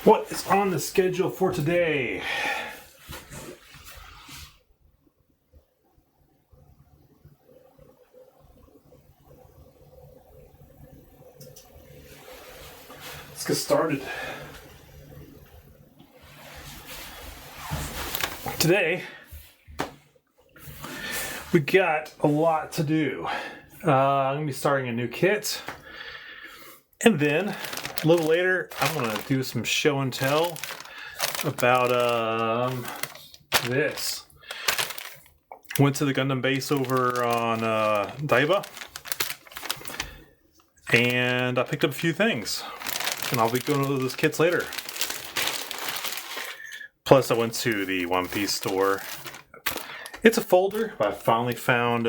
What is on the schedule for today? Let's get started. Today, we got a lot to do. I'm going to be starting a new kit. And then, a little later, I'm going to do some show and tell about this. Went to the Gundam base over on Daiba. And I picked up a few things. And I'll be going over those kits later. Plus, I went to the One Piece store. It's a folder, but I finally found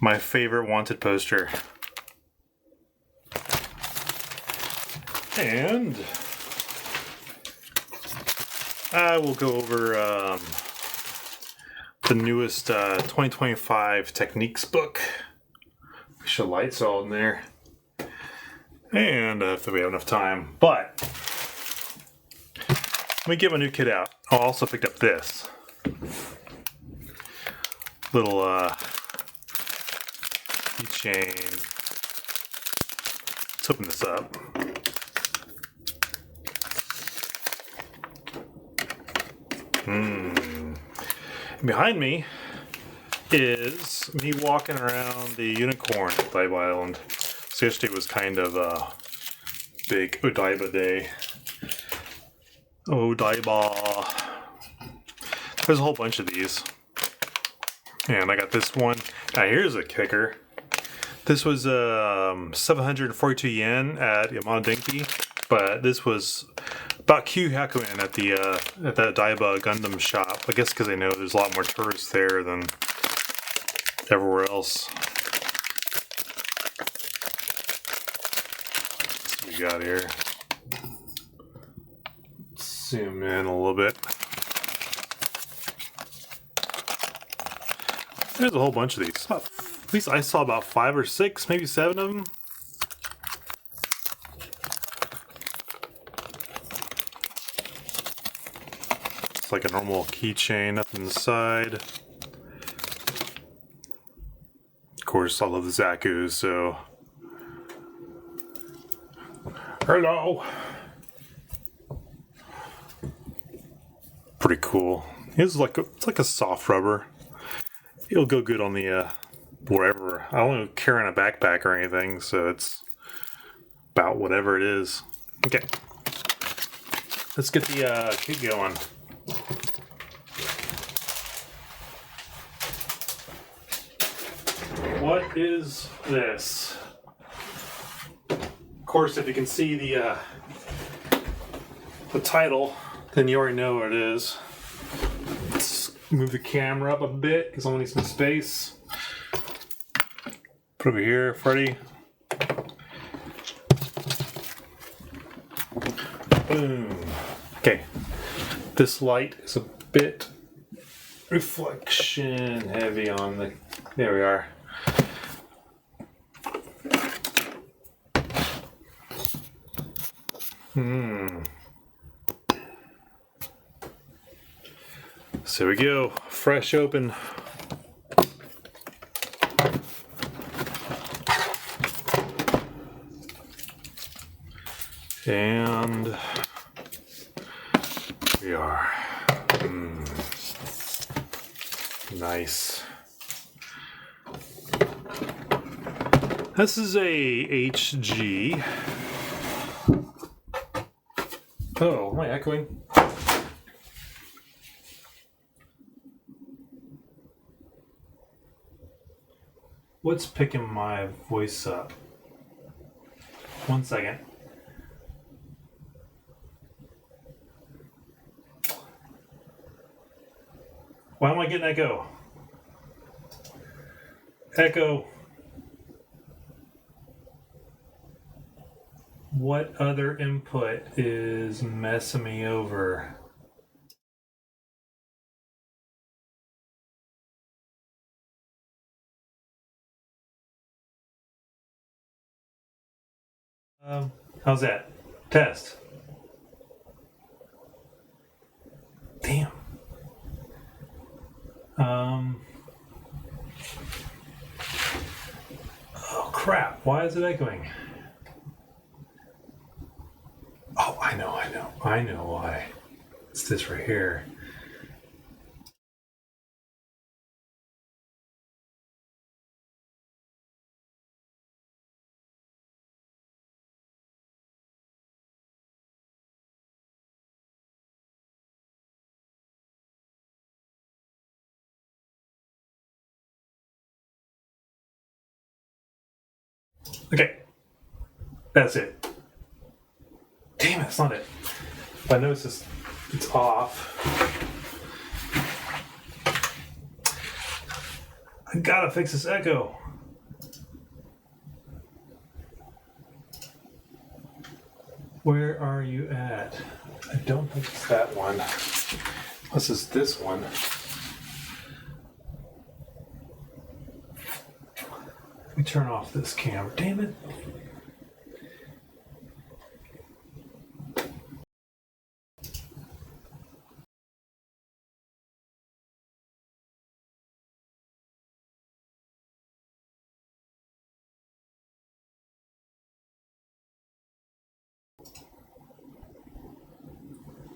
my favorite wanted poster. And I will go over the newest 2025 Techniques book. Show lights all in there. And if we have enough time. But let me get my new kit out. I also picked up this little keychain. Let's open this up. Behind me is me walking around the unicorn at Daiba Island. So yesterday was kind of a big Odaiba day. Odaiba. There's a whole bunch of these. And I got this one. Now here's a kicker. This was 742 yen at Yamada Denki, but this was about Q-Hakuin at the Daiba Gundam shop. I guess because they know there's a lot more tourists there than everywhere else. What we got here? Zoom in a little bit. There's a whole bunch of these. At least I saw about 5 or 6, maybe 7 of them. It's like a normal keychain up inside. Of course, I love the Zaku, so. Hello! Pretty cool. It's like a soft rubber. It'll go good on the wherever. I don't carry in a backpack or anything, so it's about whatever it is. Okay, let's get the kit going. What is this? Of course, if you can see the title, then you already know what it is. Let's move the camera up a bit because I want to need some space. Put over here, Freddy. Boom. Okay. This light is a bit reflection heavy on the. There we are. So we go, fresh open. And we are. Nice. This is a HG. Oh, am I echoing? What's picking my voice up? 1 second. Why am I getting echo? Echo. What other input is messing me over? How's that? Test. Oh crap, why is it echoing? Oh, I know why. It's this right here. Okay, that's it. Damn it, it's not it. If I notice it's off. I gotta fix this echo. Where are you at? I don't think it's that one. Unless it's this one. Let me turn off this camera. Damn it.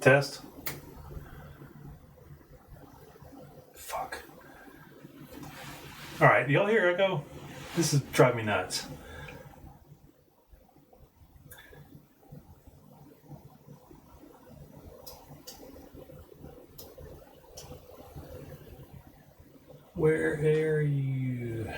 Test. Fuck. Alright, y'all hear echo? This is driving me nuts. Where are you?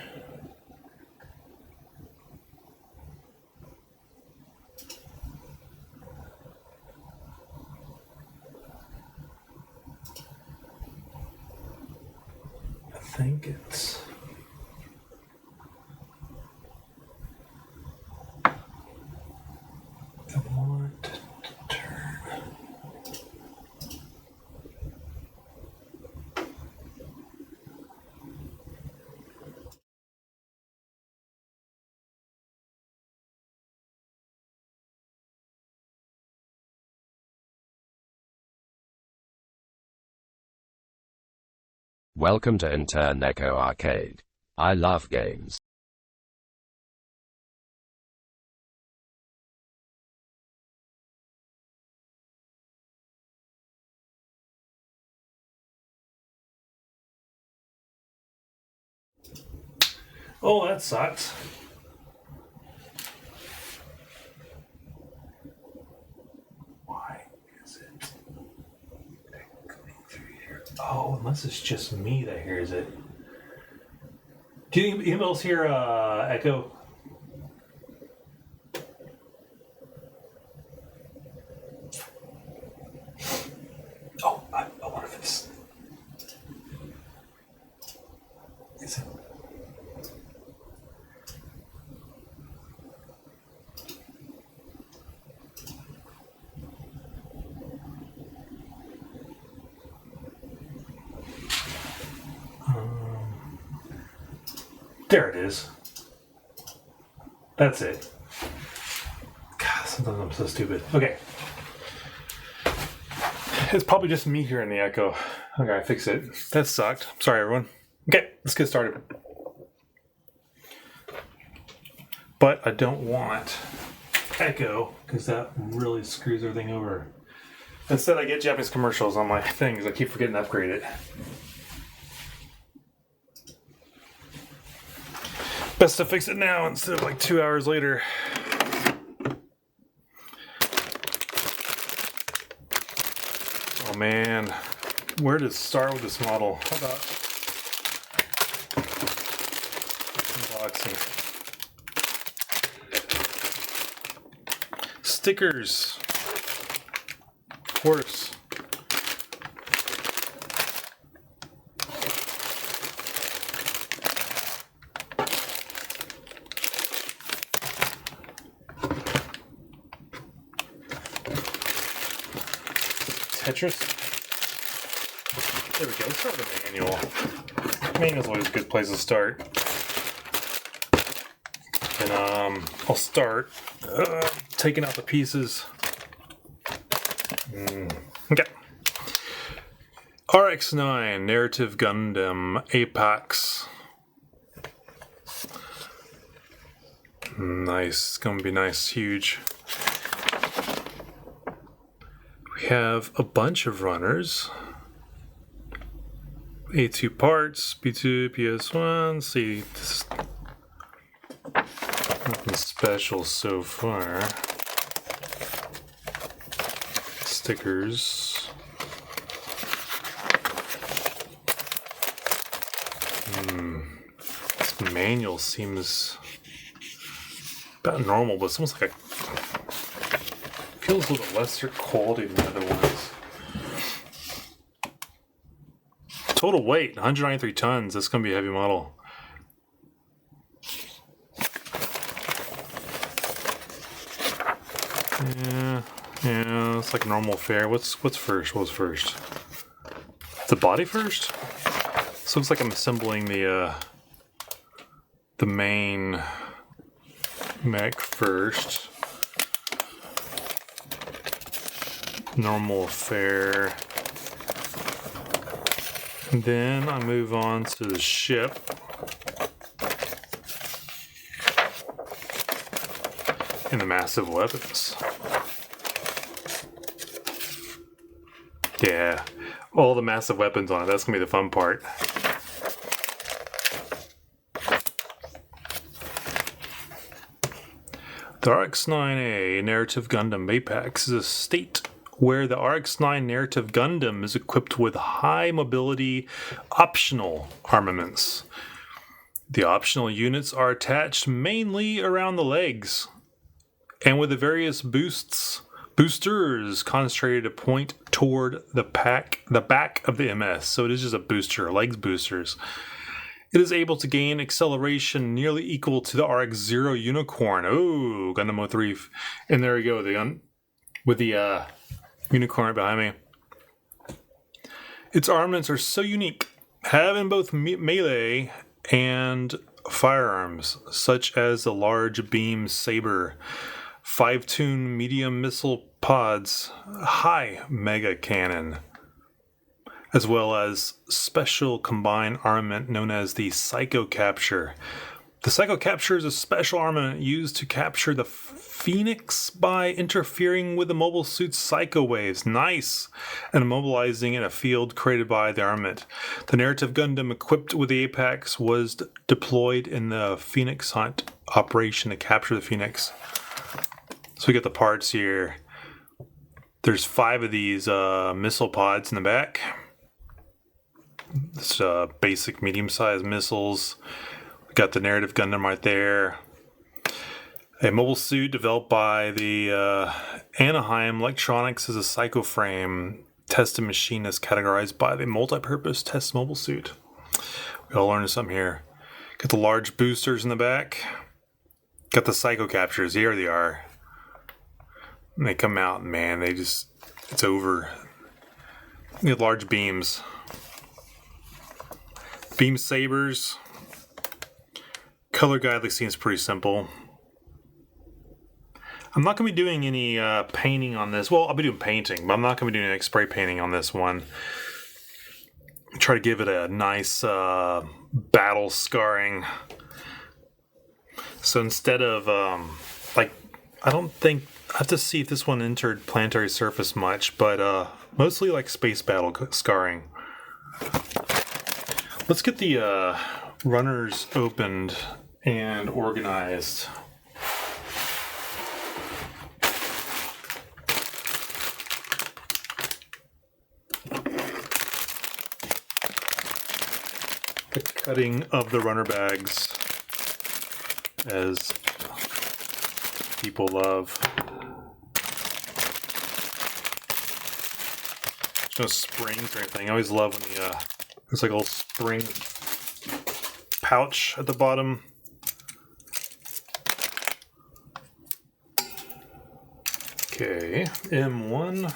I think it's... I want to turn... Welcome to Intern Echo Arcade. I love games. Oh, that sucks. Why is it going through here? Oh, unless it's just me that hears it. Do you anybody else hear echo? Oh, I wonder if it's... Is it... There it is. That's it. God, sometimes I'm so stupid. Okay. It's probably just me hearing the echo. Okay, I fix it. That sucked. Sorry, everyone. Okay, let's get started. But I don't want echo because that really screws everything over. Instead, I get Japanese commercials on my things. I keep forgetting to upgrade it. Best to fix it now instead of like 2 hours later. Oh man, where to start with this model? How about unboxing? Stickers, of course. Tetris. There we go. Let's start with the manual. Manual's always a good place to start. And I'll start taking out the pieces. Okay. RX-9 Narrative Gundam Apex. Nice. It's gonna be nice, huge. We have a bunch of runners. A2 parts, B2, PS1. See, nothing special so far. Stickers. This manual seems about normal, but it's almost like feels a little lesser quality than the other ones. Total weight, 193 tons. That's going to be a heavy model. Yeah, it's like normal fare. What's first? What's first? The body first? This looks like I'm assembling the main mech first. Normal fare. And then I move on to the ship. And the massive weapons. Yeah, all the massive weapons on it. That's going to be the fun part. The RX-9A Narrative Gundam Apex is a state where the RX-9 Narrative Gundam is equipped with high mobility optional armaments. The optional units are attached mainly around the legs, and with the various boosters concentrated to point toward the back of the MS. So it is just a booster, legs boosters. It is able to gain acceleration nearly equal to the RX-0 Unicorn. Oh, Gundam 03. And there we go, with the Unicorn behind me. Its armaments are so unique, having both melee and firearms, such as the large beam saber, 5-tune medium missile pods, high mega cannon, as well as special combined armament known as the Psycho Capture. The Psycho Capture is a special armament used to capture the Phoenix by interfering with the mobile suit's psycho waves. Nice! And immobilizing in a field created by the armament. The Narrative Gundam equipped with the Apex was deployed in the Phoenix Hunt operation to capture the Phoenix. So we got the parts here. There's 5 of these missile pods in the back. It's basic medium-sized missiles. We got the Narrative Gundam right there. A mobile suit developed by the Anaheim Electronics as a psycho frame. Tested machine is categorized by the multi-purpose test mobile suit. We all learned something here. Got the large boosters in the back. Got the Psycho Captures. Here they are. And they come out, man, it's over. You get large beams. Beam sabers. Color guide seems pretty simple. I'm not going to be doing any painting on this. Well, I'll be doing painting, but I'm not going to be doing any spray painting on this one. Try to give it a nice battle scarring. So instead of, I don't think, I have to see if this one entered planetary surface much, but mostly like space battle scarring. Let's get the runners opened and organized. The cutting of the runner bags, as people love. There's no springs or anything. I always love when there's like a little spring pouch at the bottom. Okay, M1.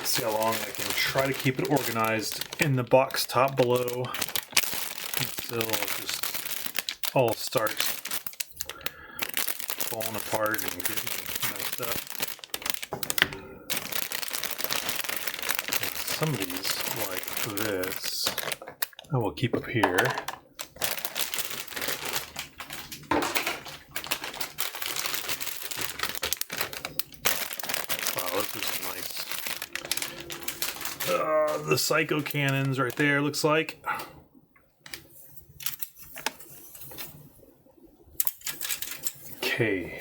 See how long I can try to keep it organized in the box top below until it just all starts. falling apart and getting messed up. And some of these, like this, I will keep up here. Wow, those are some nice. The Psycho Cannons right there, looks like. Okay.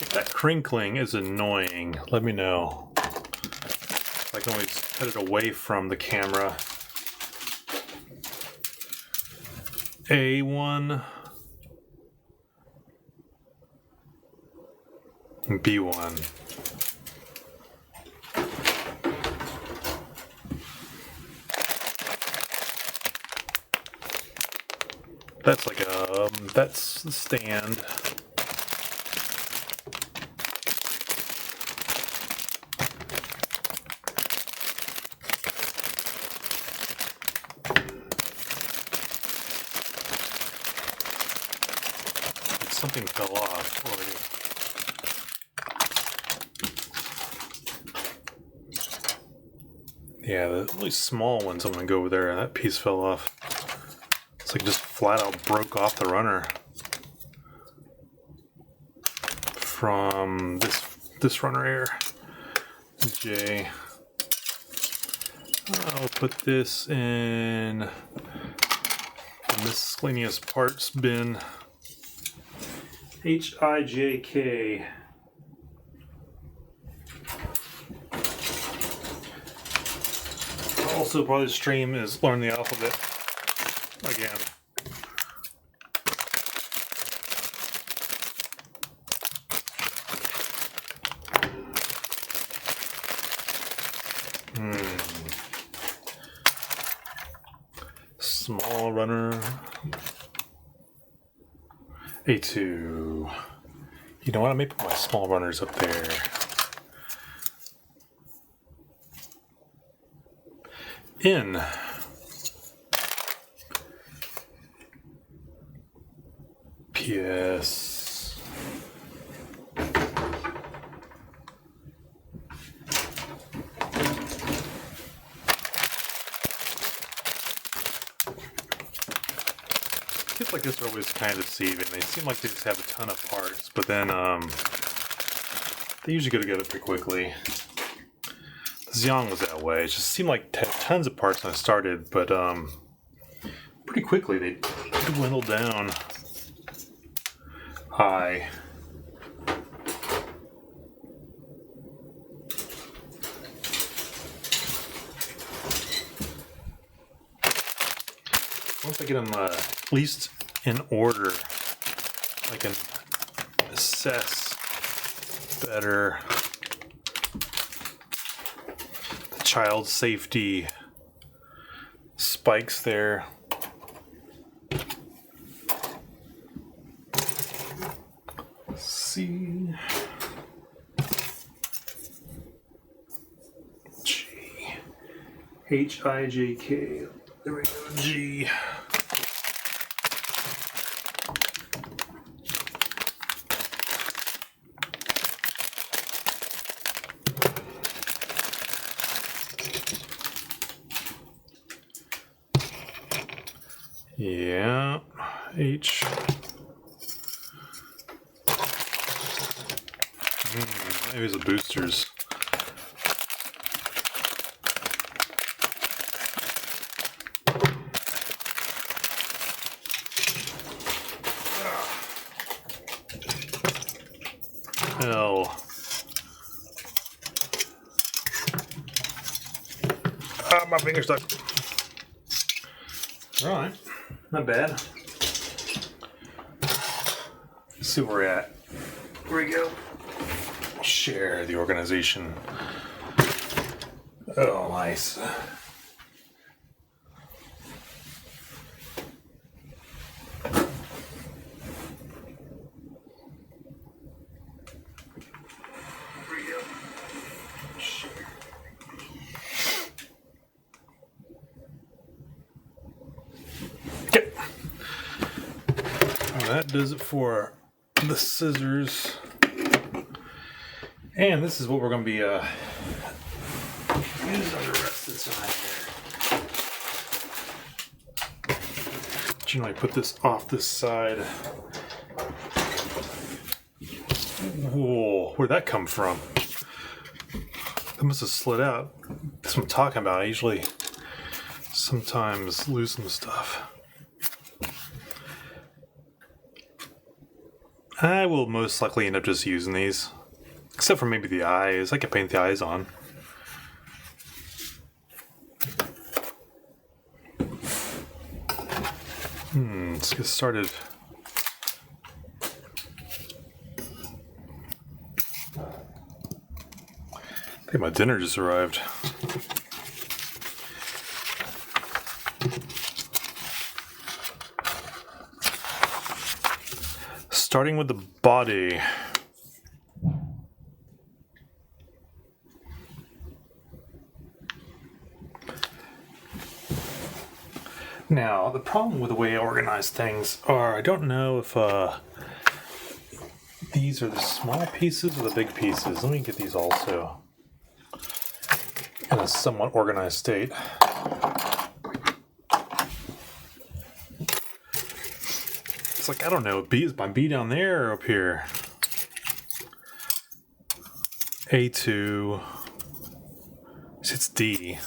If that crinkling is annoying, let me know. I can always put it away from the camera. A1 and B1. That's like that's the stand. Something fell off already. Yeah, the really small ones, I'm gonna go over there, and that piece fell off. It's like just flat out broke off the runner from this runner here. J. I'll put this in the miscellaneous parts bin. HIJK. Also, part of the stream is learn the alphabet again. Small runner. A2. You know what? I may put my small runners up there. In. PS. Kids like this are always kind of deceiving. They seem like they just have a ton of parts, but then they usually go together pretty quickly. The Xiong was that way. It just seemed like tons of parts when I started, but pretty quickly they dwindled down. Hi. Once I get them at least in order, I can assess better the child safety spikes there. C G HIJK. There we go. G. Yeah. H. Maybe it's the boosters. L. Ah, my finger's stuck. Alright, not bad. Let's see where we're at. Here we go. Share the organization. Oh, nice. that does it for the scissors. And this is what we're going to be using the rest of the time here. Generally put this off this side. Whoa, where'd that come from? That must have slid out. That's what I'm talking about. I usually sometimes lose some stuff. I will most likely end up just using these. Except for maybe the eyes. I can paint the eyes on. Let's get started. I think my dinner just arrived. Starting with the body. Now, the problem with the way I organize things are, I don't know if these are the small pieces or the big pieces. Let me get these also in a somewhat organized state. It's like, I don't know, is my B down there or up here? A2. It's D.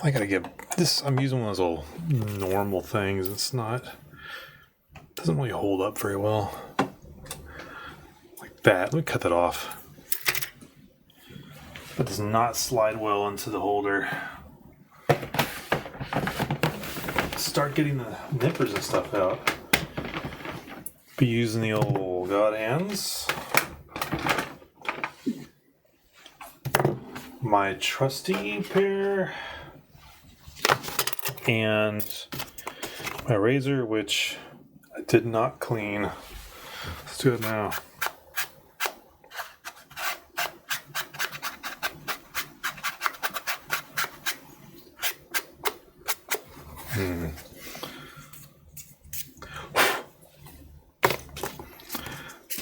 I gotta get this. I'm using one of those little normal things. It's not, doesn't really hold up very well. Like that. Let me cut that off. That does not slide well into the holder. Start getting the nippers and stuff out. Be using the old God hands. My trusty pair. And my razor, which I did not clean. Let's do it now.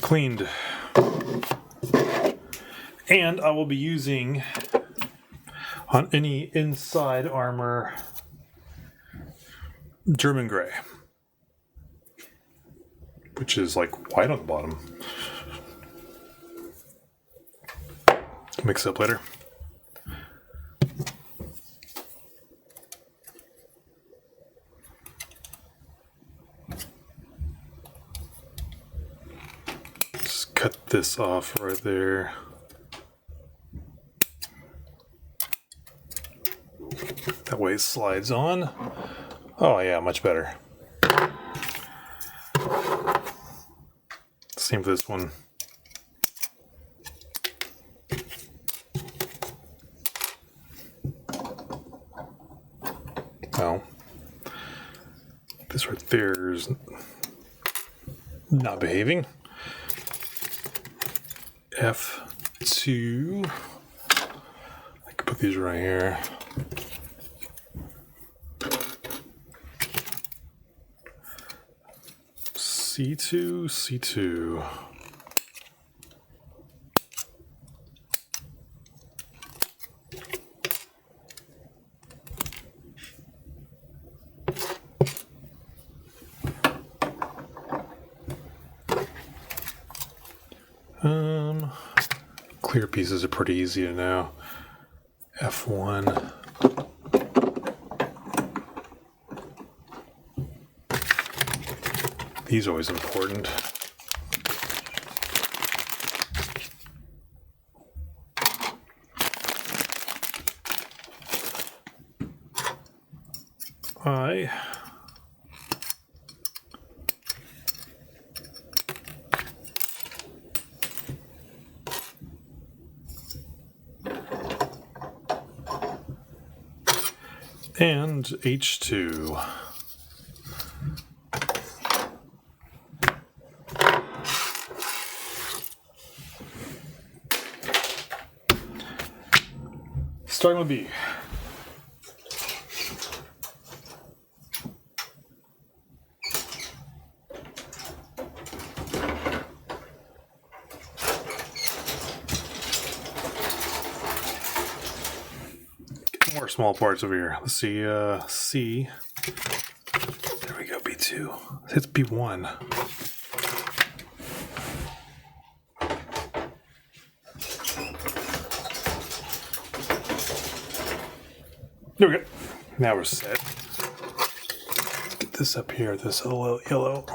Cleaned. And I will be using on any inside armor German gray, which is like white on the bottom. Mix it up later. Just cut this off right there. That way it slides on. Oh yeah, much better. Same for this one. Oh. This right there is not behaving. F2. I could put these right here. C2, C2. Clear pieces are pretty easy to know. F1. These are always important. I and H2. Starting with B. small parts over here. Let's see, C. There we go, B2. It's B1. There we go. Now we're set. Let's get this up here, this yellow.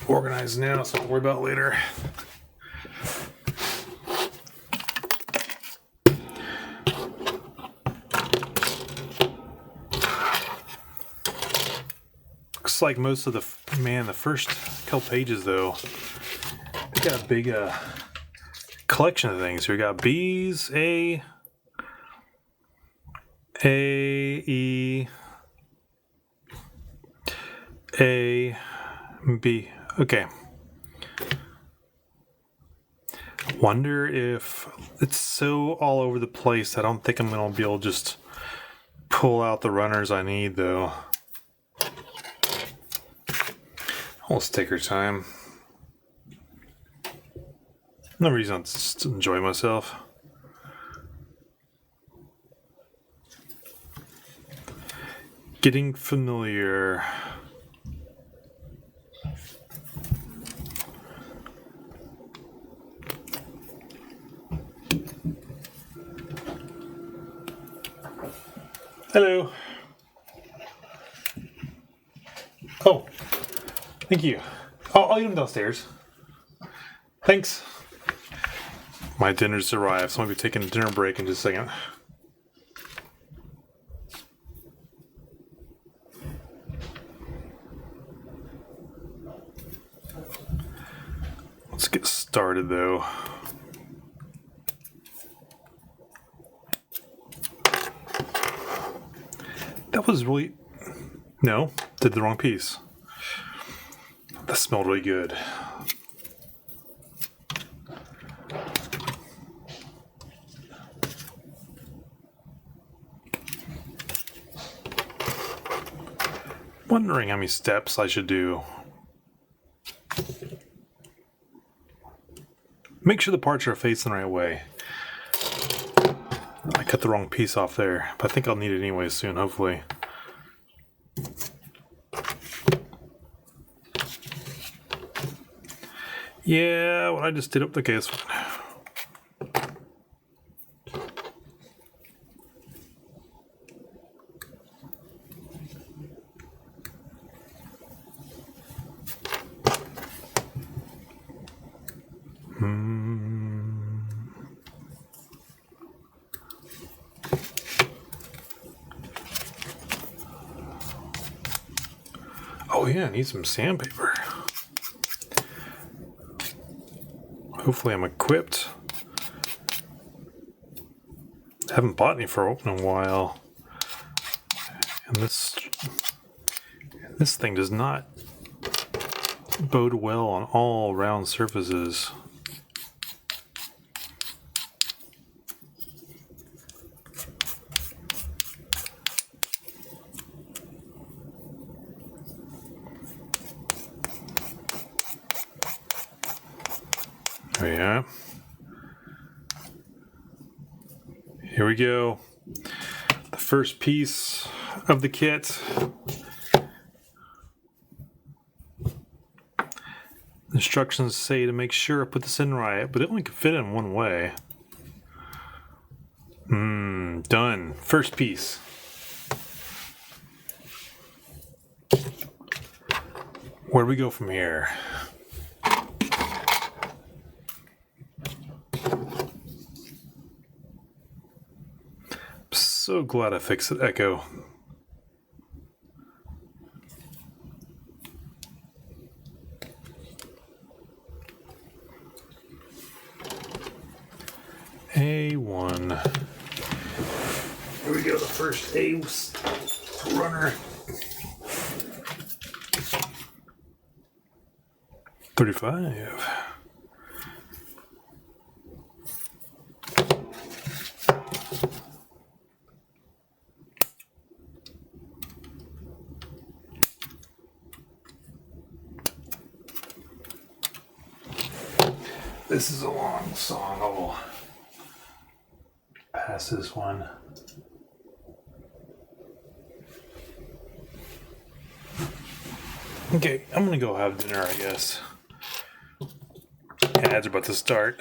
Organized now, so don't worry about it later. Looks like most of the first couple pages though, we got a big collection of things. So we got B's, A, E, A, B. Okay. Wonder if it's so all over the place. I don't think I'm gonna be able to just pull out the runners I need though. Let's take our time. No reason to just enjoy myself. Getting familiar. Hello. Oh, thank you. I'll eat them downstairs. Thanks. My dinner's arrived, so I'm going to be taking a dinner break in just a second. Let's get started though. That was really... No, did the wrong piece. That smelled really good. Wondering how many steps I should do. Make sure the parts are facing the right way. I cut the wrong piece off there, but I think I'll need it anyway soon, hopefully. Yeah, what I just did up the case. Oh yeah, I need some sandpaper. Hopefully I'm equipped. I haven't bought any for a while. And this thing does not bode well on all round surfaces. Oh yeah. Here we go. The first piece of the kit. Instructions say to make sure I put this in right, but it only can fit in one way. Done. First piece. Where do we go from here? So glad I fixed it, Echo. A1. Here we go, the first A runner. 35. This is a long song. I will pass this one. Okay, I'm gonna go have dinner, I guess. Ads are about to start.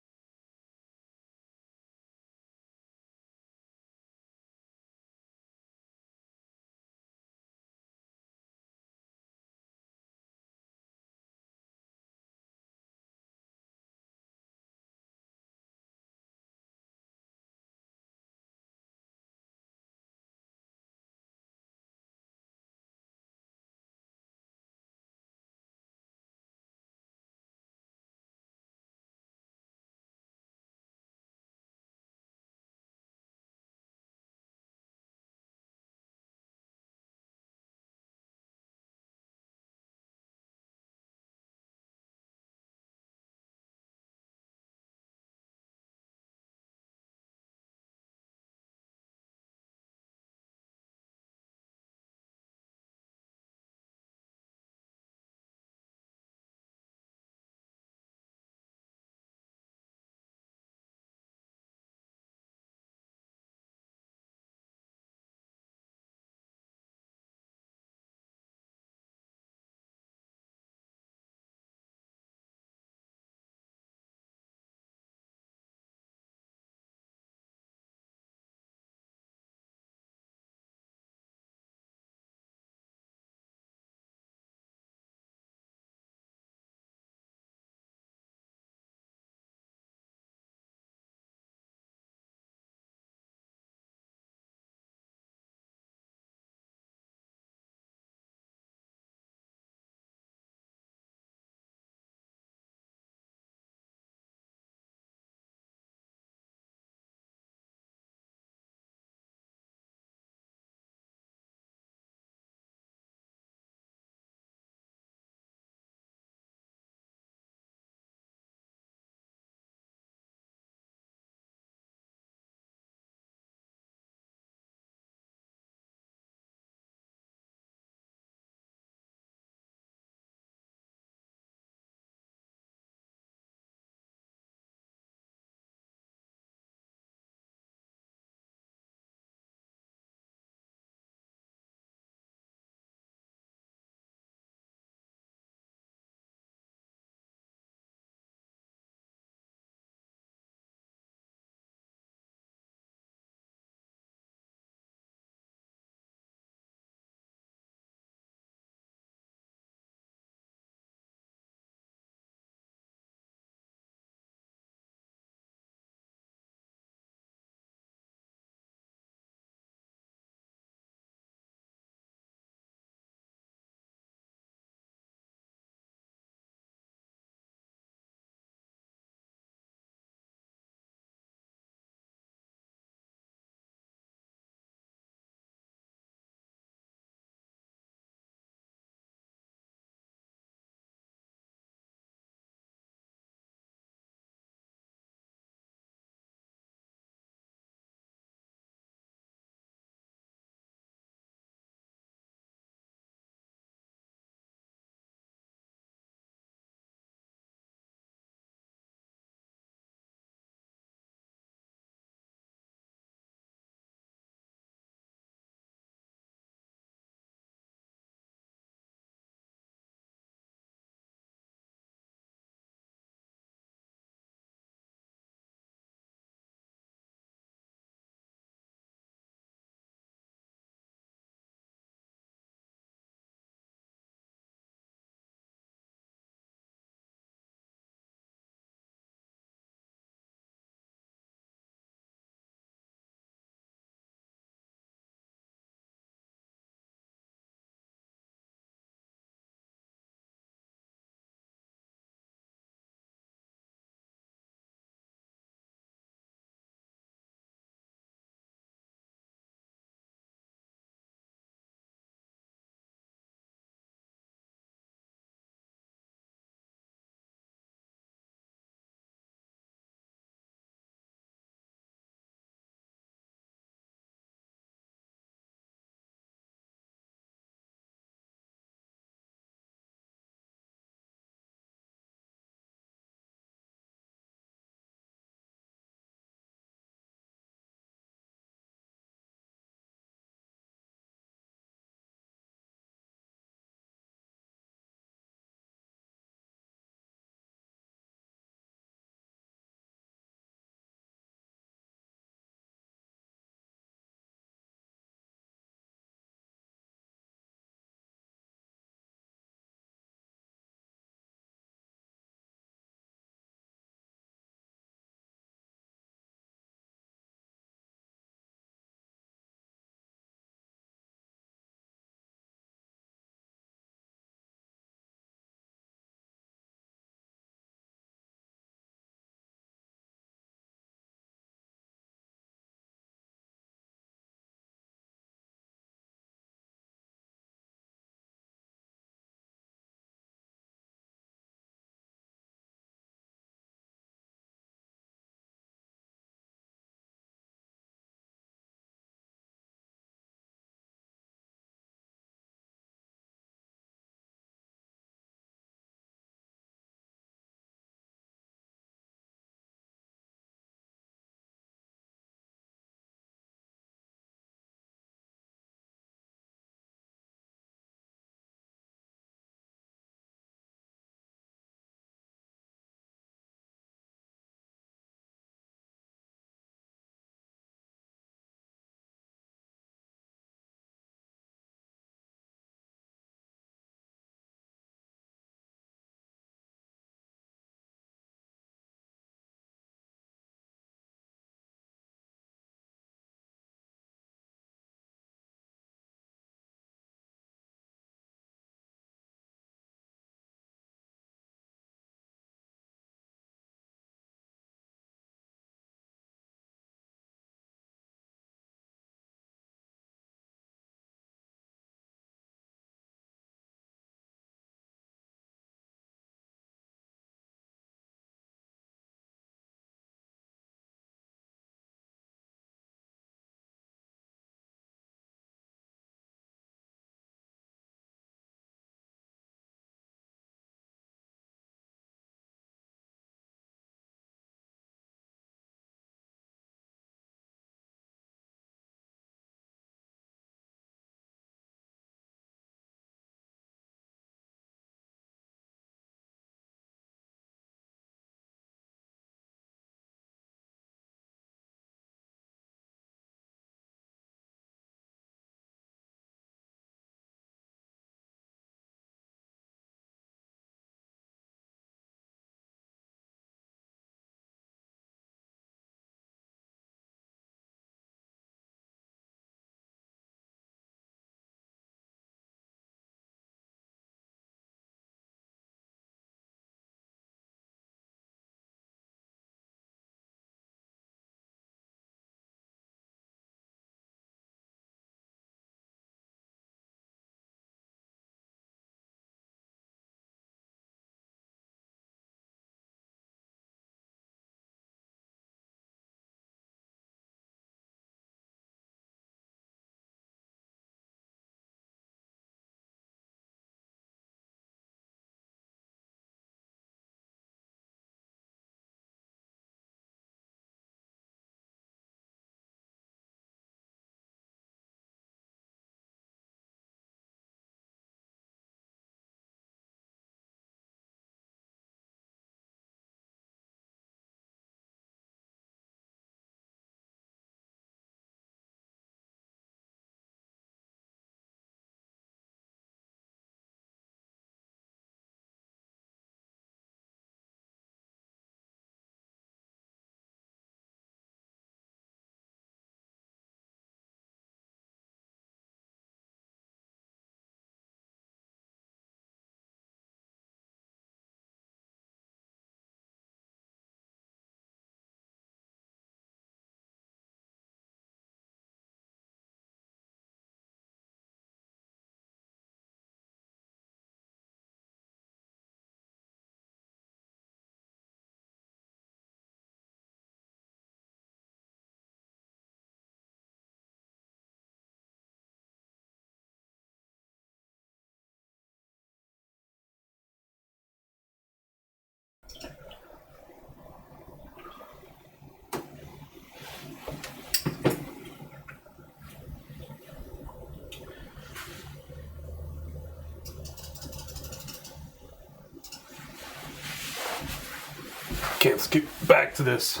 Okay, let's get back to this.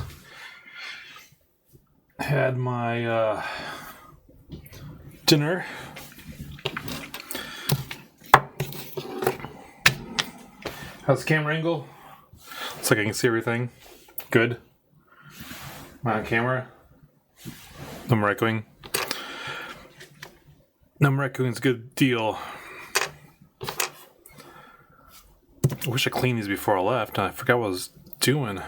Had my dinner. How's the camera angle? Looks like I can see everything. Good. Am I on camera? No more echoing. No more echoing's a good deal. I wish I cleaned these before I left. I forgot what I was doing.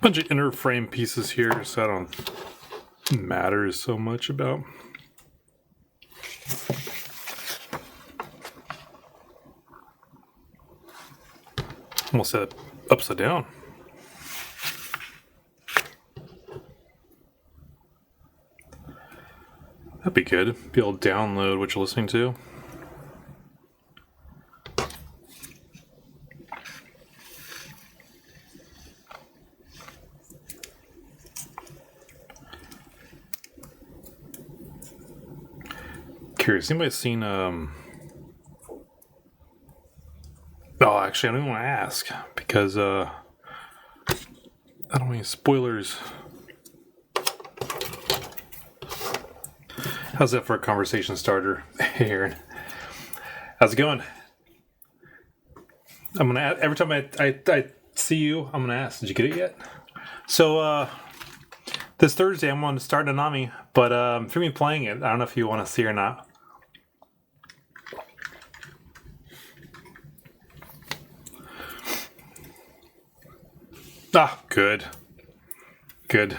Bunch of inner frame pieces here, so I don't matter so much about. Almost set it upside down. That'd be good. Be able to download what you're listening to. Curious, anybody seen oh, actually I don't even want to ask because I don't want any spoilers. How's that for a conversation starter? Hey Aaron, how's it going? I'm gonna ask, every time I see you, I'm gonna ask, did you get it yet? So this Thursday I'm going to start Nanami, but through me playing it, I don't know if you want to see or not. Ah, good. Good.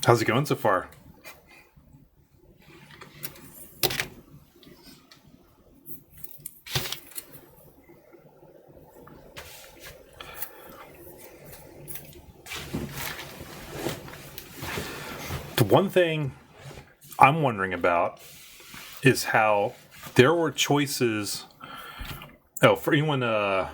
How's it going so far? The one thing I'm wondering about is how there were choices. Oh, for anyone, oh,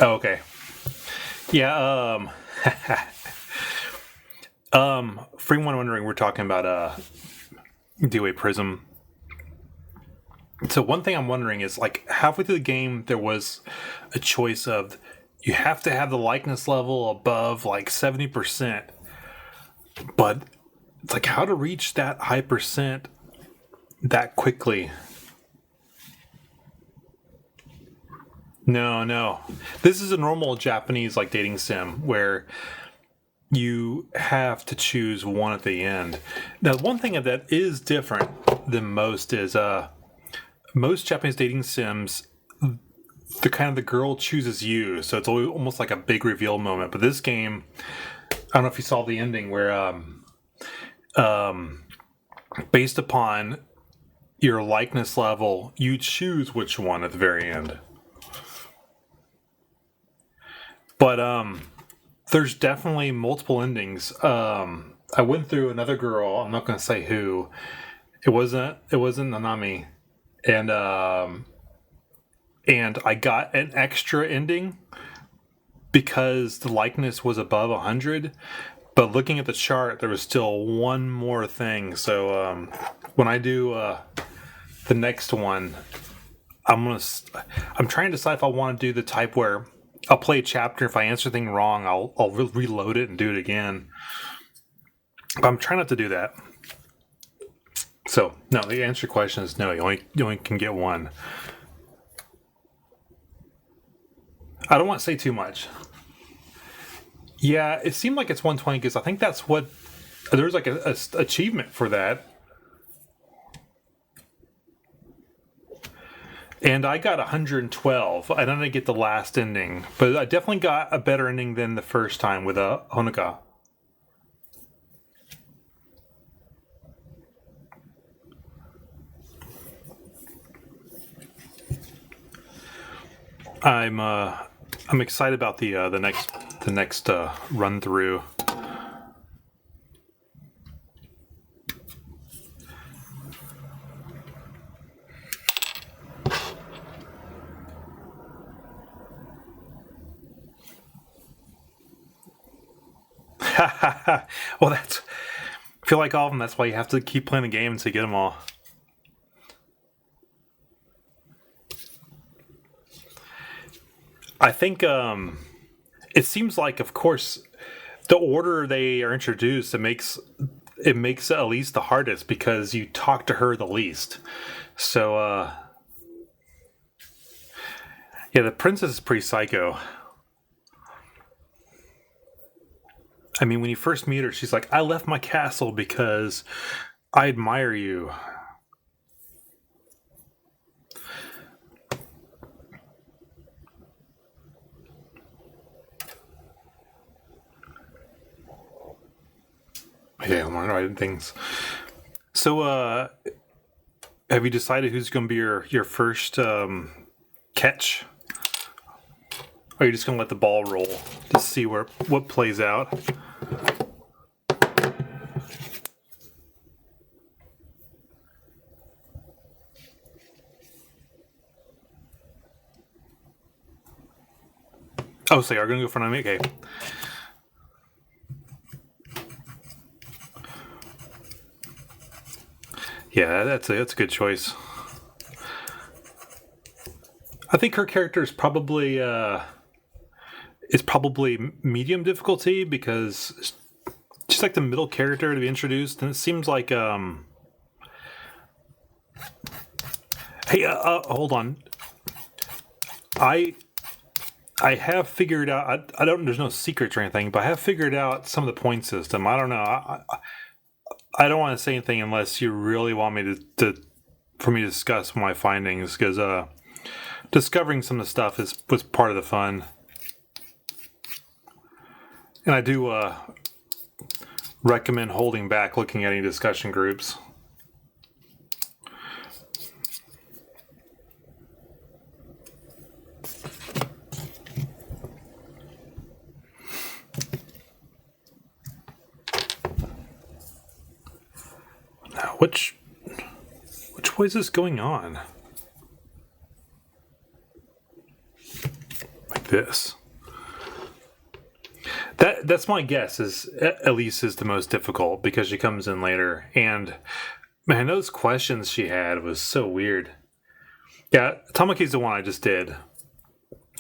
okay. Yeah, for anyone wondering, we're talking about, DOA Prism. So one thing I'm wondering is, like, halfway through the game, there was a choice of, you have to have the likeness level above, like, 70%. But it's like how to reach that high percent that quickly. No. This is a normal Japanese like dating sim where you have to choose one at the end. Now, one thing that is different than most is most Japanese dating sims, the girl chooses you, so it's almost like a big reveal moment. But this game, I don't know if you saw the ending where based upon your likeness level, you choose which one at the very end. But there's definitely multiple endings. I went through another girl. I'm not going to say who. It wasn't Nanami, and I got an extra ending because the likeness was above 100. But looking at the chart, there was still one more thing. So when I do the next one, I'm trying to decide if I want to do the type where I'll play a chapter. If I answer anything wrong, I'll reload it and do it again. But I'm trying not to do that. So no, the answer to your question is no. You only can get one. I don't want to say too much. Yeah, it seemed like it's 120 because I think that's what there's like a achievement for that. And I got 112. I didn't get the last ending, but I definitely got a better ending than the first time with Honoka. I'm excited about the next run through. Well, I feel like all of them. That's why you have to keep playing the game to get them all. I think it seems like, of course, the order they are introduced, it makes it at least the hardest because you talk to her the least. So yeah, the princess is pretty psycho. I mean, when you first meet her, she's like, "I left my castle because I admire you." Yeah, I'm writing things. So, have you decided who's going to be your first catch? Or are you just going to let the ball roll to see what plays out? Oh, so you're going to go for an enemy? Okay. Yeah, that's a good choice. I think her character is probably medium difficulty because she's like the middle character to be introduced, and it seems like Hey, hold on. I I have figured out. I don't. There's no secrets or anything, but I have figured out some of the point system. I don't know. I don't want to say anything unless you really want me to for me to discuss my findings because discovering some of the stuff was part of the fun, and I do recommend holding back looking at any discussion groups. Now, which way is this going on? Like this. That's my guess. Is Elise is the most difficult because she comes in later, and man, those questions she had was so weird. Yeah, Tamaki's the one I just did,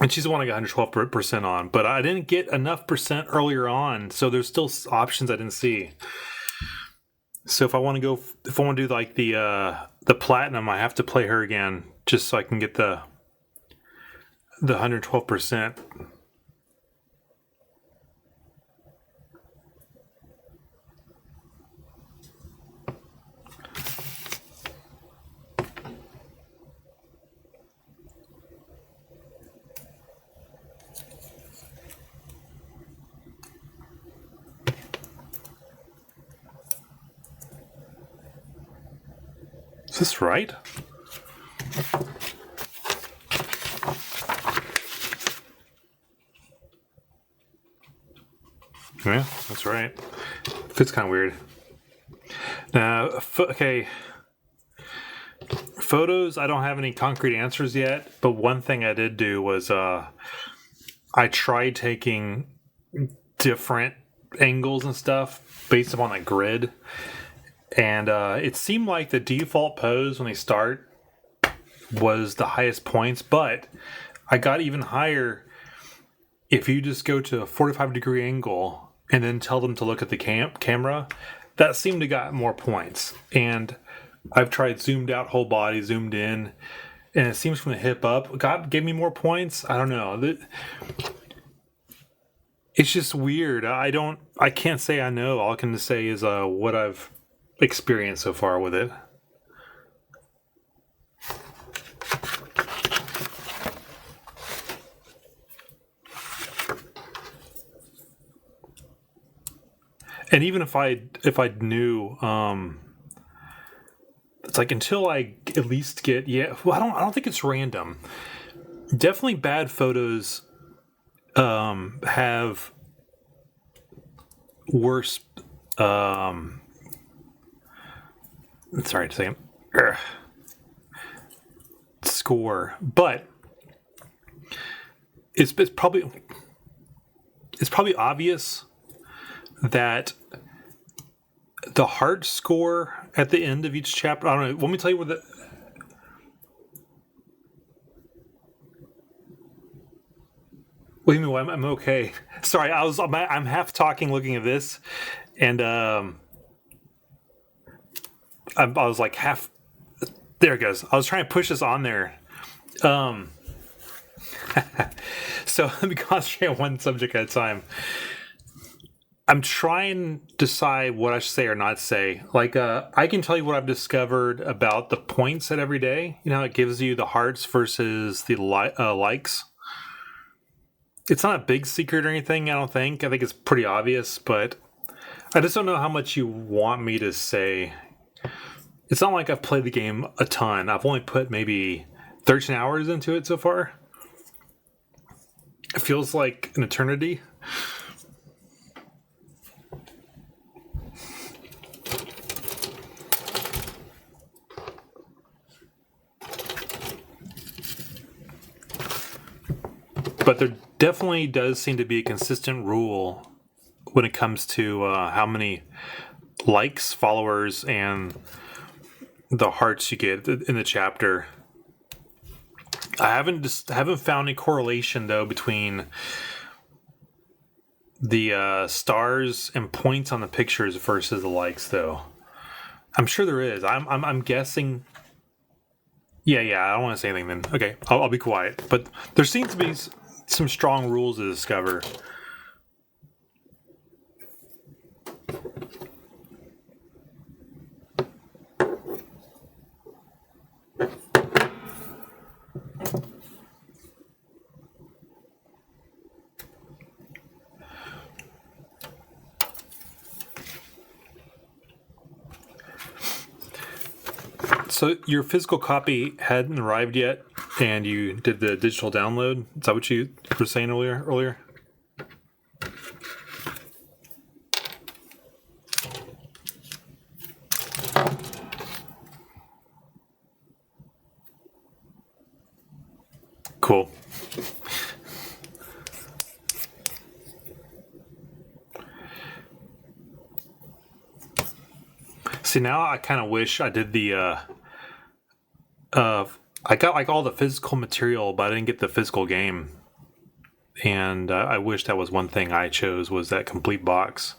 and she's the one I got 112% on. But I didn't get enough percent earlier on, so there's still options I didn't see. So if I want to do like the platinum, I have to play her again just so I can get the 112%. Is this right? Yeah, that's right. It's kind of weird. Now, okay. Photos, I don't have any concrete answers yet, but one thing I did do was I tried taking different angles and stuff based upon a grid. And it seemed like the default pose when they start was the highest points, but I got even higher if you just go to a 45-degree angle and then tell them to look at the camera. That seemed to got more points. And I've tried zoomed out whole body, zoomed in, and it seems from the hip up, gave me more points. I don't know. It's just weird. I can't say I know. All I can say is what I've experienced so far with it. And even if I knew, it's like until I at least get I don't think it's random. Definitely bad photos have worse. Sorry to say score, but it's probably obvious that the heart score at the end of each chapter. I don't know. Let me tell you what the. What do you mean? I'm okay. Sorry, I'm half talking, looking at this, and I was like half. There it goes. I was trying to push this on there. So let me concentrate on one subject at a time. I'm trying to decide what I should say or not say. Like, I can tell you what I've discovered about the points at every day. You know, it gives you the hearts versus the likes. It's not a big secret or anything, I don't think. I think it's pretty obvious, but I just don't know how much you want me to say. It's not like I've played the game a ton. I've only put maybe 13 hours into it so far. It feels like an eternity. But there definitely does seem to be a consistent rule when it comes to how many likes, followers, and the hearts you get in the chapter. I haven't found any correlation though between the stars and points on the pictures versus the likes, though. I'm sure there is. I'm guessing. Yeah. I don't want to say anything then. Okay, I'll be quiet. But there seems to be some strong rules to discover. So your physical copy hadn't arrived yet, and you did the digital download. Is that what you were saying earlier? Cool. See, now I kind of wish I did the. I got like all the physical material, but I didn't get the physical game. And I wish that was one thing I chose, was that complete box.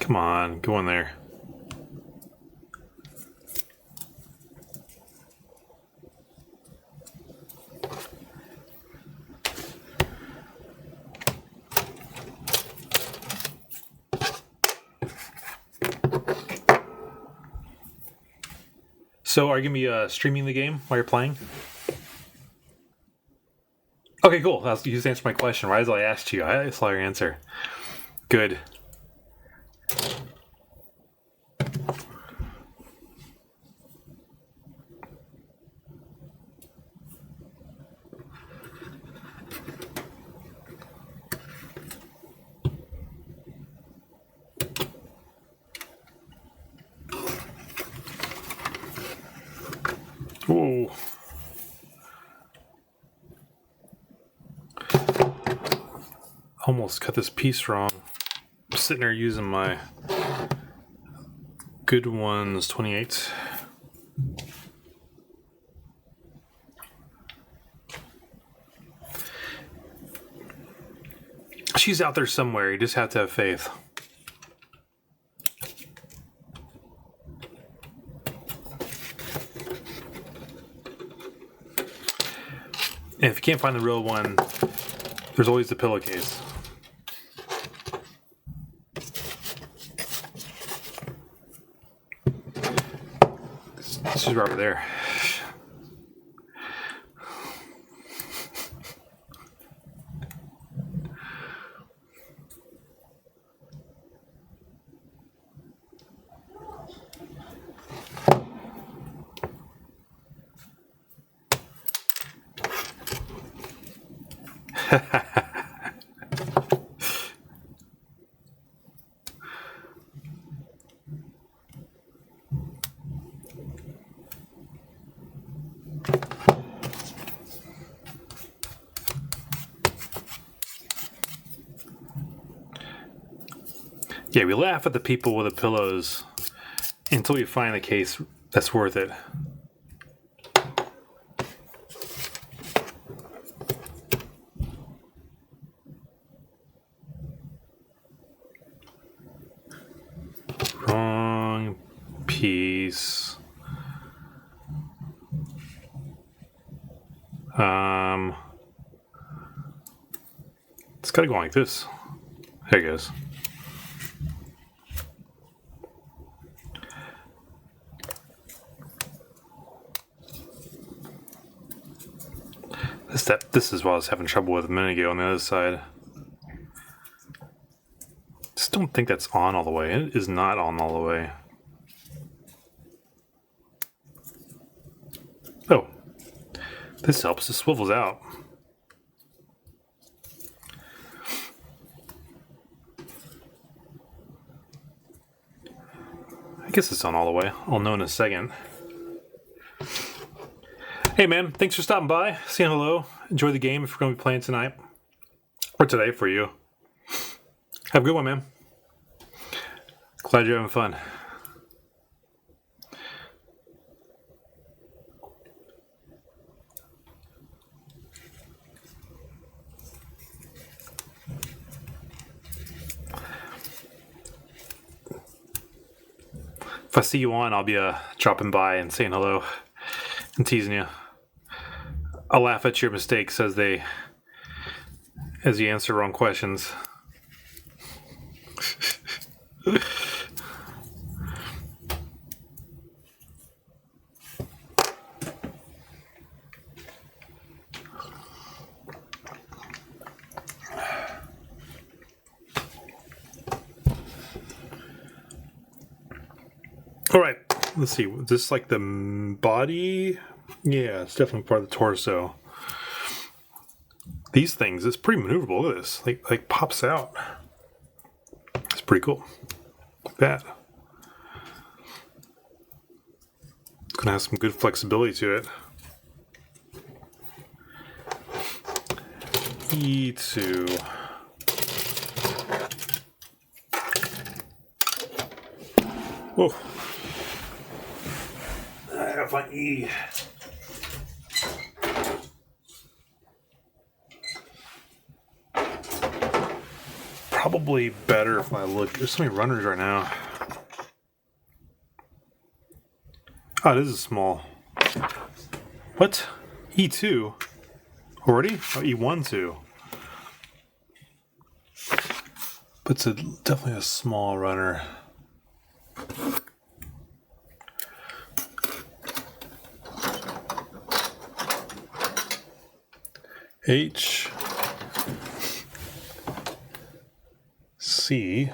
Come on, go in there. So, are you going to be streaming the game while you're playing? Okay, cool. You just answered my question. Right as I asked you, I saw your answer. Good. Whoa. Almost cut this piece wrong. I'm sitting there using my Good Ones 28. She's out there somewhere. You just have to have faith. And if you can't find the real one, there's always the pillowcase. She's right over there. Yeah, we laugh at the people with the pillows until we find a case that's worth it. Wrong piece. It's gotta go like this. There it goes. This is what I was having trouble with a minute ago on the other side. Just don't think that's on all the way. It is not on all the way. Oh, this helps. It swivels out. I guess it's on all the way. I'll know in a second. Hey man, thanks for stopping by, saying hello. Enjoy the game if you're going to be playing tonight. Or today for you. Have a good one, man. Glad you're having fun. If I see you on, I'll be dropping by and saying hello and teasing you. I'll laugh at your mistakes as you answer wrong questions. All right, let's see. Is this like the body? Yeah, it's definitely part of the torso. These things, it's pretty maneuverable. Look at this. Like pops out. It's pretty cool. Like that. It's gonna have some good flexibility to it. E2. Whoa. I gotta find E. Probably better if I look. There's so many runners right now. Oh, this is small. What? E2? Already? Oh, E1 too. But it's definitely a small runner. H. C.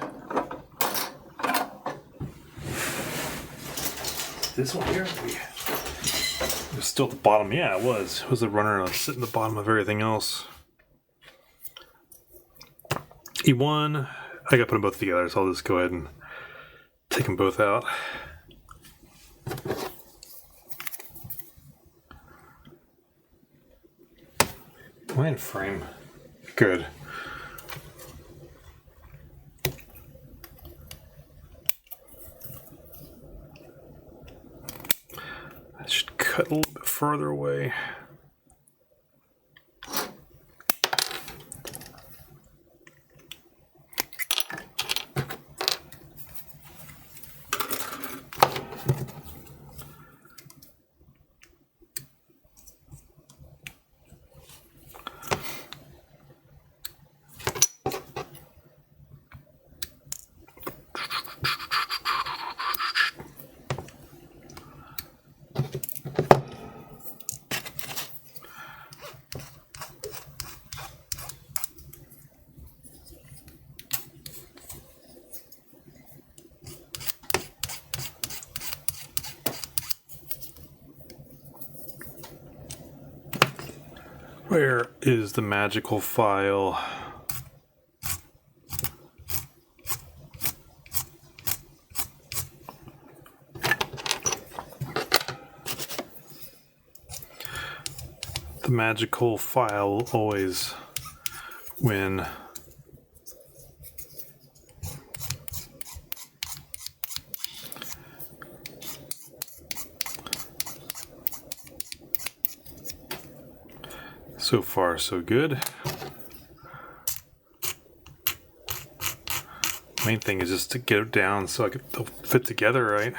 This one here? It was still at the bottom. Yeah, it was. It was the runner sitting at the bottom of everything else. E1. I gotta put them both together, so I'll just go ahead and take them both out. Mind frame. Good. I should cut a little bit further away. Where is the magical file? The magical file will always win. So far, so good. Main thing is just to get it down so they'll fit together right.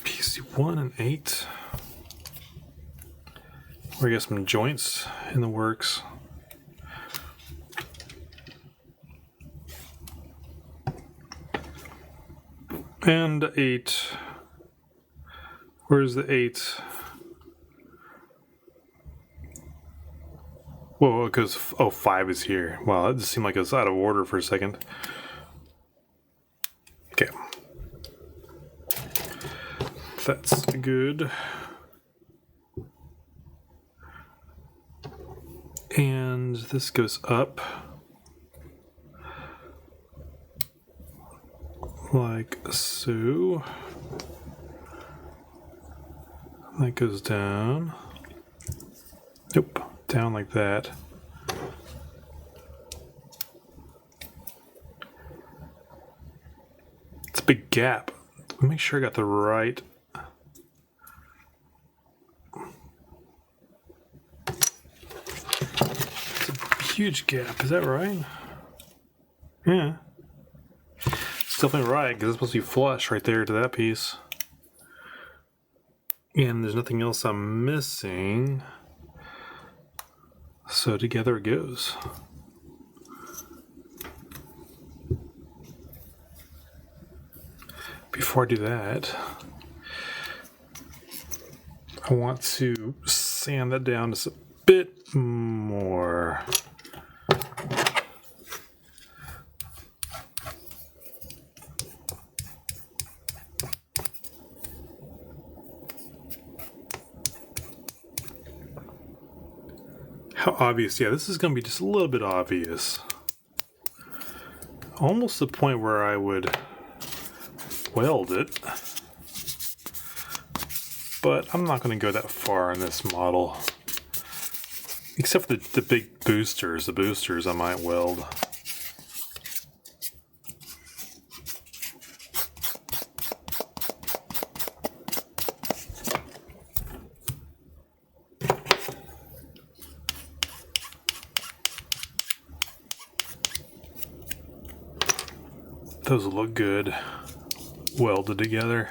PC1 and 8. We got some joints in the works. And 8. Where's the 8? Whoa, because 5 is here. Wow, that just seemed like it was out of order for a second. Okay. That's good. And this goes up. Like so. That goes down. Nope, down like that. It's a big gap. Make sure I got the right. It's a huge gap, is that right? Yeah. It's definitely right, because it's supposed to be flush right there to that piece. And there's nothing else I'm missing. So together it goes. Before I do that, I want to sand that down just a bit more. How obvious? Yeah, this is going to be just a little bit obvious. Almost the point where I would weld it. But I'm not going to go that far in this model. Except for the big boosters. The boosters I might weld. Those look good welded together.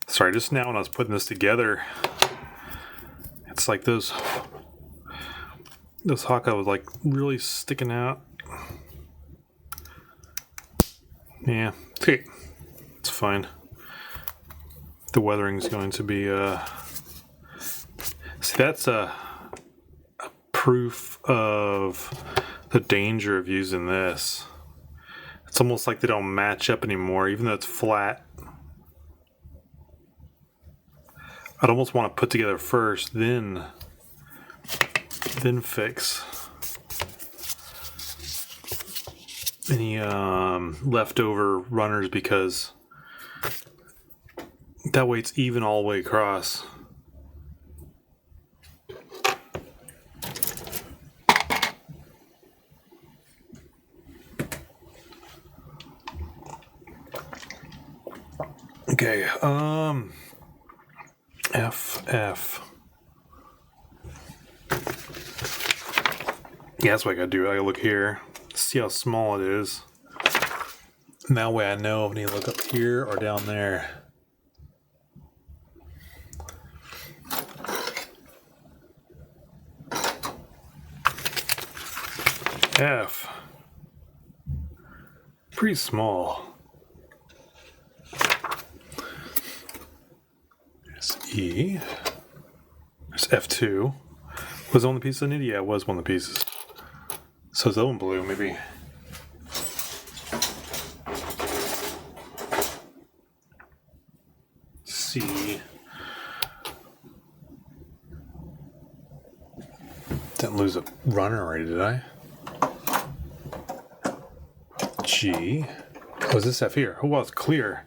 Sorry, just now when I was putting this together, it's like those Hawkeye was like really sticking out. Yeah, okay, it's fine. The weathering is going to be see, that's a proof of the danger of using this. It's almost like they don't match up anymore, even though it's flat. I'd almost want to put together first, then fix any leftover runners, because that way it's even all the way across. Okay, FF. Yeah, that's what I gotta do. I gotta look here, see how small it is. And that way I know if I need to look up here or down there. F. Pretty small. There's E. There's F2. Was it one of the pieces I needed? Yeah, it was one of the pieces. So is that one blue, maybe? Didn't lose a runner already, did I? G. Oh, is this F here? Oh, well, it's clear.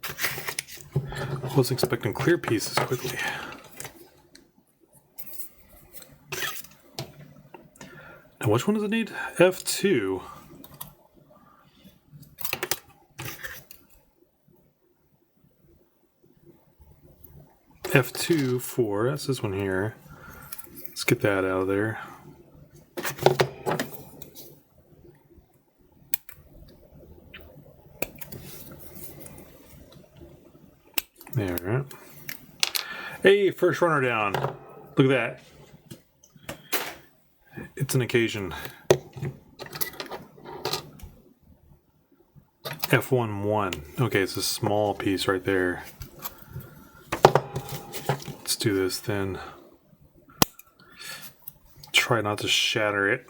I was expecting clear pieces quickly. Now, which one does it need? F2. F2 for, that's this one here. Let's get that out of there. There. Hey, first runner down. Look at that. It's an occasion. F1-1. Okay, it's a small piece right there. Let's do this then. Try not to shatter it.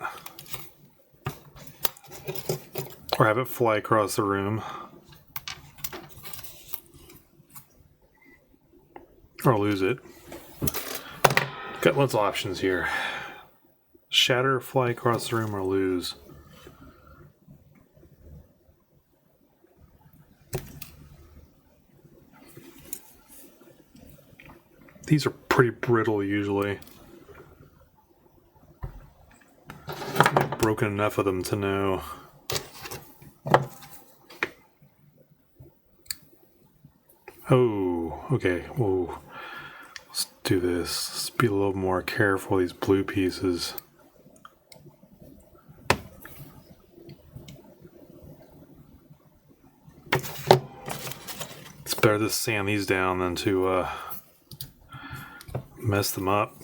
Or have it fly across the room. Or lose it. Got lots of options here. Shatter, fly across the room, or lose. These are pretty brittle usually. I've broken enough of them to know. Oh, okay. Whoa. Let's do this. Let's be a little more careful with these blue pieces. It's better to sand these down than to mess them up.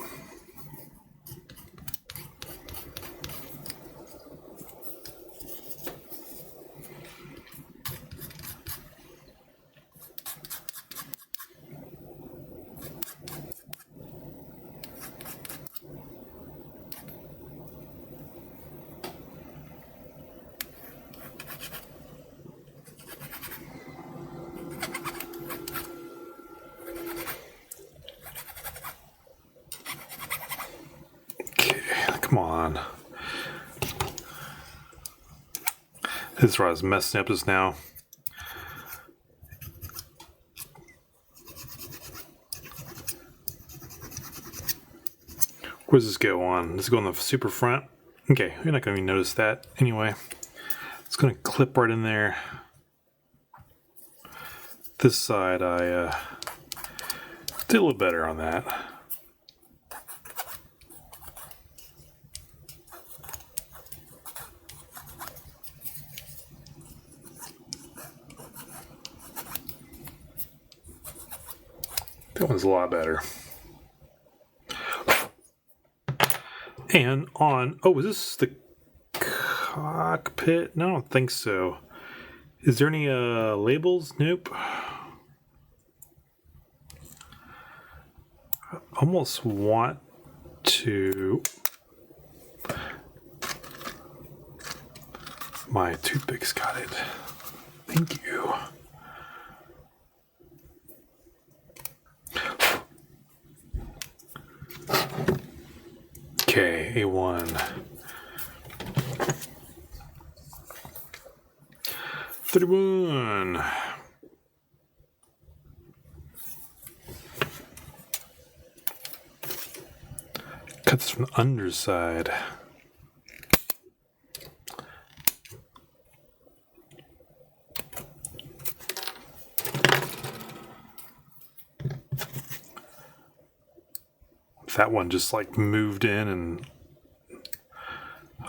Come on. This is where I was messing up just now. Where does this go on? Does it go on the super front? Okay, you're not going to even notice that anyway. It's going to clip right in there. This side, I did a little better on that. That one's a lot better. And on, oh, is this the cockpit? No, I don't think so. Is there any labels? Nope. I almost want to. My toothpick's got it. Thank you. Okay, A1. 31. Cut this from the underside. That one just like moved in, and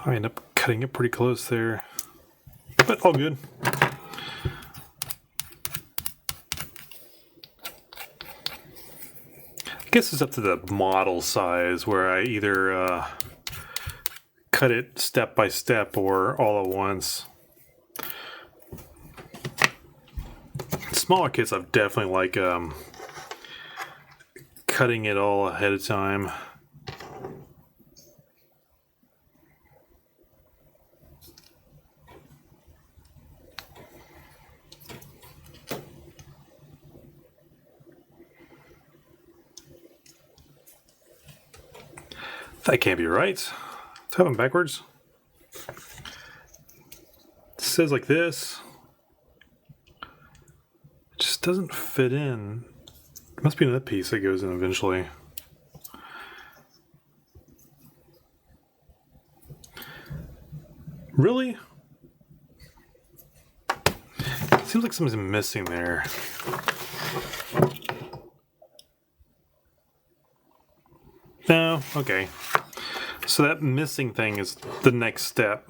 I end up cutting it pretty close there, but all good. I guess it's up to the model size where I either cut it step by step or all at once. Smaller kits, I've definitely like cutting it all ahead of time. That can't be right. Do I have them backwards? It says like this. It just doesn't fit in. It must be another piece that goes in eventually. Really? Seems like something's missing there. No, okay. So that missing thing is the next step.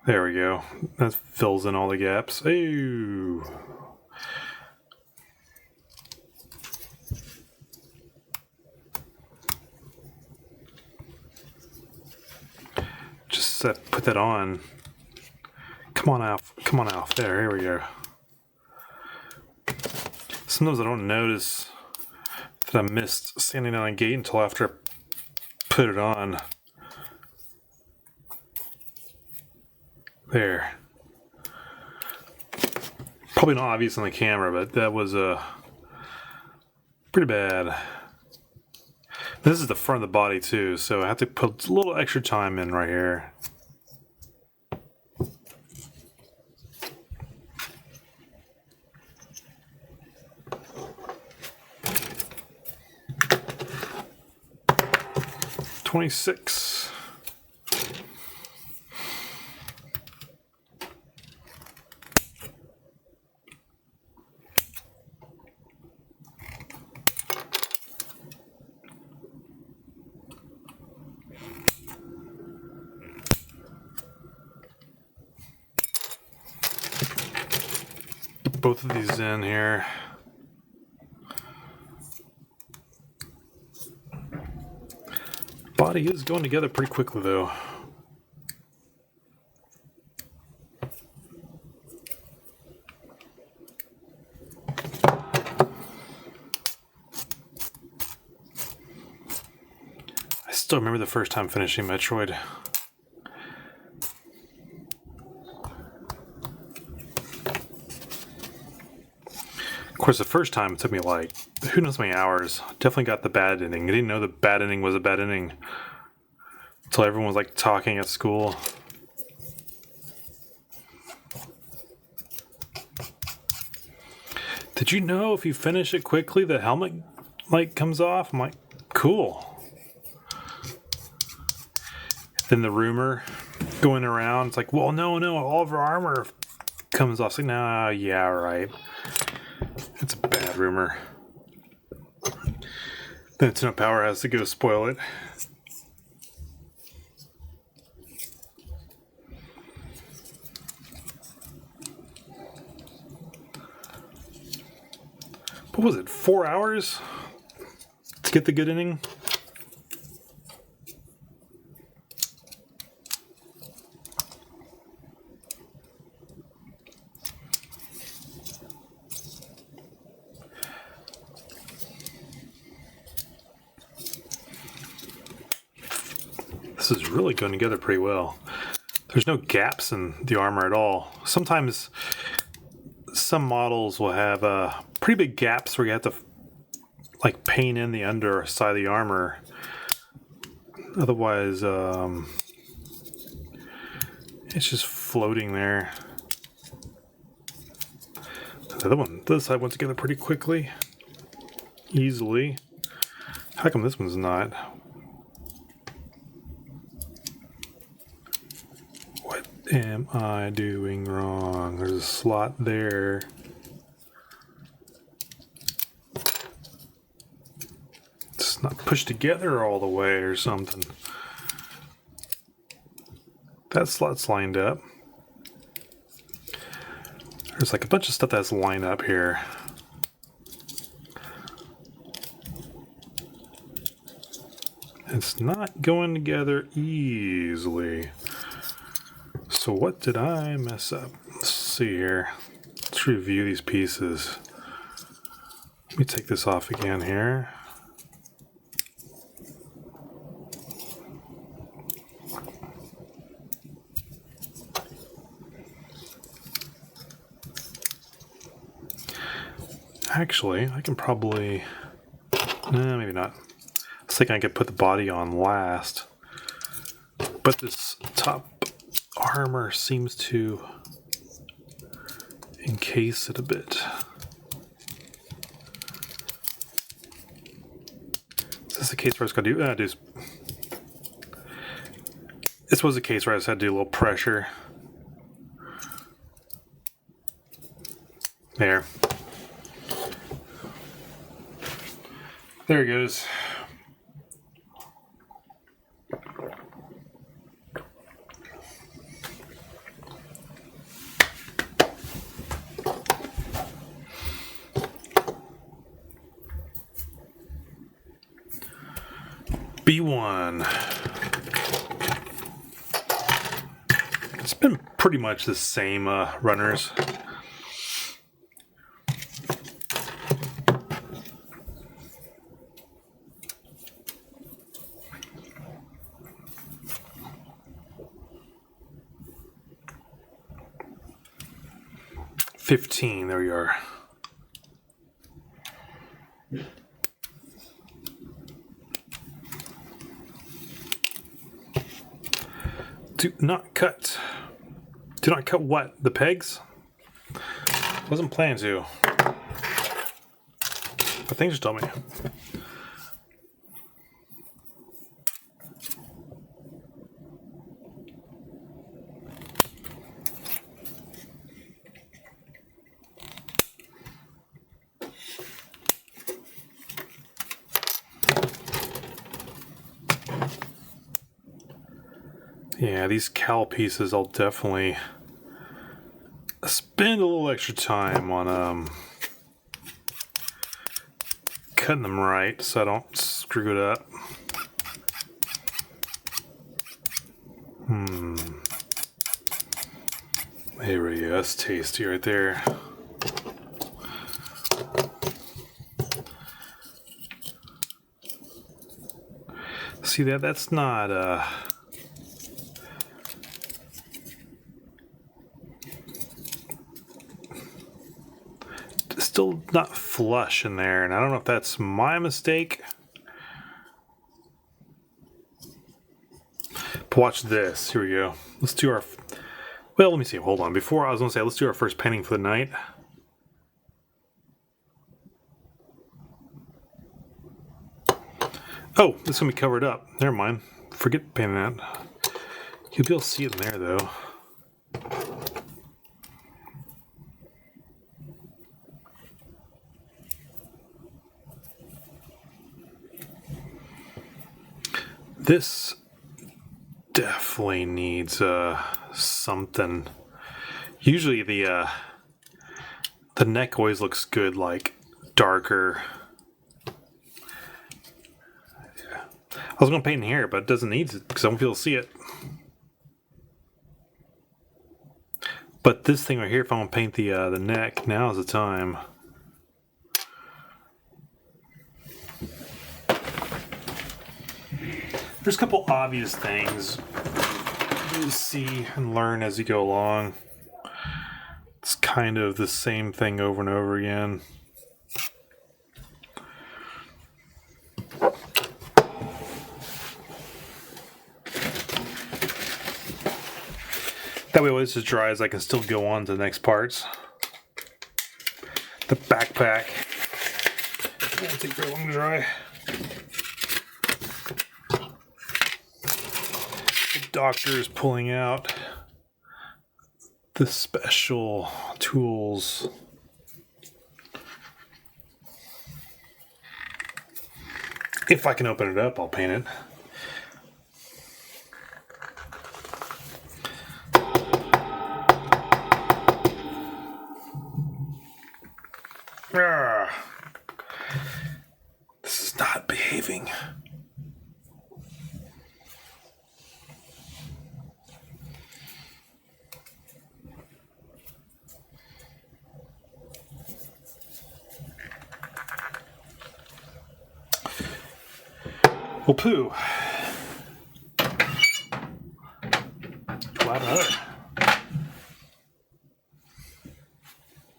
There we go. That fills in all the gaps. Ooh. Just put that on. Come on off. Come on off. Here we go. Sometimes I don't notice that I missed sanding down a gate until after I put it on. There. Probably not obvious on the camera, but that was pretty bad. This is the front of the body too, so I have to put a little extra time in right here. $26. Both of these in here. Body is going together pretty quickly though. I still remember the first time finishing Metroid. Of course, the first time it took me like, who knows how many hours. Definitely got the bad ending. I didn't know the bad ending was a bad ending until everyone was like talking at school. Did you know if you finish it quickly, the helmet light comes off? I'm like, cool. Then the rumor going around, it's like, well, no, all of our armor comes off. It's like, nah, yeah, right. It's a bad rumor. Then it's no power has to go spoil it. What was it, 4 hours to get the good ending? This is really going together pretty well. There's no gaps in the armor at all. Sometimes some models will have pretty big gaps where you have to like paint in the underside of the armor. Otherwise, it's just floating there. The other one, this side went together pretty quickly, easily. How come this one's not? What am I doing wrong? There's a slot there. It's not pushed together all the way or something. That slot's lined up. There's like a bunch of stuff that's lined up here. It's not going together easily. So what did I mess up? Let's see here. Let's review these pieces. Let me take this off again here. Actually, I can probably... No, maybe not. was thinking I could put the body on last, but this top armor seems to encase it a bit. Is this a case where I was going to do? This was a case where I just had to do a little pressure. There. There it goes. B1. It's been pretty much the same runners. $15, there we are. Do not cut. Do not cut what? The pegs? Wasn't planning to. But things just told me. Yeah, these cowl pieces I'll definitely spend a little extra time on cutting them right so I don't screw it up. There we go, that's tasty right there. See that? That's not still not flush in there, and I don't know if that's my mistake. But watch this. Here we go. Let's do our. Well, let me see. Hold on. Before I was going to say, let's do our first painting for the night. Oh, this is going to be covered up. Never mind. Forget painting that. You'll be able to see it in there, though. This definitely needs something. Usually the neck always looks good, like darker. Yeah. I was gonna paint in here, but it doesn't need it because I won't be able to see it. But this thing right here, if I want to paint the neck, now is the time. There's a couple obvious things you see and learn as you go along. It's kind of the same thing over and over again. That way when this is dry, I can still go on to the next parts. The backpack. It won't take very long to dry. Doctor is pulling out the special tools. If I can open it up, I'll paint it. This is not behaving. Well, poo. Flat another.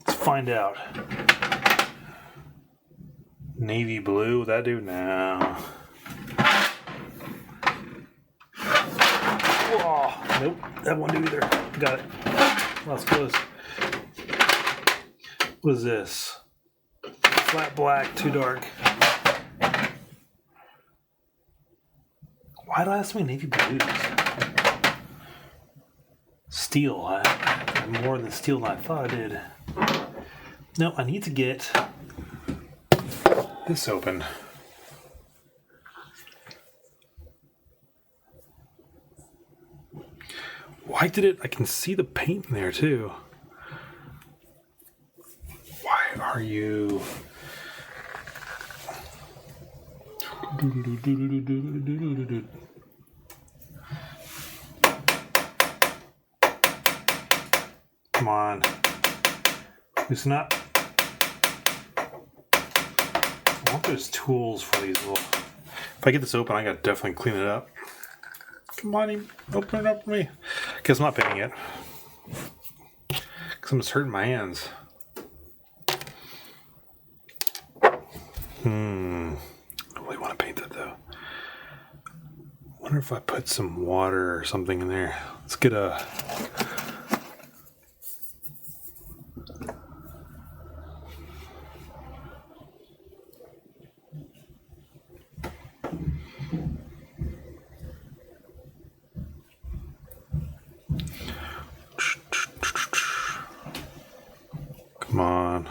Let's find out. Navy blue, would that do? No. Oh, nope, that won't do either. Got it. That's close. What is this? Flat black, too dark. Why did I have so many navy blues? Steel. I have more than steel than I thought I did. No, I need to get this open. Why did it? I can see the paint in there too. Why are you? Come on. Loosen up. I want those tools for these little. If I get this open, I gotta definitely clean it up. Come on, open it up for me. Guess I'm not painting it. Because I'm just hurting my hands. I really want to paint that though. I wonder if I put some water or something in there. Let's get a. Come on.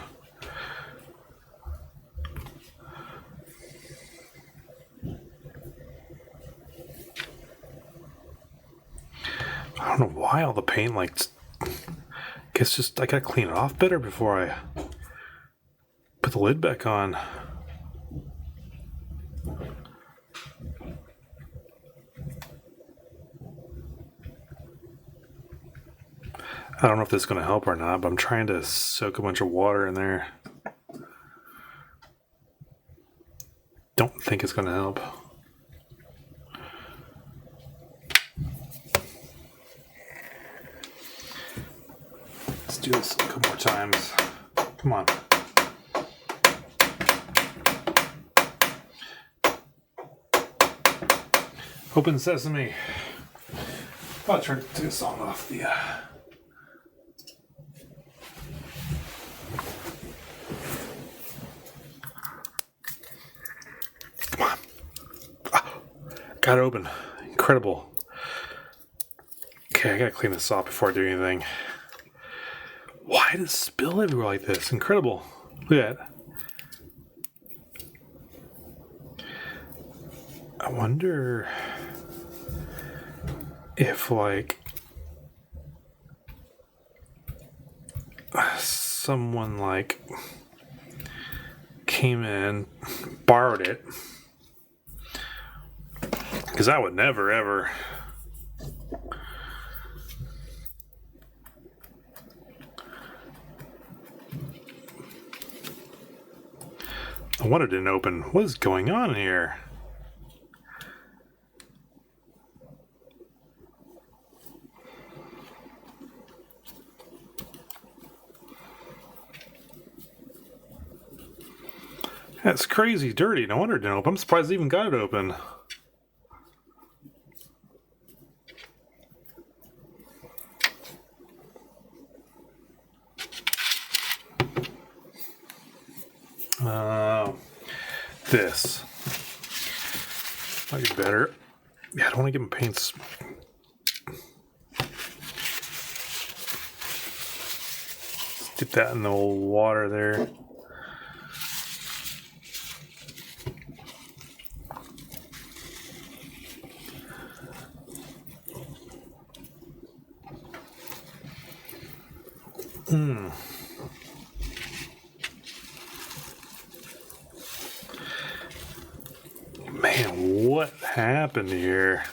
I don't know why all the paint, like, guess just I gotta clean it off better before I put the lid back on. I don't know if this is going to help or not, but I'm trying to soak a bunch of water in there. Don't think it's going to help. Let's do this a couple more times. Come on. Open sesame. I'll turn this on off the. Come on. Oh, got it open. Incredible. Okay, I gotta clean this off before I do anything. Why does it spill everywhere like this? Incredible. Look at that. I wonder if, like, someone, like, came in, borrowed it. Because I would never, ever. I wanted it didn't open. What is going on here? That's crazy dirty. No wonder it didn't open. I'm surprised they even got it open. This. Might be better. Yeah, I don't want to give them paints. Dip that in the old water there. Man, what happened here?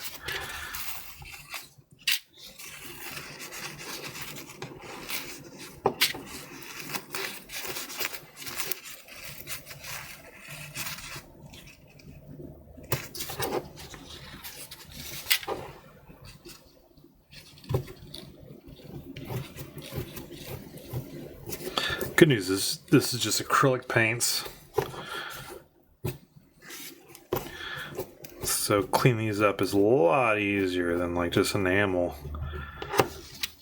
Good news is this is just acrylic paints. So so cleaning these up is a lot easier than like just enamel.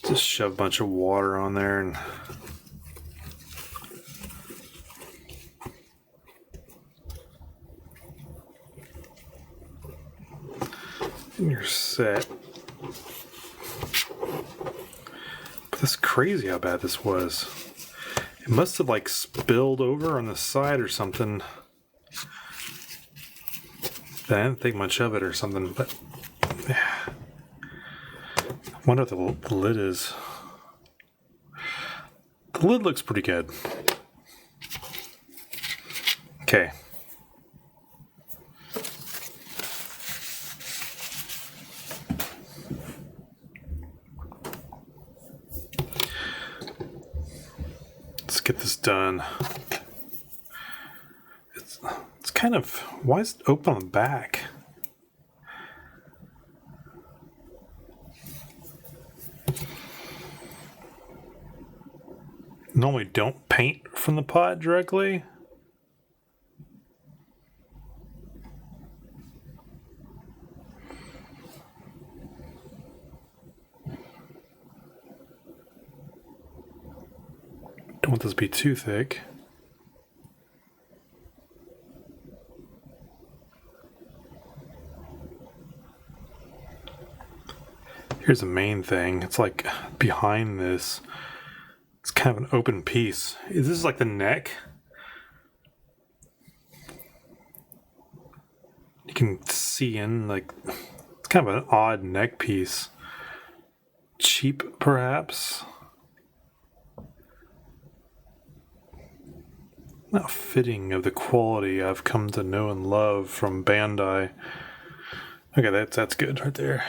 Just shove a bunch of water on there and you're set. But that's crazy how bad this was. It must have like spilled over on the side or something. I didn't think much of it or something, but yeah. I wonder what the lid is. The lid looks pretty good. Okay. Let's get this done. It's kind of, why is it open on the back? Normally don't paint from the pot directly. Don't want this to be too thick. Here's the main thing. It's like behind this. It's kind of an open piece. This is like the neck. You can see in, like, it's kind of an odd neck piece. Cheap, perhaps. Not fitting of the quality I've come to know and love from Bandai. Okay, that's good right there.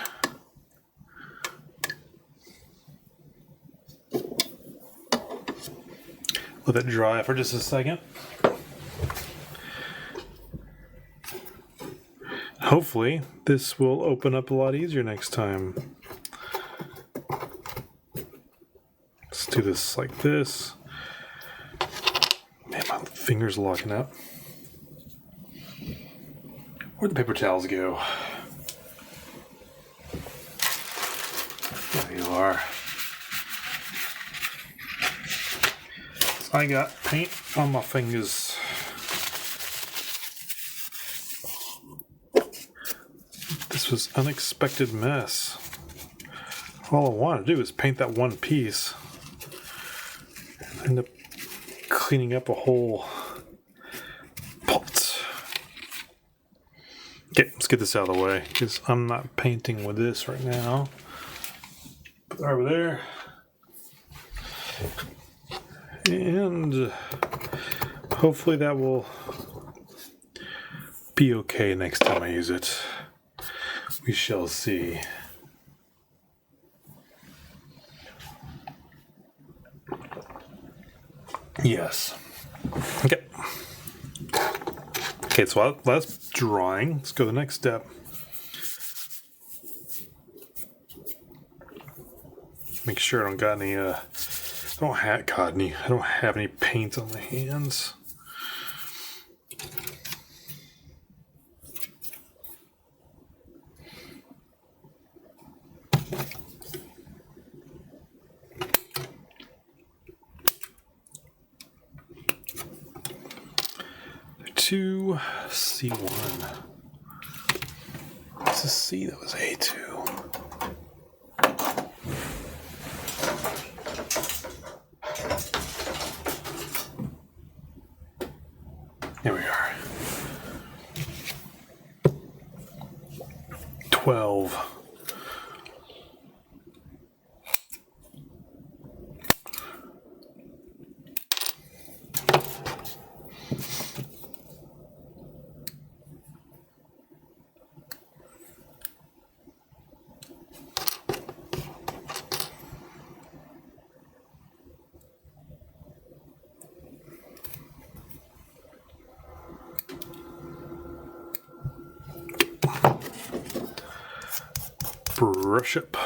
Let it dry for just a second. Hopefully, this will open up a lot easier next time. Let's do this like this. Man, my finger's locking up. Where'd the paper towels go? There you are. I got paint on my fingers. This was unexpected mess. All I want to do is paint that one piece. End up cleaning up a whole pot. Okay, let's get this out of the way because I'm not painting with this right now. Put that over there. And hopefully that will be okay next time I use it. We shall see. Yes. Okay. Okay, so while that's drying, let's go to the next step. Make sure I don't got any I don't have any paint on my hands. To C1. It's a C that was A2. Here we are. 12. Brush up.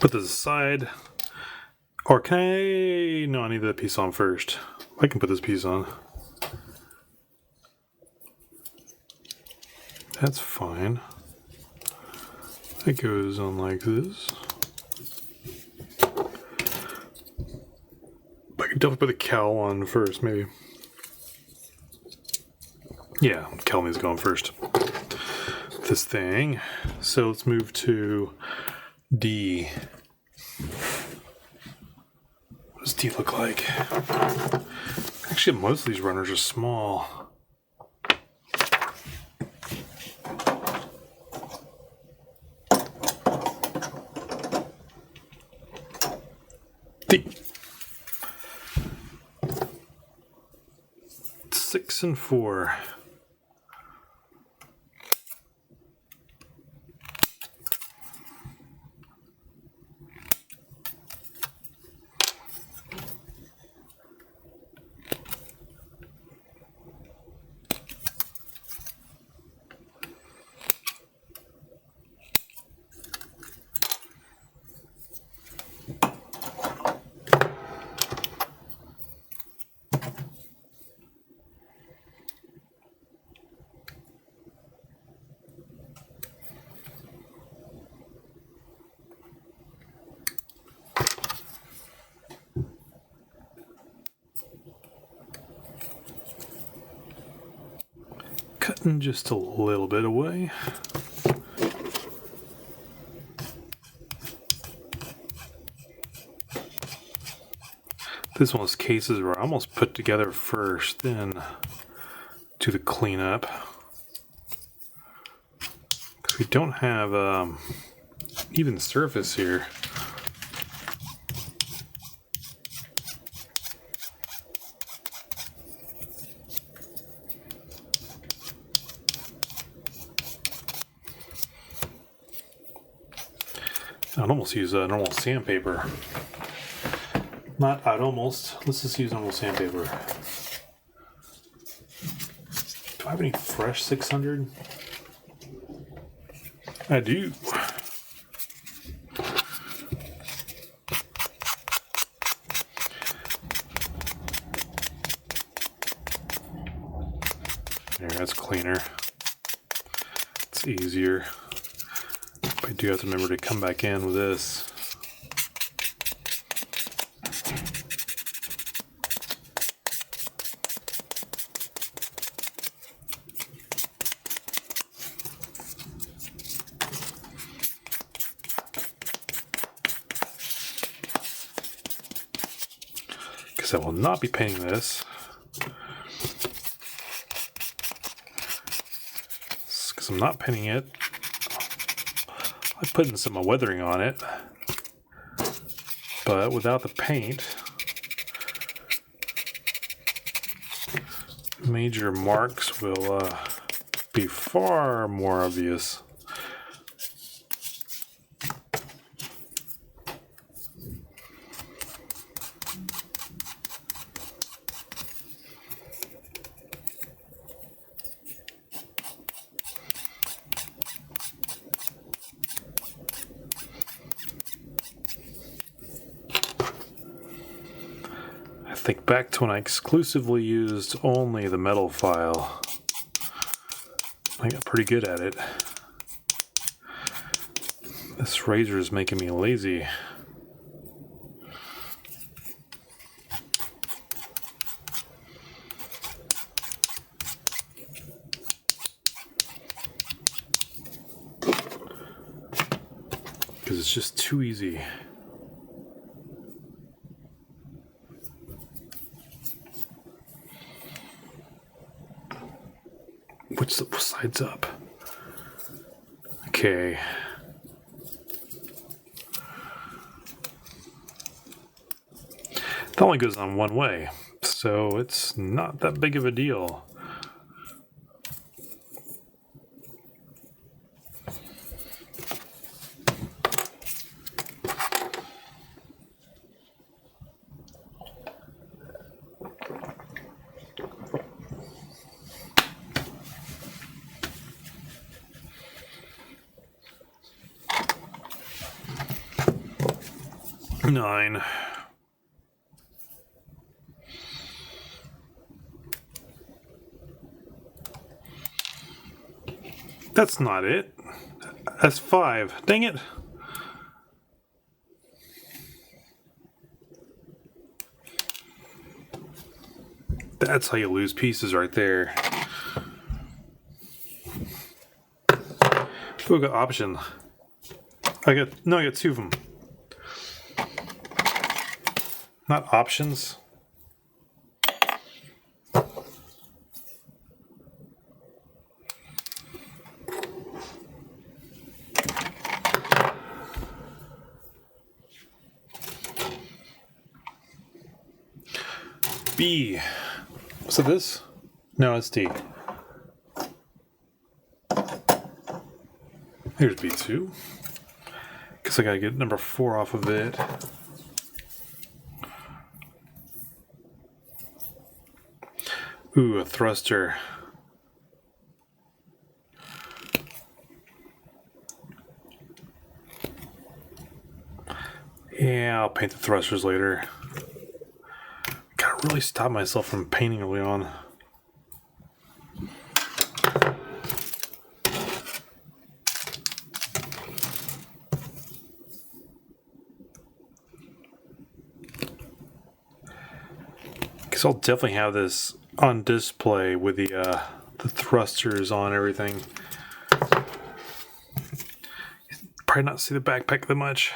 put this aside. Or can I... No, I need that piece on first. I can put this piece on. That's fine. That goes on like this. I can definitely put the cowl on first, maybe. Yeah, cowl needs to go on first. This thing. So let's move to D. What does D look like? Actually, most of these runners are small. D. 6 and 4. Cutting just a little bit away. This is one of those cases where I almost put together first, then do the cleanup. Because we don't have even surface here. I'd almost use normal sandpaper. Let's just use normal sandpaper. Do I have any fresh 600? I do. There, that's cleaner. It's easier. But I do have to remember to come back in with this. Because I will not be painting this. Because I'm not painting it. I'm putting some weathering on it. But without the paint, major marks will be far more obvious. Think back to when I exclusively used only the metal file. I got pretty good at it. This razor is making me lazy. Because it's just too easy. Which side's up? Okay. It only goes on one way, so it's not that big of a deal. 9. That's not it. That's 5. Dang it. That's how you lose pieces right there. Ooh, I got option. I got 2 of them. Not options. B. Was it this? No, it's D. Here's B2. Guess I gotta get number 4 off of it. Ooh, a thruster. Yeah, I'll paint the thrusters later. Gotta really stop myself from painting early on. Because I'll definitely have this on display with the thrusters on everything. Probably not see the backpack that much.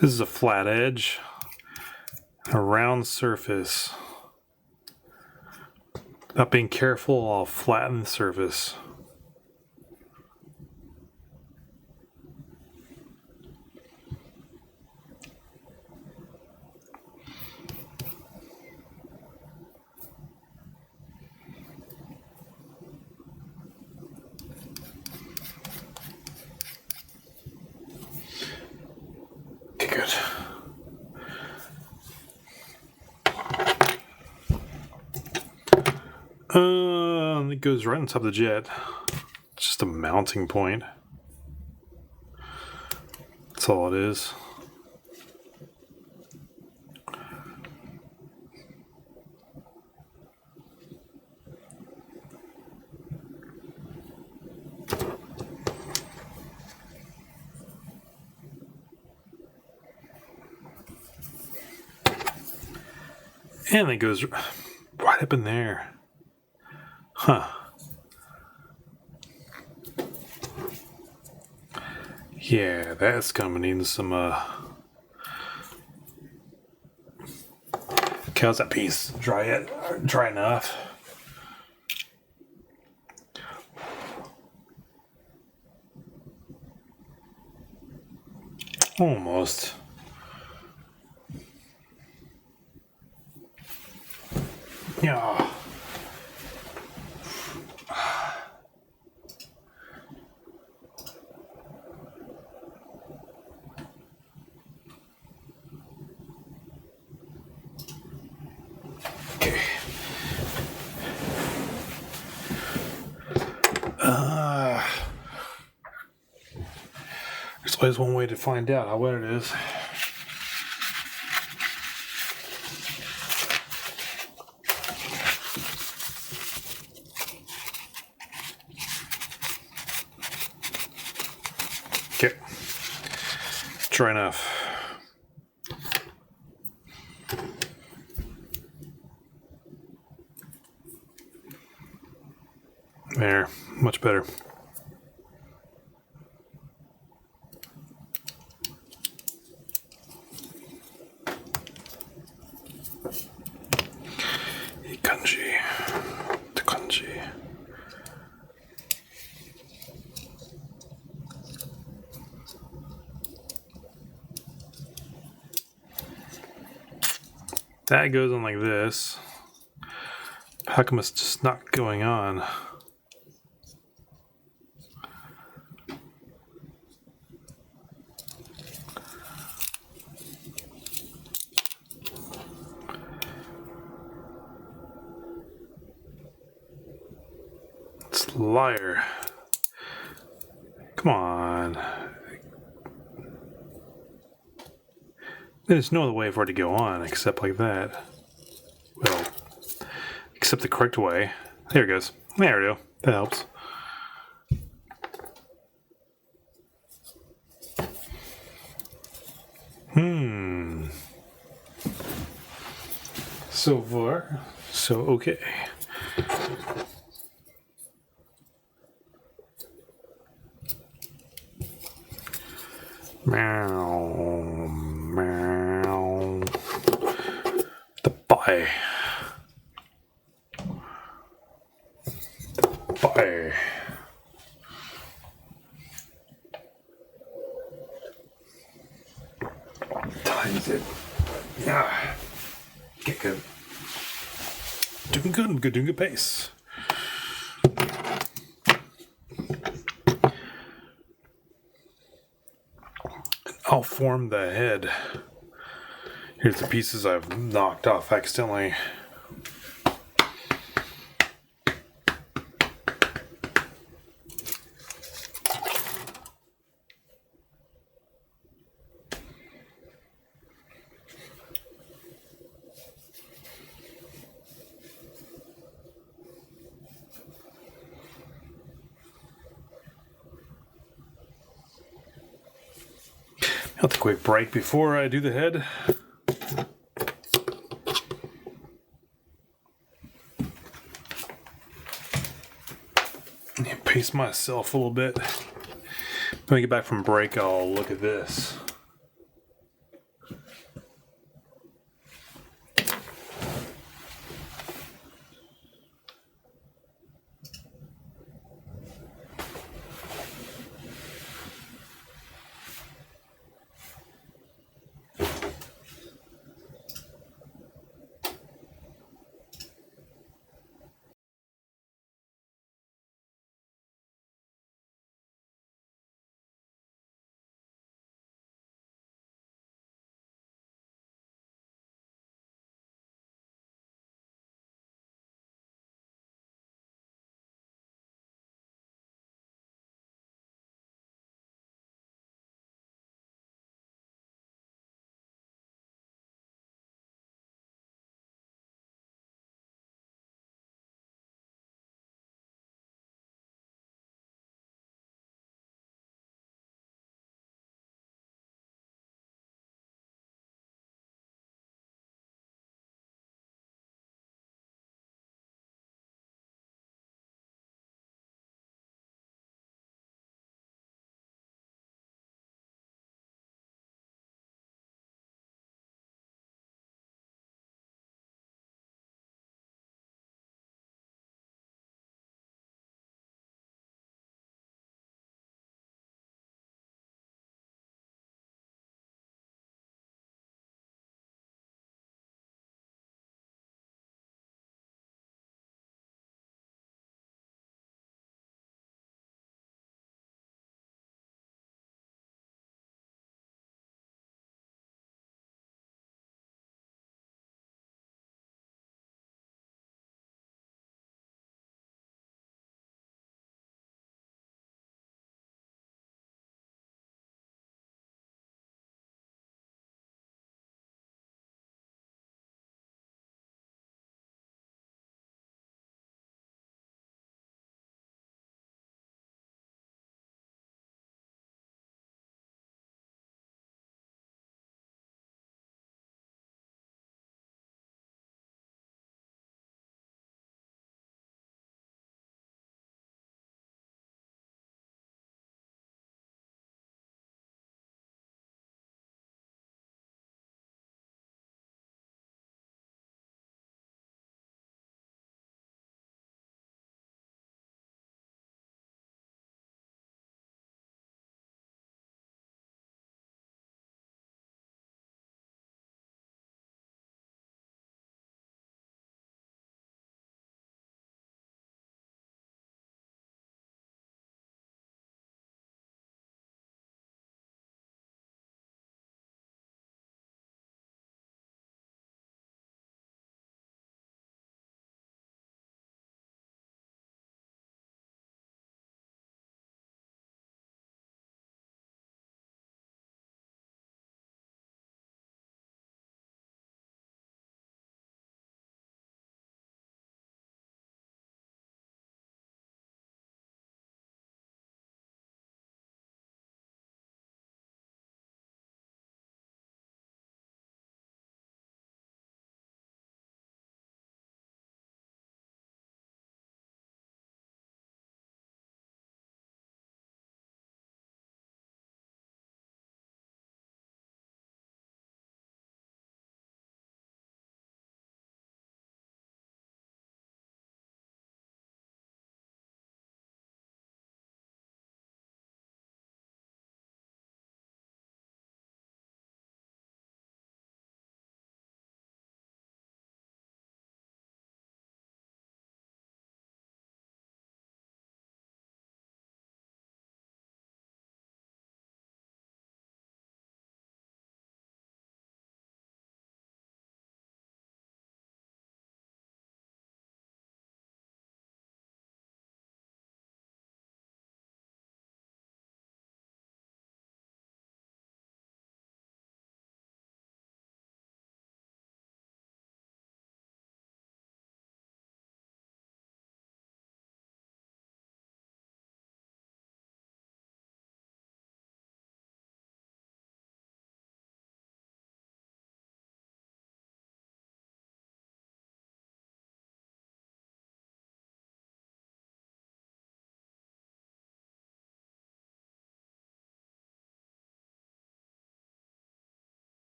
This is a flat edge, a round surface. Not being careful, I'll flatten the surface. Okay, good. It goes right on top of the jet. It's just a mounting point. That's all it is. And it goes right up in there. Huh. Yeah, that's gonna need some okay, how's that piece? Dry yet? Dry enough. Almost. Yeah. Okay. There's always one way to find out how wet it is. Okay. Dry enough. There. Much better. Kanji. That goes on like this. How come it's just not going on? It's liar. Come on. There's no other way for it to go on except like that. Well, except the correct way. There it goes. There we go. That helps. So far, so okay. Meow, meow. The bye. Bye. Times it. Yeah. Get good. Doing good, doing good pace. I'll form the head. Here's the pieces I've knocked off accidentally. I'll take a quick break before I do the head. Pace myself a little bit. When I get back from break, I'll look at this.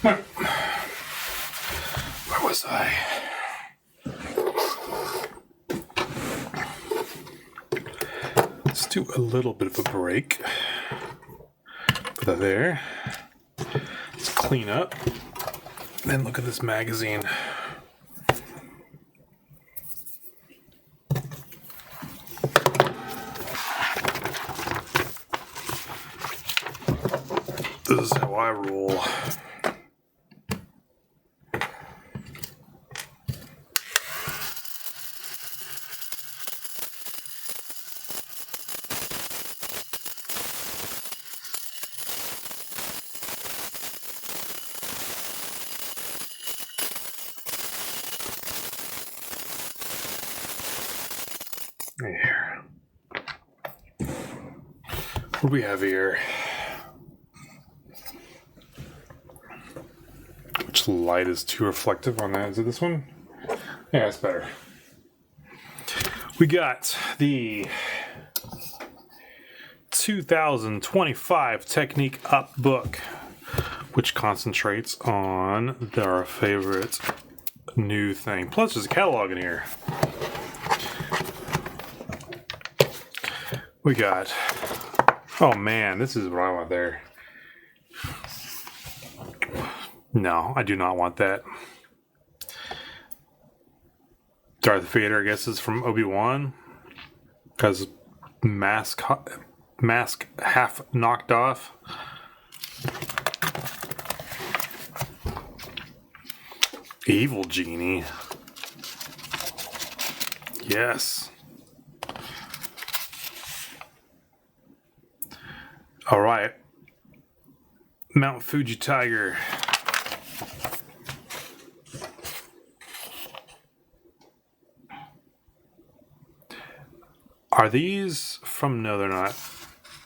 Where was I? Let's do a little bit of a break. Put that there. Let's clean up. Then look at this magazine. This is how I roll. Here. What do we have here? Which light is too reflective on that? Is it this one? Yeah, it's better. We got the 2025 Technique Up book, which concentrates on our favorite new thing. Plus, there's a catalog in here. We got, oh man, this is what I want there. No, I do not want that. Darth Vader, I guess, is from Obi-Wan. Because mask half knocked off. Evil Genie. Yes. All right. Mount Fuji Tiger. Are these from... No, they're not.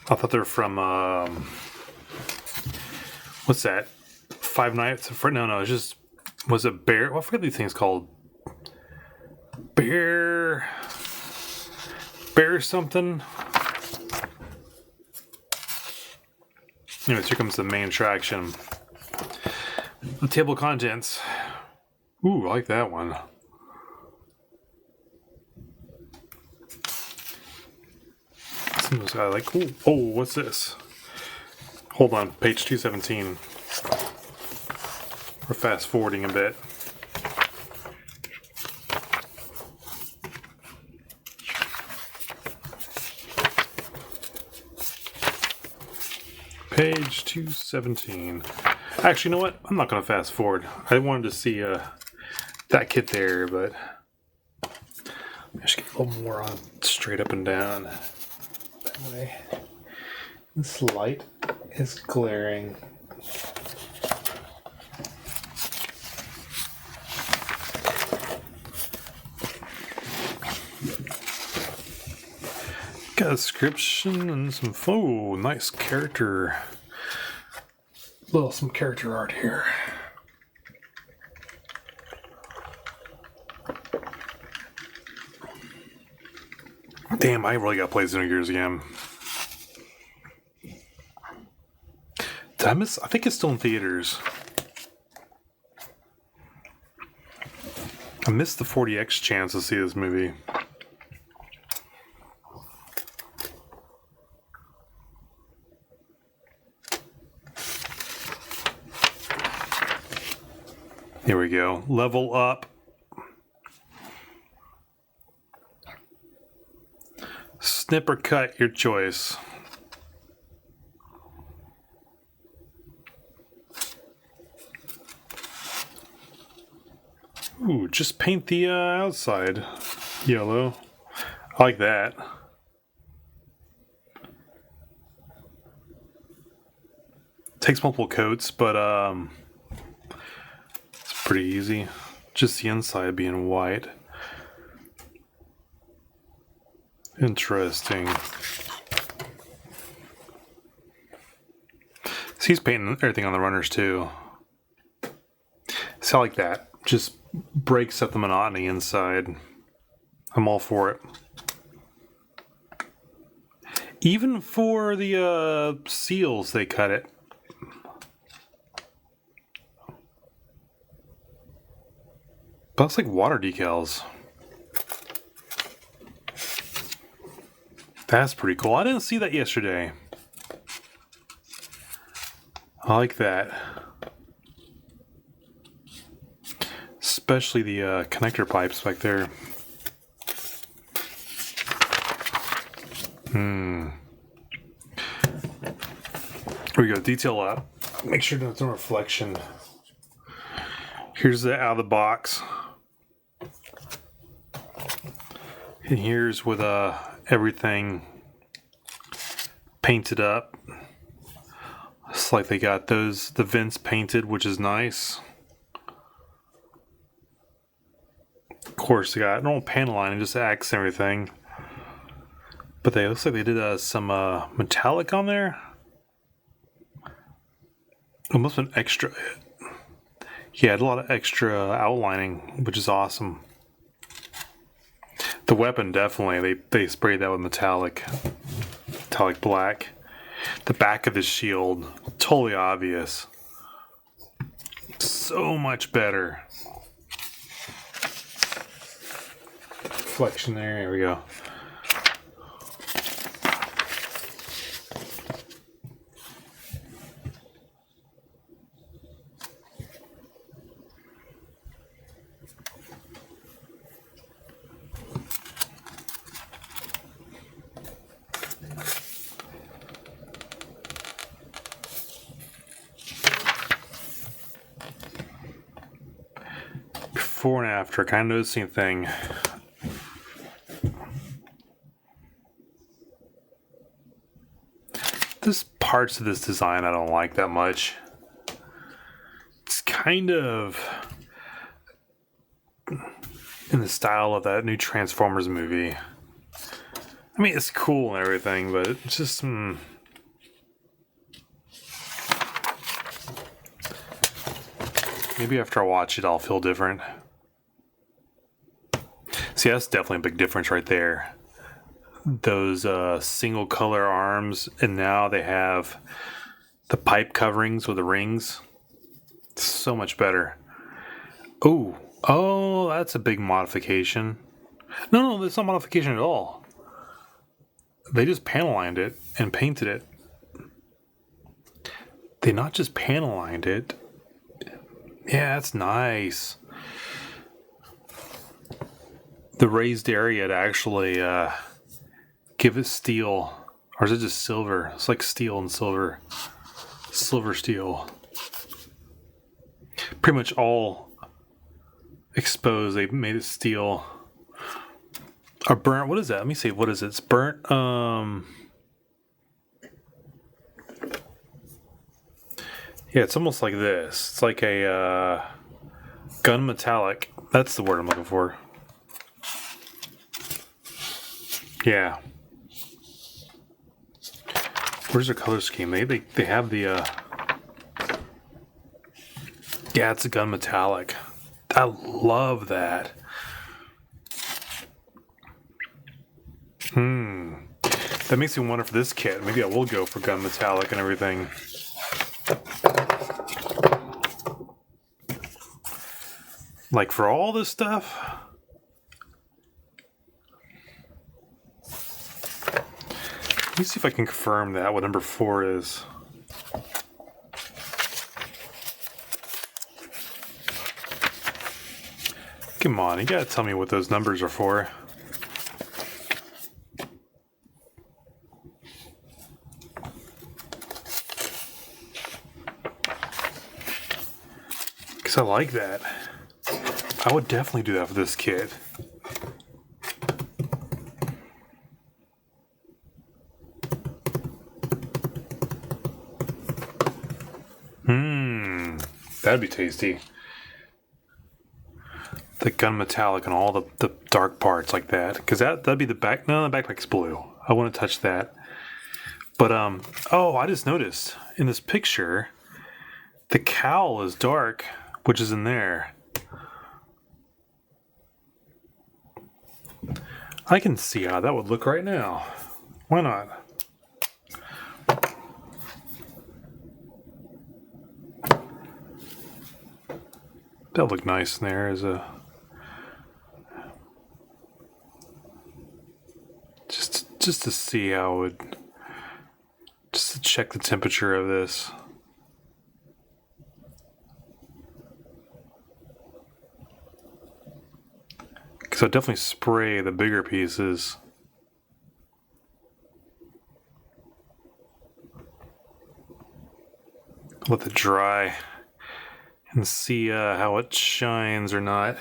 I thought they were from... what's that? Five Nights at Freddy's? No, it's just... Was it Bear? Well, I forget these things called. Bear something? Anyways, here comes the main attraction. The table of contents. Ooh, I like that one. I like, ooh, oh, what's this? Hold on, page 217. We're fast forwarding a bit. Page 217. Actually, you know what? I'm not going to fast forward. I wanted to see that kit there, but I should get a little more on straight up and down. That way. This light is glaring. Got a description and some nice character. Some character art here. Damn, I really got to play Xenogears again. Did I miss? I think it's still in theaters. I missed the 40x chance to see this movie. Here we go. Level up. Snip or cut, your choice. Ooh, just paint the outside yellow. I like that. Takes multiple coats, but it's pretty easy. Just the inside being white. Interesting. So he's painting everything on the runners too. So I like that. Just breaks up the monotony inside. I'm all for it. Even for the seals, they cut it. Looks like water decals. That's pretty cool. I didn't see that yesterday. I like that. Especially the connector pipes back there. Here we go. Detail up. Make sure there's no reflection. Here's the out of the box. And here's with everything painted up. It's like they got the vents painted, which is nice. Of course, they got normal panel lining, just accents and everything. But they looks like they did some metallic on there. It must have been extra. Yeah, a lot of extra outlining, which is awesome. The weapon, definitely, they sprayed that with metallic black. The back of the shield, totally obvious. So much better. Reflection there, here we go. Before and after, kind of noticing thing. There's parts of this design I don't like that much. It's kind of in the style of that new Transformers movie. I mean, it's cool and everything, but it's just maybe after I watch it, I'll feel different. See, that's definitely a big difference right there. Those single color arms, and now they have the pipe coverings with the rings. It's so much better. Oh, that's a big modification. No, that's not modification at all. They just panel lined it and painted it. They not just panel lined it. Yeah, that's nice. The raised area to actually give it steel. Or is it just silver? It's like steel and silver. Silver steel. Pretty much all exposed. They made it steel. Or burnt. What is that? Let me see. What is it? It's burnt. Yeah, it's almost like this. It's like a gun metallic. That's the word I'm looking for. Yeah. Where's their color scheme? They have the yeah, it's a gun metallic. I love that. That makes me wonder for this kit. Maybe I will go for gun metallic and everything. Like for all this stuff. Let me see if I can confirm that what number 4 is. Come on, you gotta tell me what those numbers are for. Because I like that. I would definitely do that for this kit. That'd be tasty. The gun metallic and all the dark parts like that. Because that'd be the back. No, the backpack's blue. I wouldn't touch that. But, oh, I just noticed in this picture, the cowl is dark, which is in there. I can see how that would look right now. Why not? That would look nice in there as a just to see how it would, just to check the temperature of this. Because I'll definitely spray the bigger pieces. Let it dry and see how it shines or not.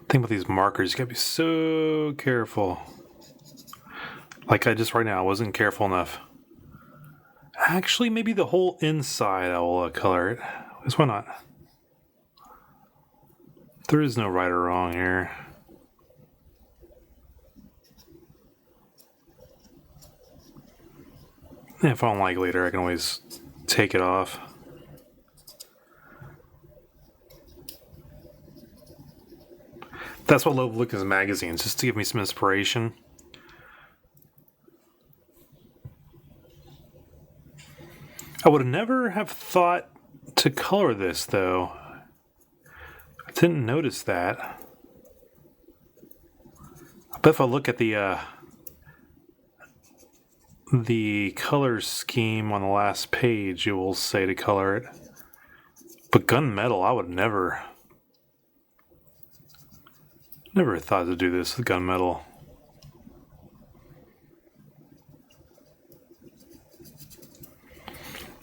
Thing about these markers, you gotta be so careful. Like I just right now, I wasn't careful enough. Actually, maybe the whole inside I will color it. Because why not? There is no right or wrong here. And if I don't like it later, I can always take it off. That's what I love looking at magazines, just to give me some inspiration. I would never have thought to color this, though. I didn't notice that. I bet if I look at the color scheme on the last page, it will say to color it. But gunmetal, I would never thought to do this with gunmetal.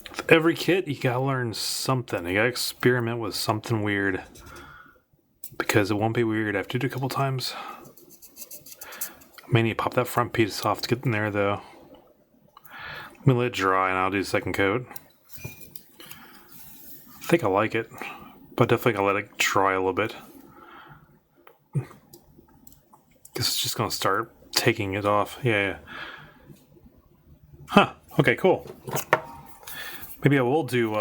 With every kit, you gotta learn something. You gotta experiment with something weird. Because it won't be weird after you do it a couple times. I may need to pop that front piece off to get in there, though. Let me let it dry and I'll do the second coat. I think I like it, but definitely I'll let it dry a little bit. Guess it's just gonna start taking it off. Yeah. Huh. Okay, cool. Maybe I will do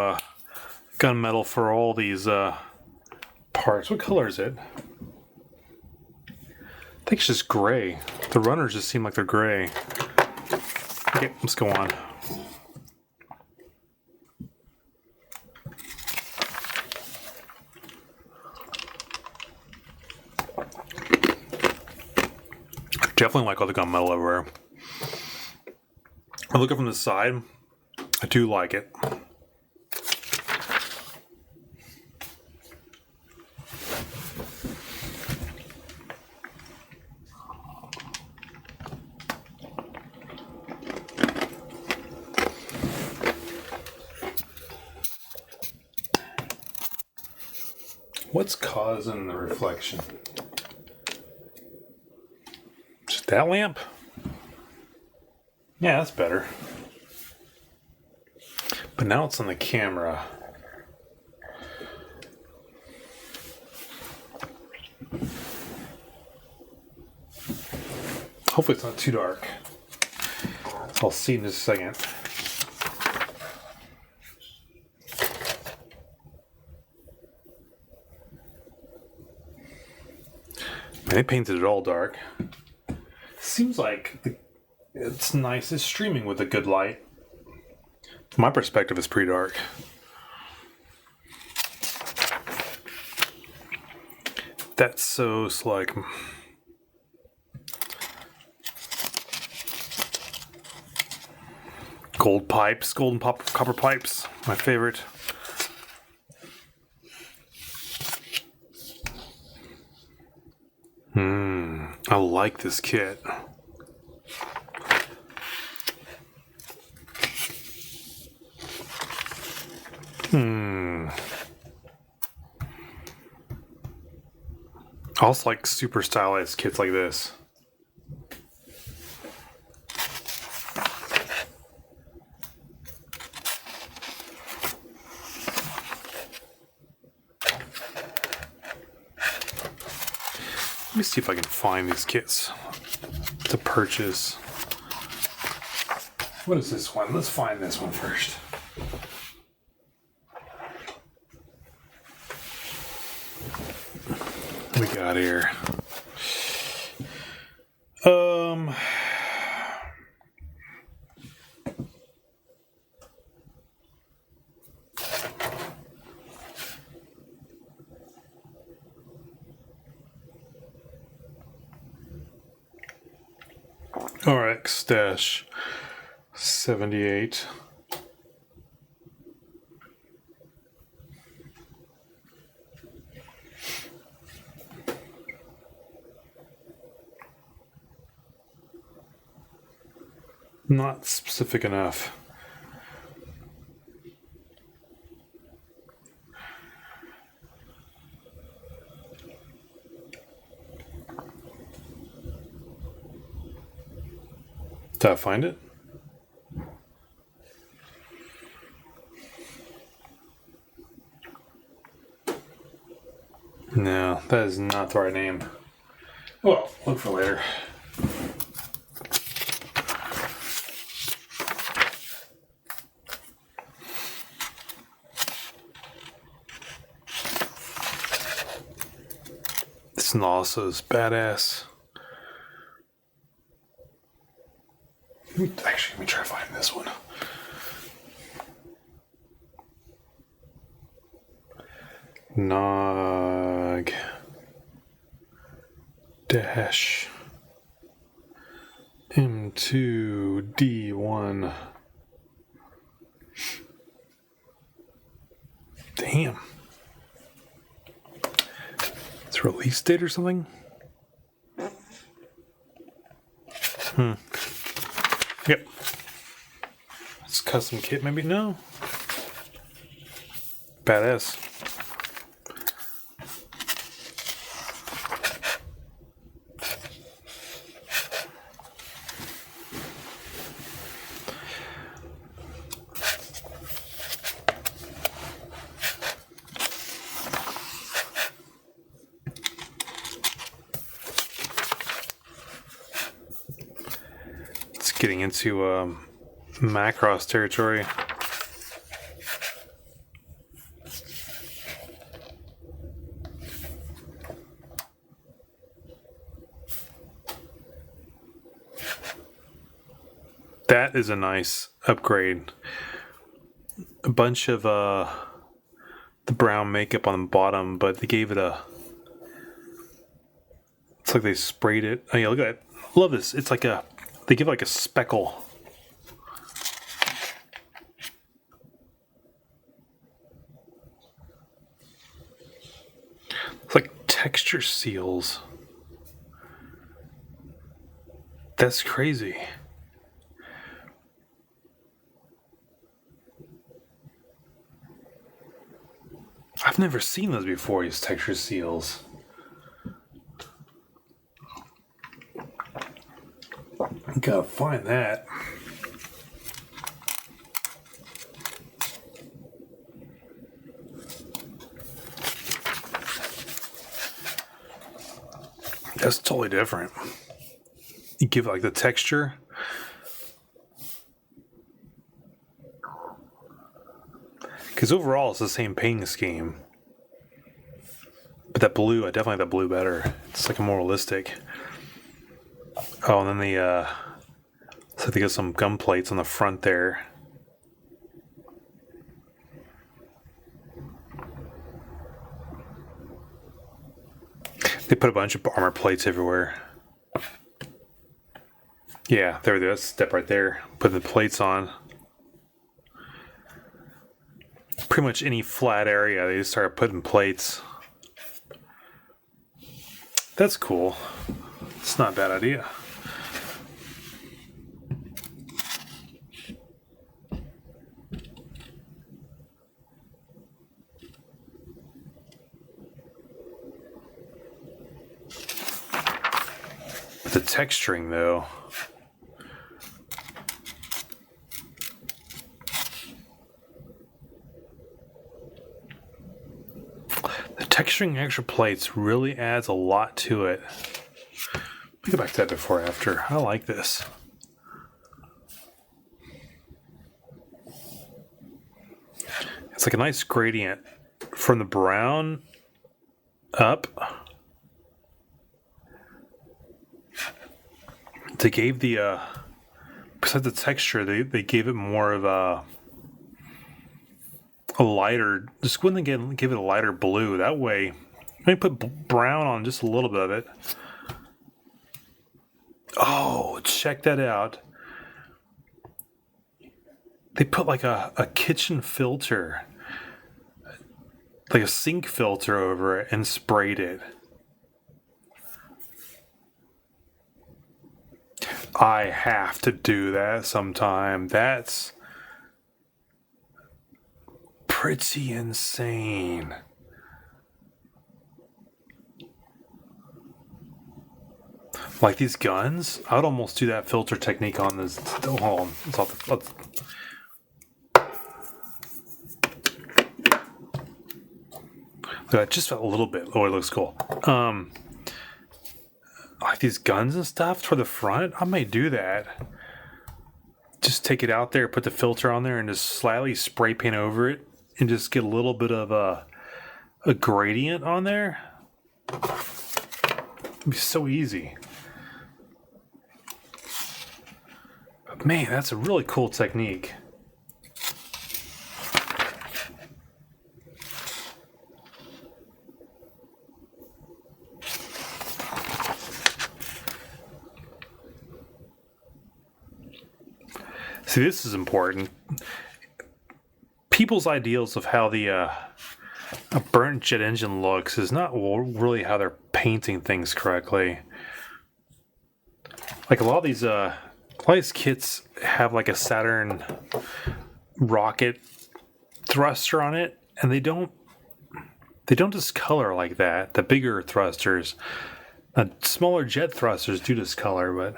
gunmetal for all these parts. What color is it? I think it's just gray. The runners just seem like they're gray. Okay, let's go on. Definitely like all the gunmetal everywhere. I look up from the side. I do like it. What's causing the reflection? Just that lamp? Yeah, that's better. But now it's on the camera. Hopefully it's not too dark. I'll see in just a second. They painted it all dark. Seems like it's nice. It's streaming with a good light. From my perspective, it's pretty dark. That's so like gold pipes, copper pipes. My favorite. I like this kit. I also like super stylized kits like this. Let me see if I can find these kits to purchase. What is this one? Let's find this one first. What we got here? RX-78. Not specific enough. Did I find it? No, that is not the right name. Well, look for later. This also is badass. Actually, let me try to find this one. Nog dash M2D1. Damn. It's release date or something? Yep. It's custom kit, maybe? No. Badass. It's getting into Macross territory. That is a nice upgrade. A bunch of the brown makeup on the bottom, but they gave it a... It's like they sprayed it. Oh yeah, look at that. Love this. It's like a... They give like a speckle. It's like texture seals. That's crazy. I've never seen those before, these texture seals. Gotta find that. That's totally different. You give it like the texture. Because overall, it's the same painting scheme. But that blue, I definitely like that blue better. It's like a more realistic. Oh, and then the, so they got some gum plates on the front there. They put a bunch of armor plates everywhere. Yeah, there, that's step right there. Putting the plates on. Pretty much any flat area, they just started putting plates. That's cool. It's not a bad idea. The texturing, though. The texturing extra plates really adds a lot to it. Let me go back to that before after. I like this. It's like a nice gradient from the brown up. They gave the besides the texture, they gave it more of a lighter. Just when they give it a lighter blue, that way. Let me put brown on just a little bit of it. Oh, check that out. They put like a kitchen filter, like a sink filter over it and sprayed it. I have to do that sometime. That's pretty insane. Like these guns, I would almost do that filter technique on this. Oh, hold on. It's off the, just a little bit. Oh, it looks cool. Like these guns and stuff for the front, I may do that. Just take it out there, put the filter on there, and just slightly spray paint over it, and just get a little bit of a gradient on there. It'd be so easy. But man, that's a really cool technique. See, this is important. People's ideals of how a burnt jet engine looks is not really how they're painting things correctly. Like a lot of these kits have like a Saturn rocket thruster on it, and they don't discolor like that. The bigger thrusters, smaller jet thrusters do discolor, but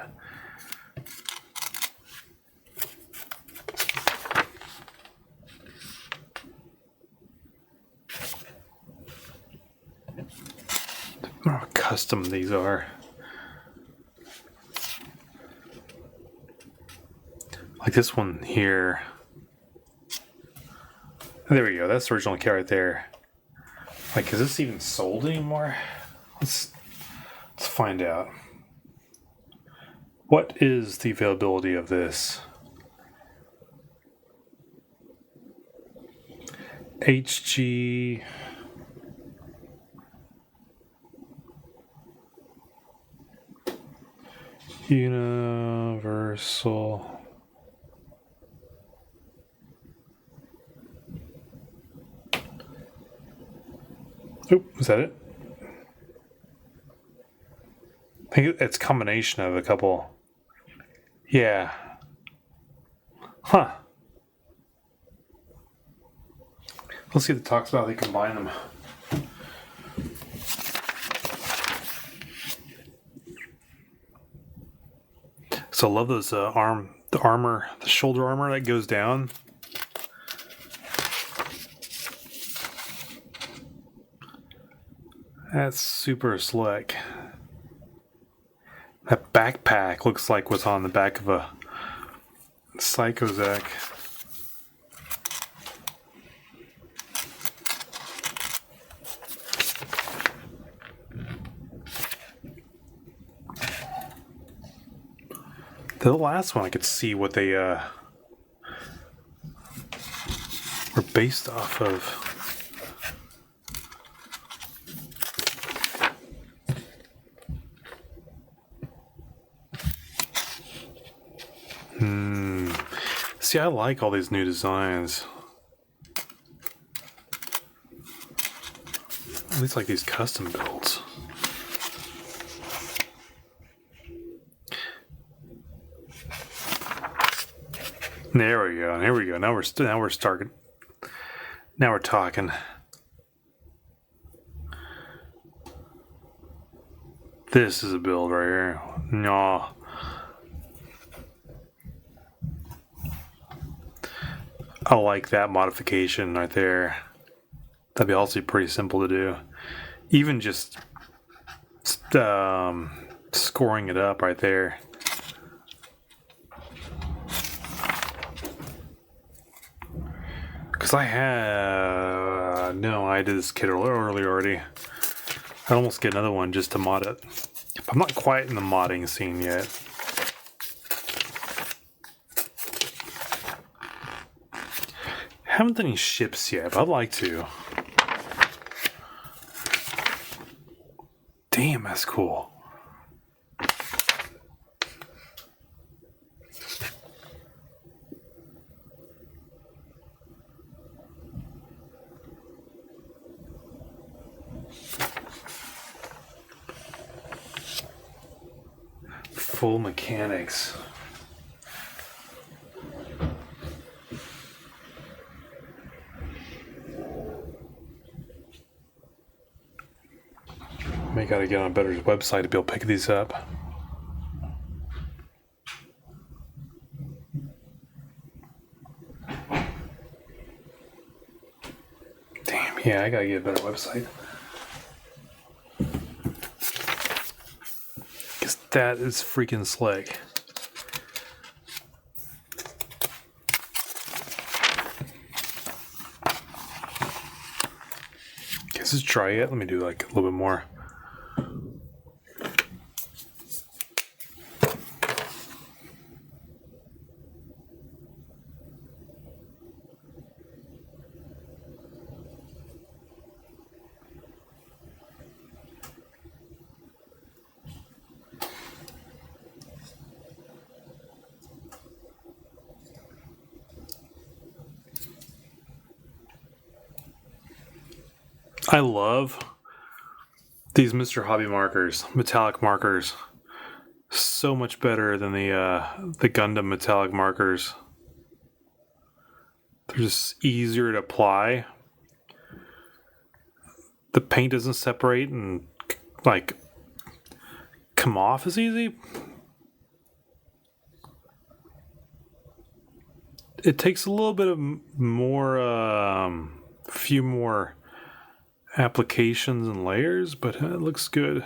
how custom these are. Like this one here. There we go. That's the original kit right there. Like, is this even sold anymore? Let's find out. What is the availability of this? HG. Universal. Oop, is that it? I think it's a combination of a couple. Yeah. Huh. Let's see if it talks about how they combine them. So I love those the shoulder armor that goes down. That's super slick. That backpack looks like what's on the back of a Psychozek. The last one I could see what they were based off of. See, I like all these new designs. At least like these custom builds. There we go. Here we go. Now we're starting. Now we're talking. This is a build right here. No. I like that modification right there. That'd be also pretty simple to do. Even just scoring it up right there. Because I did this kit earlier already. I'd almost get another one just to mod it. I'm not quite in the modding scene yet. Haven't done any ships yet, but I'd like to. Damn, that's cool. full mechanics. May gotta get on a better website to be able to pick these up. Damn, yeah, I gotta get a better website. Because that is freaking slick. Is this dry yet? Let me do like a little bit more. I love these Mr. Hobby markers, metallic markers. So much better than the Gundam metallic markers. They're just easier to apply. The paint doesn't separate and like come off as easy. It takes a little bit of more, few more applications and layers, but it looks good.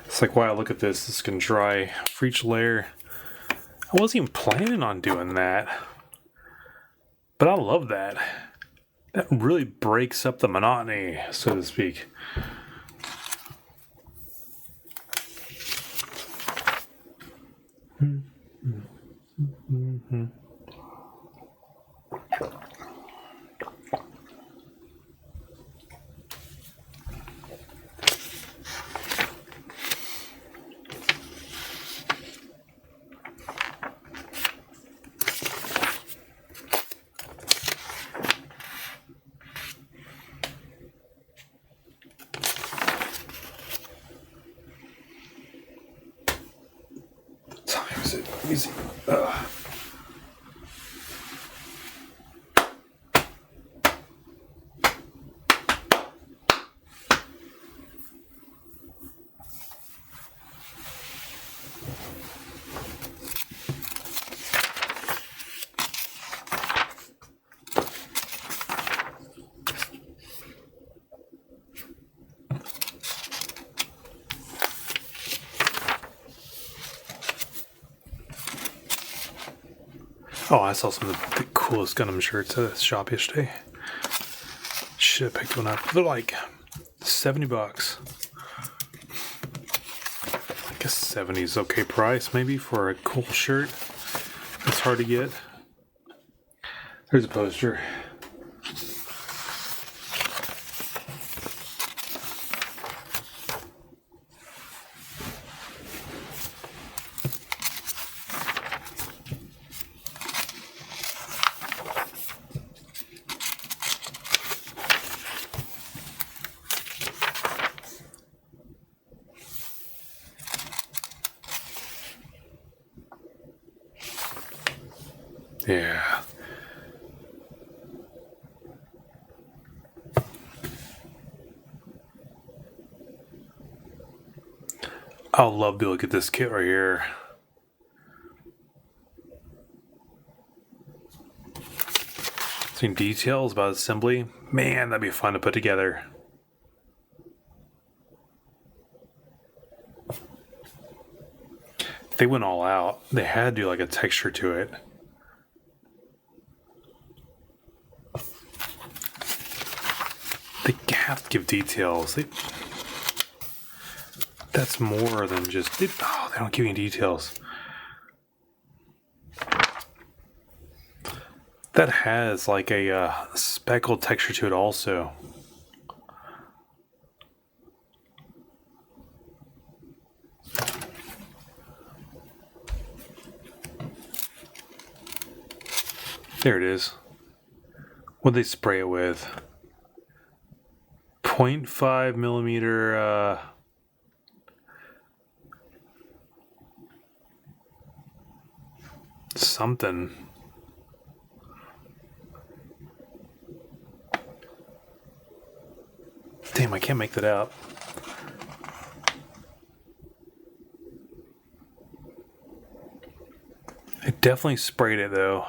It's like, wow, look at this. This can dry for each layer. I wasn't even planning on doing that, but I love that. That really breaks up the monotony, so to speak. Time is it? Easy. Oh, I saw some of the coolest Gundam shirts at the shop yesterday. Should have picked one up. They're like $70. I guess 70 is okay price maybe for a cool shirt. It's hard to get. There's a poster. Yeah. I'll love to look at this kit right here. Some details about assembly. Man, that'd be fun to put together. They went all out. They had to do like a texture to it. They have to give details. That's more than just... they don't give you details. That has like a speckled texture to it also. There it is. What they spray it with? .5 millimeter something. Damn, I can't make that out. I definitely sprayed it though.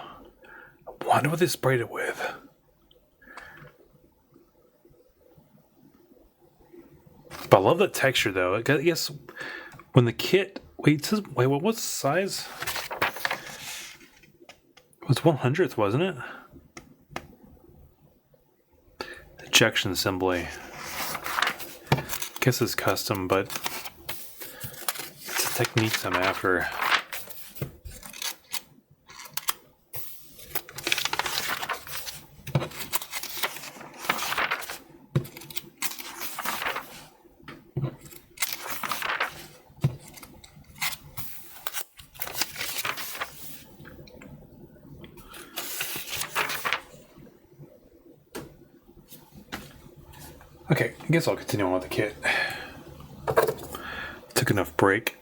I wonder what they sprayed it with. But I love the texture though. I guess when the kit, wait, what was the size? It was 1/100th, wasn't it? Ejection assembly. Guess it's custom, but it's the techniques I'm after. Okay, I guess I'll continue on with the kit. Took enough break.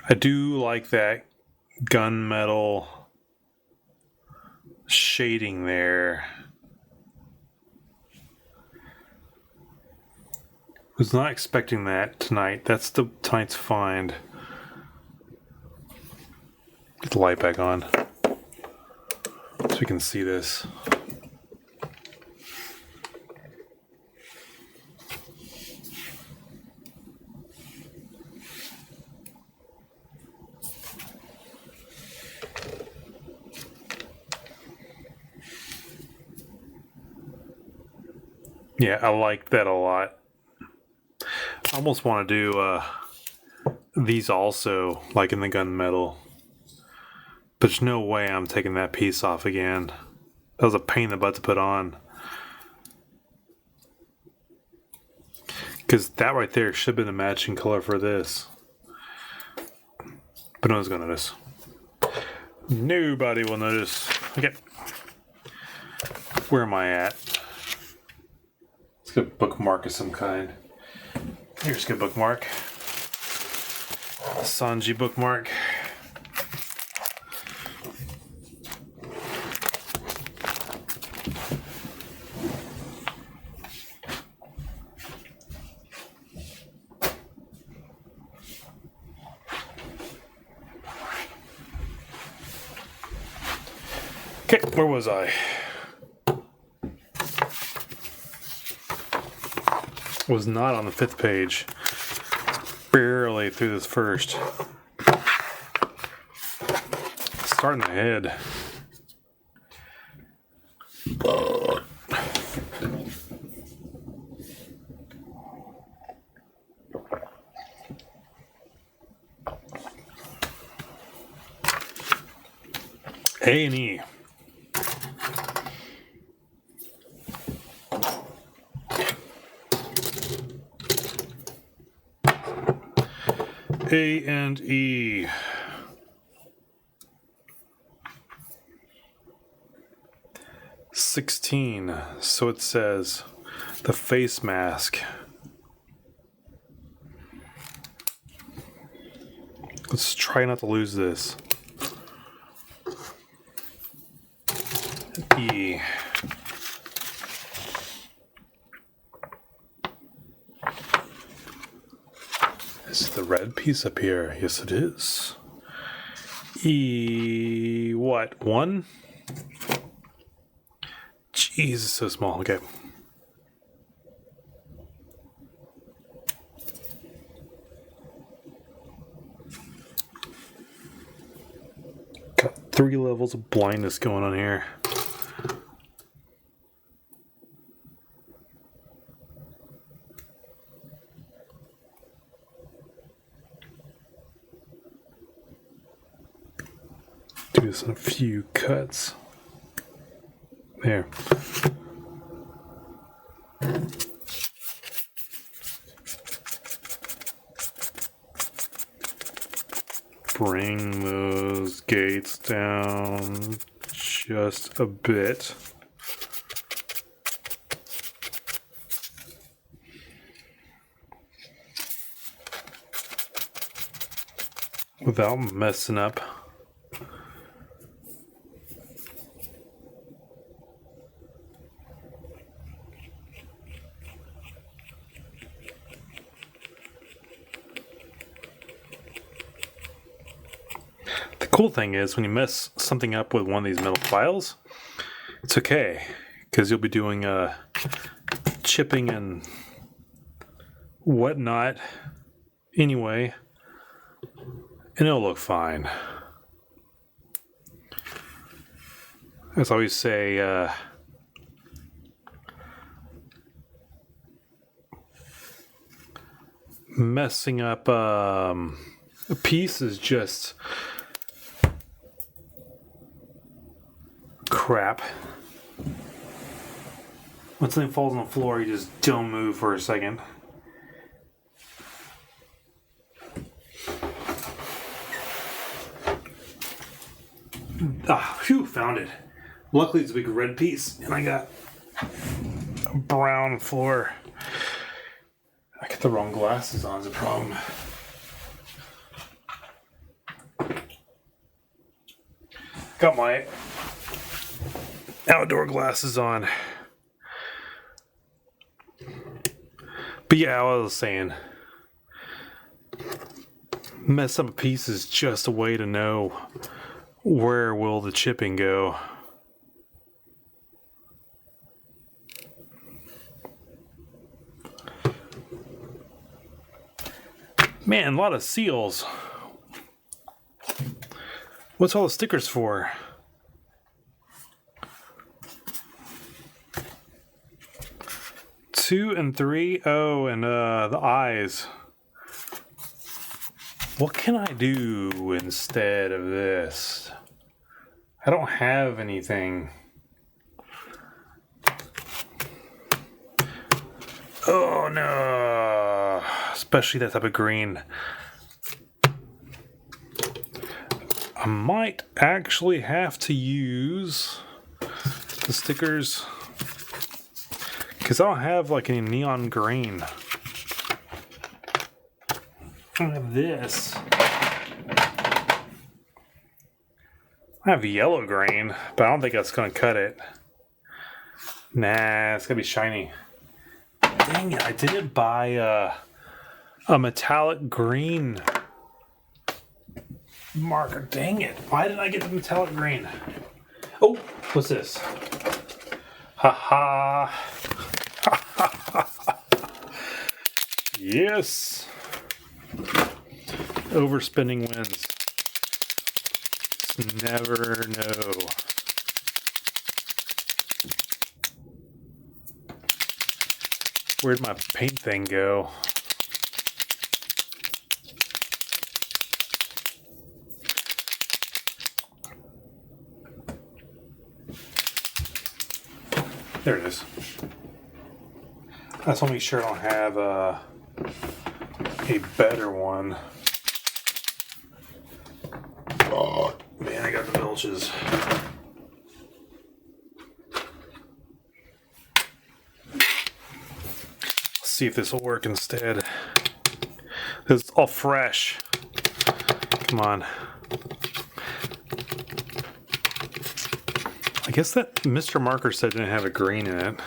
I do like that gunmetal shading there. Was not expecting that tonight. That's tonight's find. Get the light back on so we can see this. Yeah, I like that a lot. I almost want to do these also, like in the gunmetal. But there's no way I'm taking that piece off again. That was a pain in the butt to put on. Because that right there should have been the matching color for this. But no one's going to notice. Nobody will notice. Okay. Where am I at? Let's get a bookmark of some kind. Here's a good bookmark. Sanji bookmark. Okay, where was I? Was not on the 5th page. Barely through this first. Starting the head. A&E. A&E. $16. So it says the face mask. Let's try not to lose this. E. Is the red piece up here? Yes, it is. E. What? 1? Jeez, it's so small. Okay. Got 3 levels of blindness going on here. Do this in a few cuts. There. Bring those gates down just a bit. without messing up. The cool thing is when you mess something up with one of these metal files, it's okay because you'll be doing chipping and whatnot anyway, and it'll look fine. As I always say, messing up a piece is just crap. When something falls on the floor, you just don't move for a second. Ah, phew, found it. Luckily, it's a big red piece, and I got a brown floor. I got the wrong glasses on, is a problem. Got my outdoor glasses on. But yeah, I was saying, mess up a piece is just a way to know where will the chipping go. Man, a lot of seals. What's all the stickers for? Two and three. Oh, and the eyes. What can I do instead of this? I don't have anything. Oh no. Especially that type of green. I might actually have to use the stickers because I don't have like any neon green. I don't have this. I have yellow green, but I don't think that's going to cut it. Nah, it's going to be shiny. Dang it, I didn't buy a metallic green marker. Dang it. Why didn't I get the metallic green? Oh, what's this? Ha ha. Yes. Overspending wins. Just never know. Where'd my paint thing go? There it is. I just want to make sure I don't have a better one. Oh, man, I got the belches. Let's see if this will work instead. This is all fresh. Come on. I guess that Mr. Marker said it didn't have a green in it.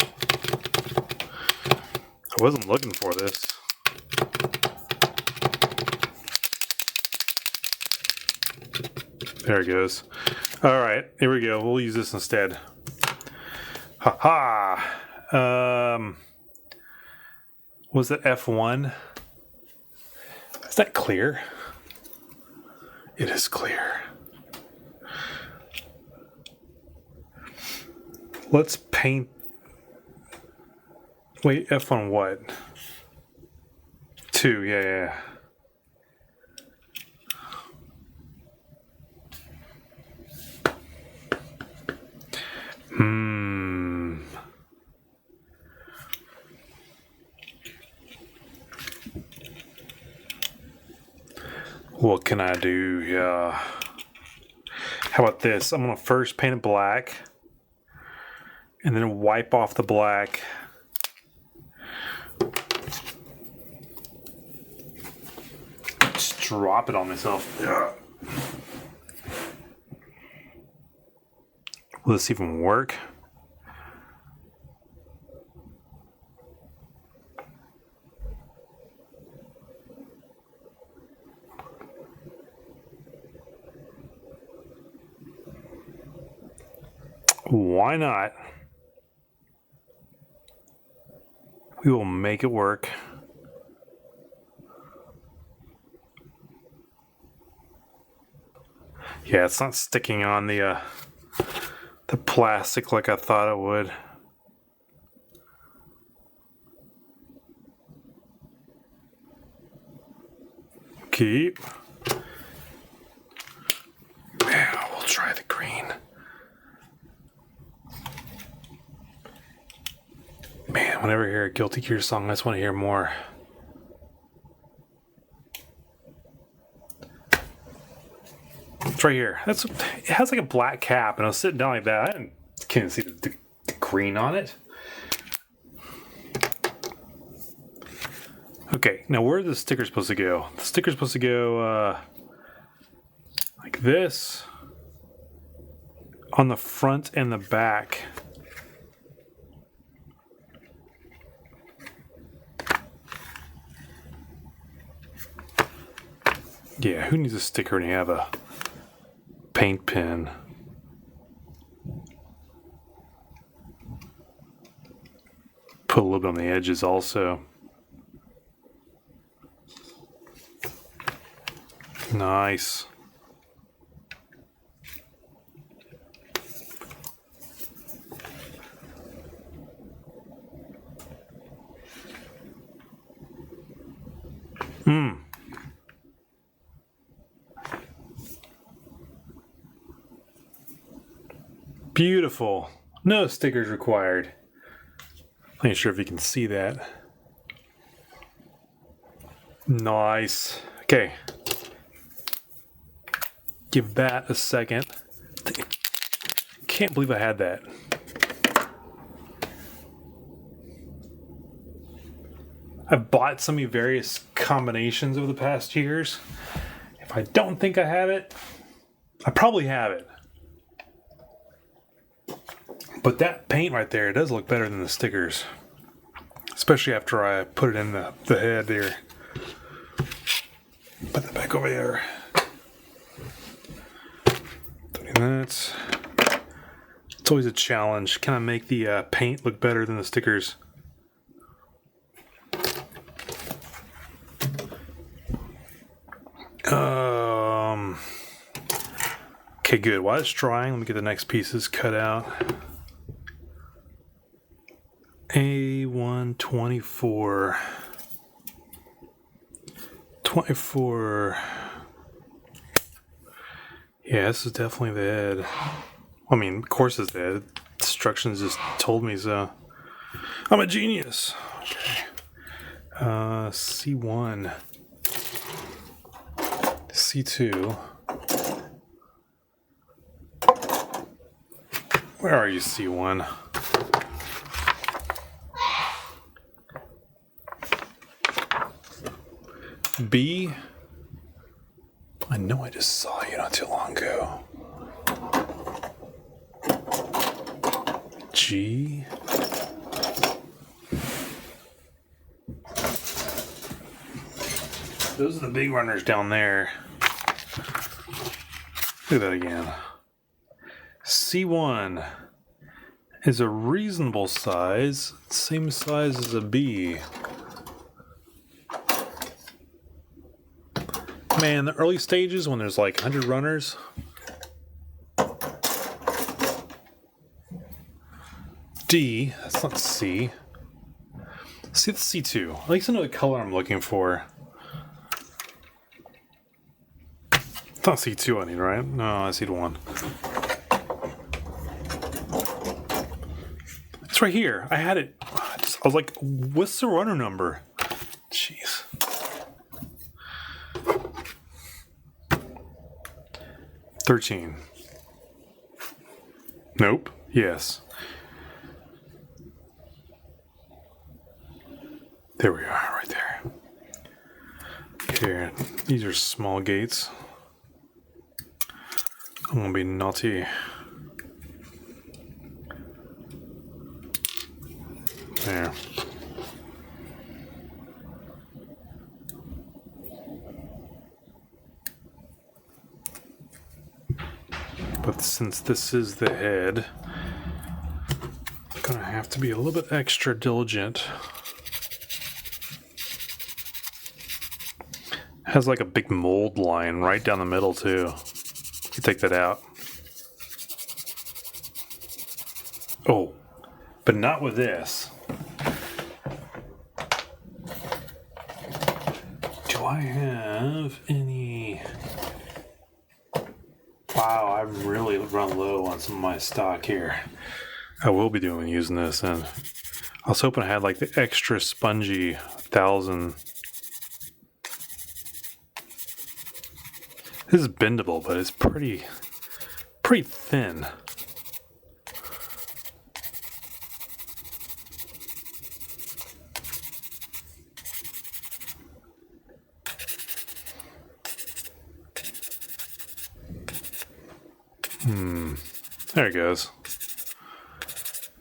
I wasn't looking for this. There it goes. All right, here we go. We'll use this instead. Ha ha. Was that F1? Is that clear? It is clear. Let's paint. Wait, F1 what? 2, yeah. What can I do? Yeah. How about this? I'm gonna first paint it black, and then wipe off the black. drop it on myself. Yeah. Will this even work? Why not? We will make it work. Yeah, it's not sticking on the plastic like I thought it would. Keep. Yeah, we'll try the green. Man, whenever I hear a Guilty Gear song, I just want to hear more. It's right here. It has like a black cap, and I was sitting down like that. I can't see the green on it. Okay, now where are the stickers supposed to go? The sticker's supposed to go like this on the front and the back. Yeah, who needs a sticker when you have a paint pen? Put a little bit on the edges also. Nice. Beautiful. No stickers required. I'm not sure if you can see that. Nice. Okay. Give that a second. Can't believe I had that. I've bought so many various combinations over the past years. If I don't think I have it, I probably have it. But that paint right there does look better than the stickers. Especially after I put it in the head there. Put that back over there. Doing that. It's always a challenge. Can I make the paint look better than the stickers? Okay, good. While it's drying, let me get the next pieces cut out. A124. 24. Yeah, this is definitely the head. I mean, of course it's the head. Instructions just told me so. I'm a genius. Okay. C1. C2. Where are you, C1? B. I know I just saw you not too long ago. G. Those are the big runners down there. Look at that again. C1 is a reasonable size, same size as a B. Man, the early stages when there's like 100 runners. D, that's not C. See, that's C2. At least I know the color I'm looking for. It's not C2 I need, right? No, I see the one. It's right here. I had it. I was like, what's the runner number? Jeez. $13. Nope. Yes. There we are, right there. Here, these are small gates. I'm gonna be naughty. There. But since this is the head, I'm gonna have to be a little bit extra diligent. Has like a big mold line right down the middle too. You take that out. Oh, but not with this. Do I have any? Wow, I've really run low on some of my stock here. I will be using this, and I was hoping I had like the extra spongy 1000. This is bendable, but it's pretty thin. There it goes.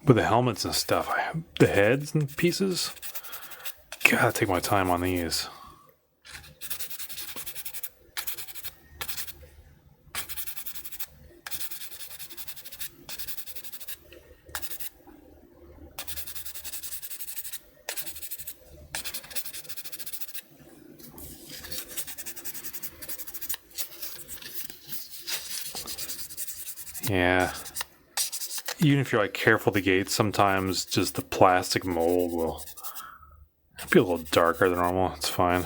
With the helmets and stuff, the heads and pieces. Gotta take my time on these. Yeah. Even if you're like careful with the gates, sometimes just the plastic mold will be a little darker than normal. It's fine.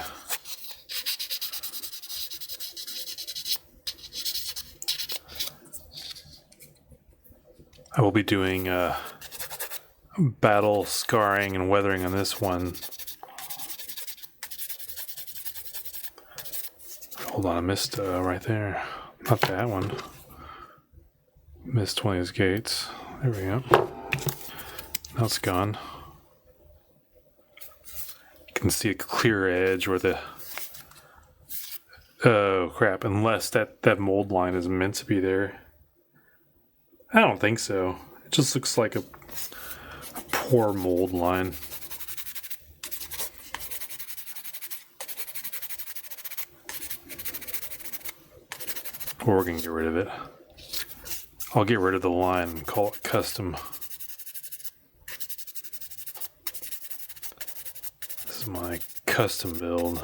I will be doing battle scarring and weathering on this one. Hold on, I missed right there. Not that one. Missed one of these gates. There we go. Now it's gone. You can see a clear edge where the... Oh, crap. Unless that mold line is meant to be there. I don't think so. It just looks like a poor mold line. Or we're going to get rid of it. I'll get rid of the line and call it custom. This is my custom build.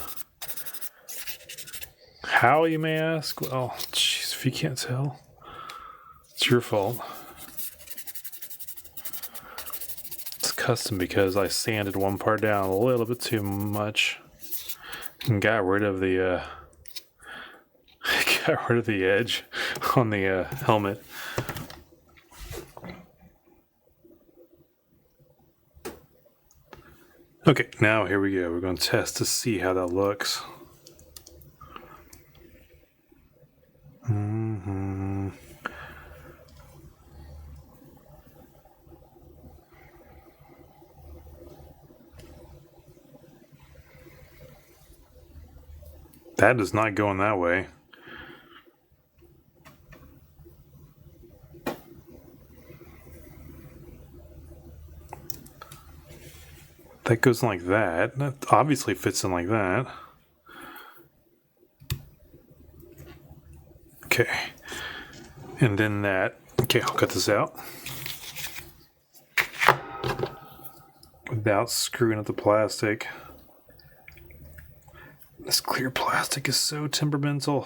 How, you may ask? Well, jeez, if you can't tell, it's your fault. It's custom because I sanded one part down a little bit too much and got rid of the edge on the helmet. Okay, now here we go. We're going to test to see how that looks. That is not going that way. That goes like that. That obviously fits in like that. Okay. And then that. Okay, I'll cut this out. Without screwing up the plastic. This clear plastic is so temperamental.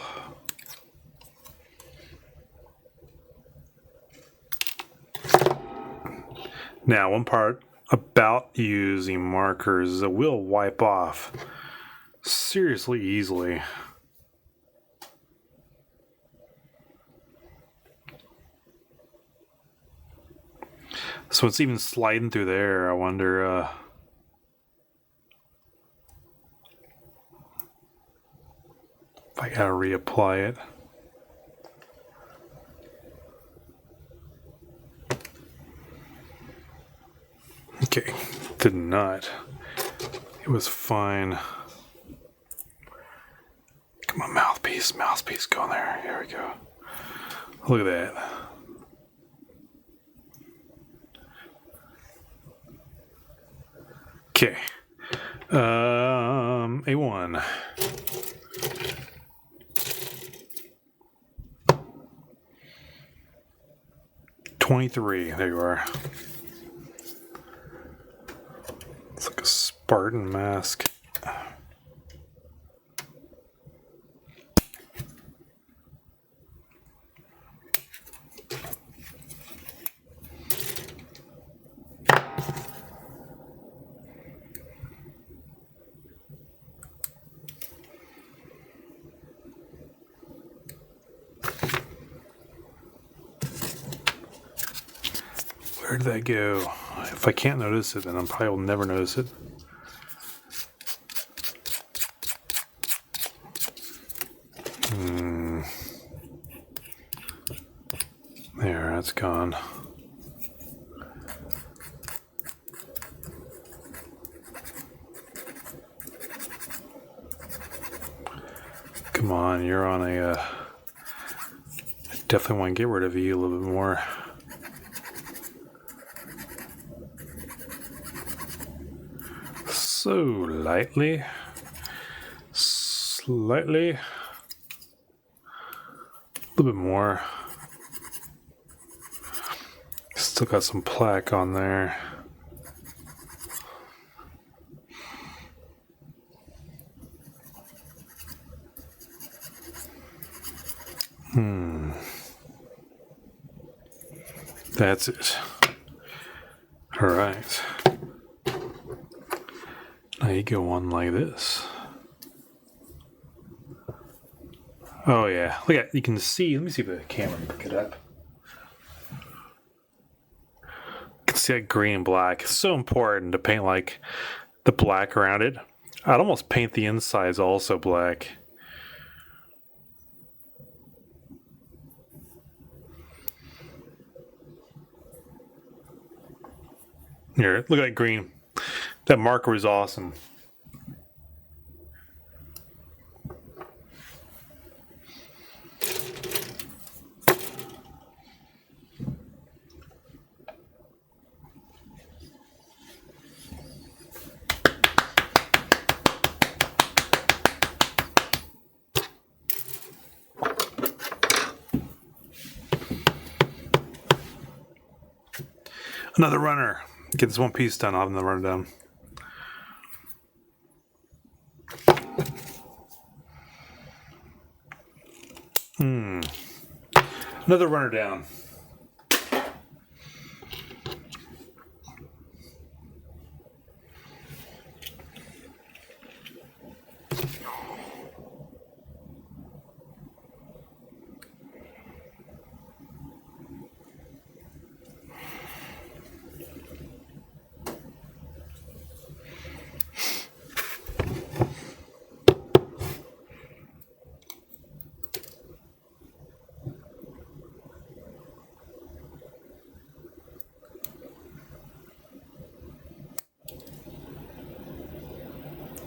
Now, one part about using markers is it will wipe off seriously easily. So it's even sliding through there. I wonder if I gotta reapply it. Okay, did not. It was fine. piece, mouthpiece going there. Here we go. Look at that. Okay. A1. $23. There you are. It's like a Spartan mask. Where did that go? If I can't notice it, then I probably will never notice it. There, that's gone. Come on, you're on a... I definitely want to get rid of you a little bit more. So lightly, slightly, a little bit more. Still got some plaque on there. That's it. All right. Now you go on like this. Oh yeah, look at, you can see, let me see if the camera can pick it up. You can see that green and black. It's so important to paint like the black around it. I'd almost paint the insides also black. Here, look at that green. That marker was awesome. Another runner. Get this one piece done. I'll have another runner done. Another runner down.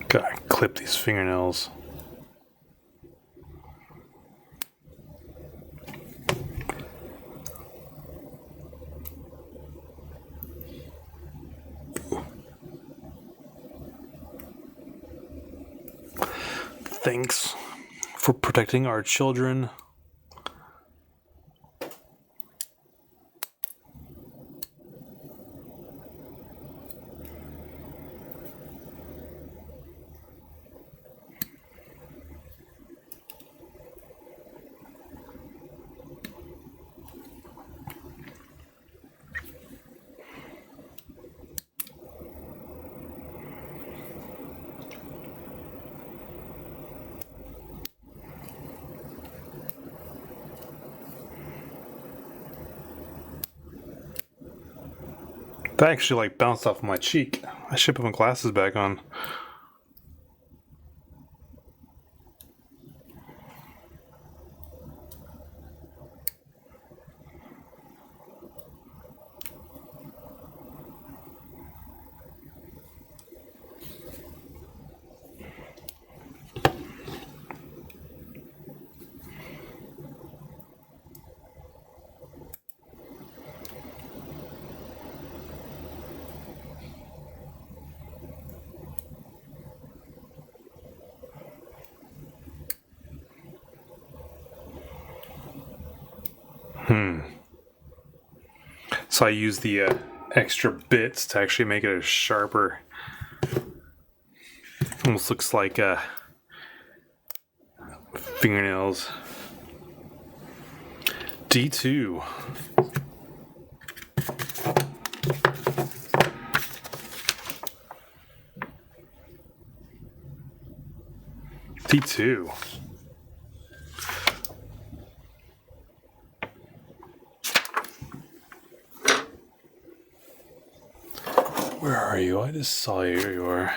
Gotta clip these fingernails. Thanks for protecting our children. That actually like bounced off my cheek. I should put my glasses back on. So I use the extra bits to actually make it a sharper. Almost looks like fingernails. D2. D2. Where are you? I just saw you. Here you are.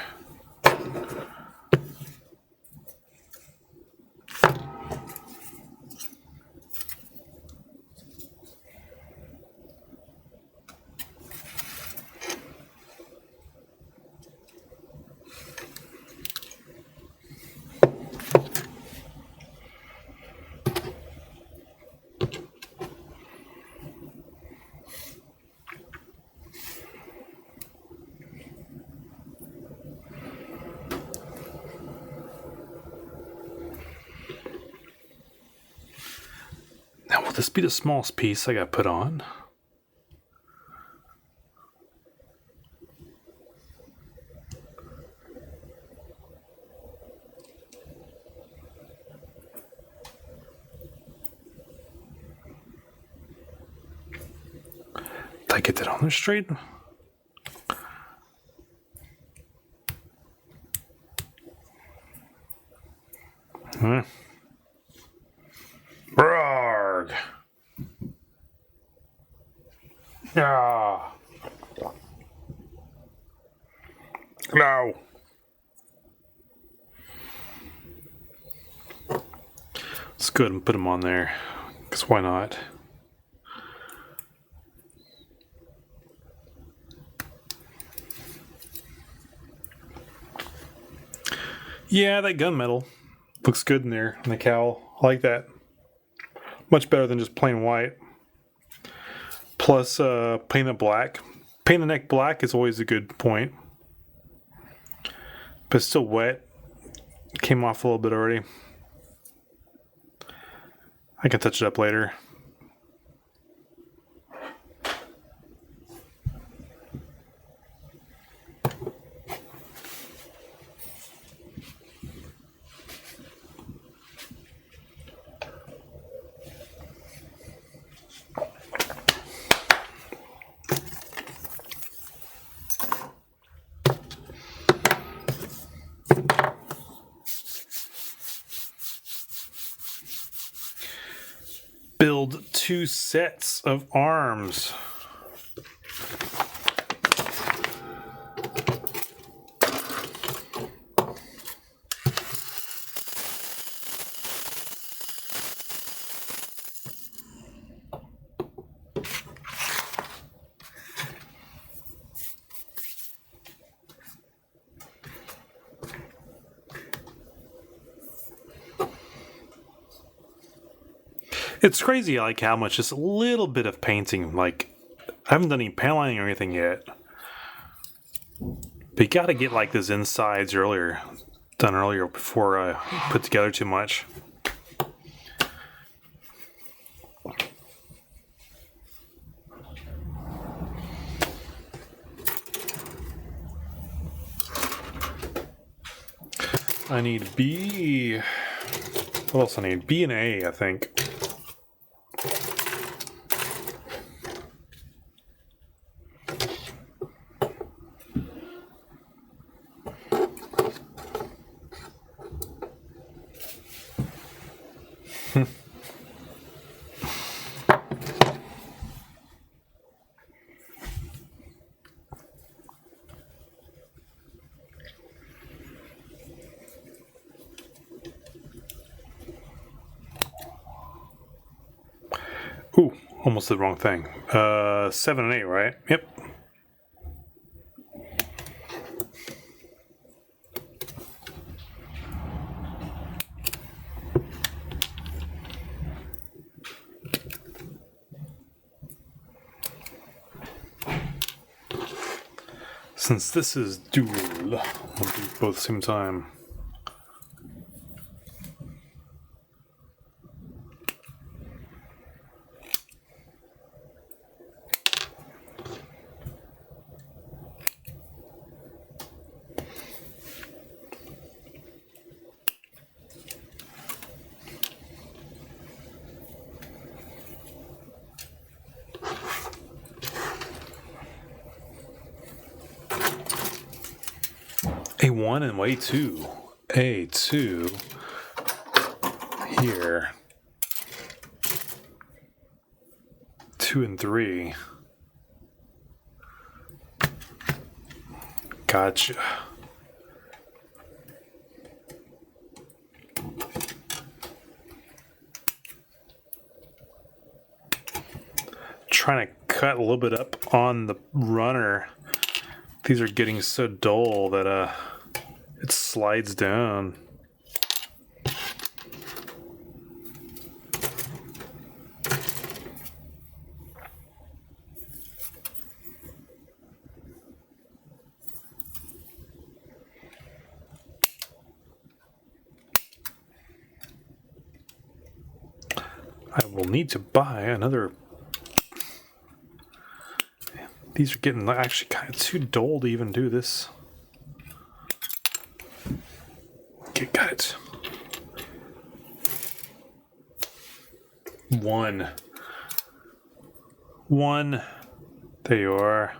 Now, will this be the smallest piece I got put on? Did I get that on there straight? Brrrg. Ah. No. Let's go ahead and put them on there. Because why not? Yeah, that gunmetal looks good in there on the cowl. I like that. Much better than just plain white. Plus, paint it black. Paint the neck black is always a good point. But it's still wet. Came off a little bit already. I can touch it up later. Build 2 sets of arms. It's crazy, like how much just a little bit of painting, like I haven't done any paneling or anything yet. But you gotta get like those insides done earlier before I put together too much. I need B. What else I need? B and A, I think. Ooh, almost the wrong thing. 7 and 8, right? Yep. Since this is dual, we'll do both at the same time. A1 and A2. A2 here. 2 and 3. Gotcha. Trying to cut a little bit up on the runner. These are getting so dull that it slides down. I will need to buy another. These are getting actually kind of too dull to even do this. Okay, got it. 1. There you are.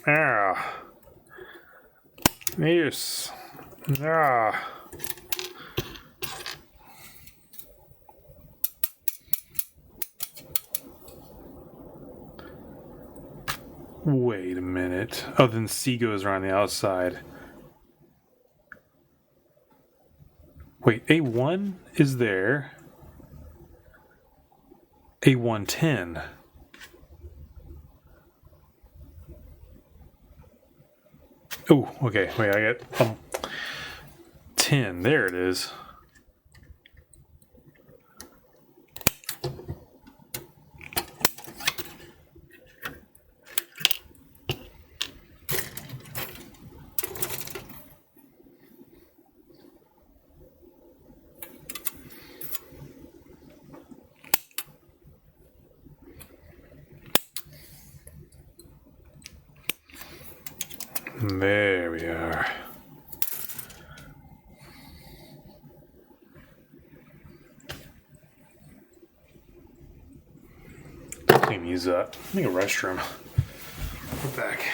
Ah. Yes. Ah. Wait a minute. Oh, then C goes around the outside. Wait, A1 is there. A110. Oh, okay. Wait, I got 10. There it is. There we are. Clean these up. Make a restroom. We're back.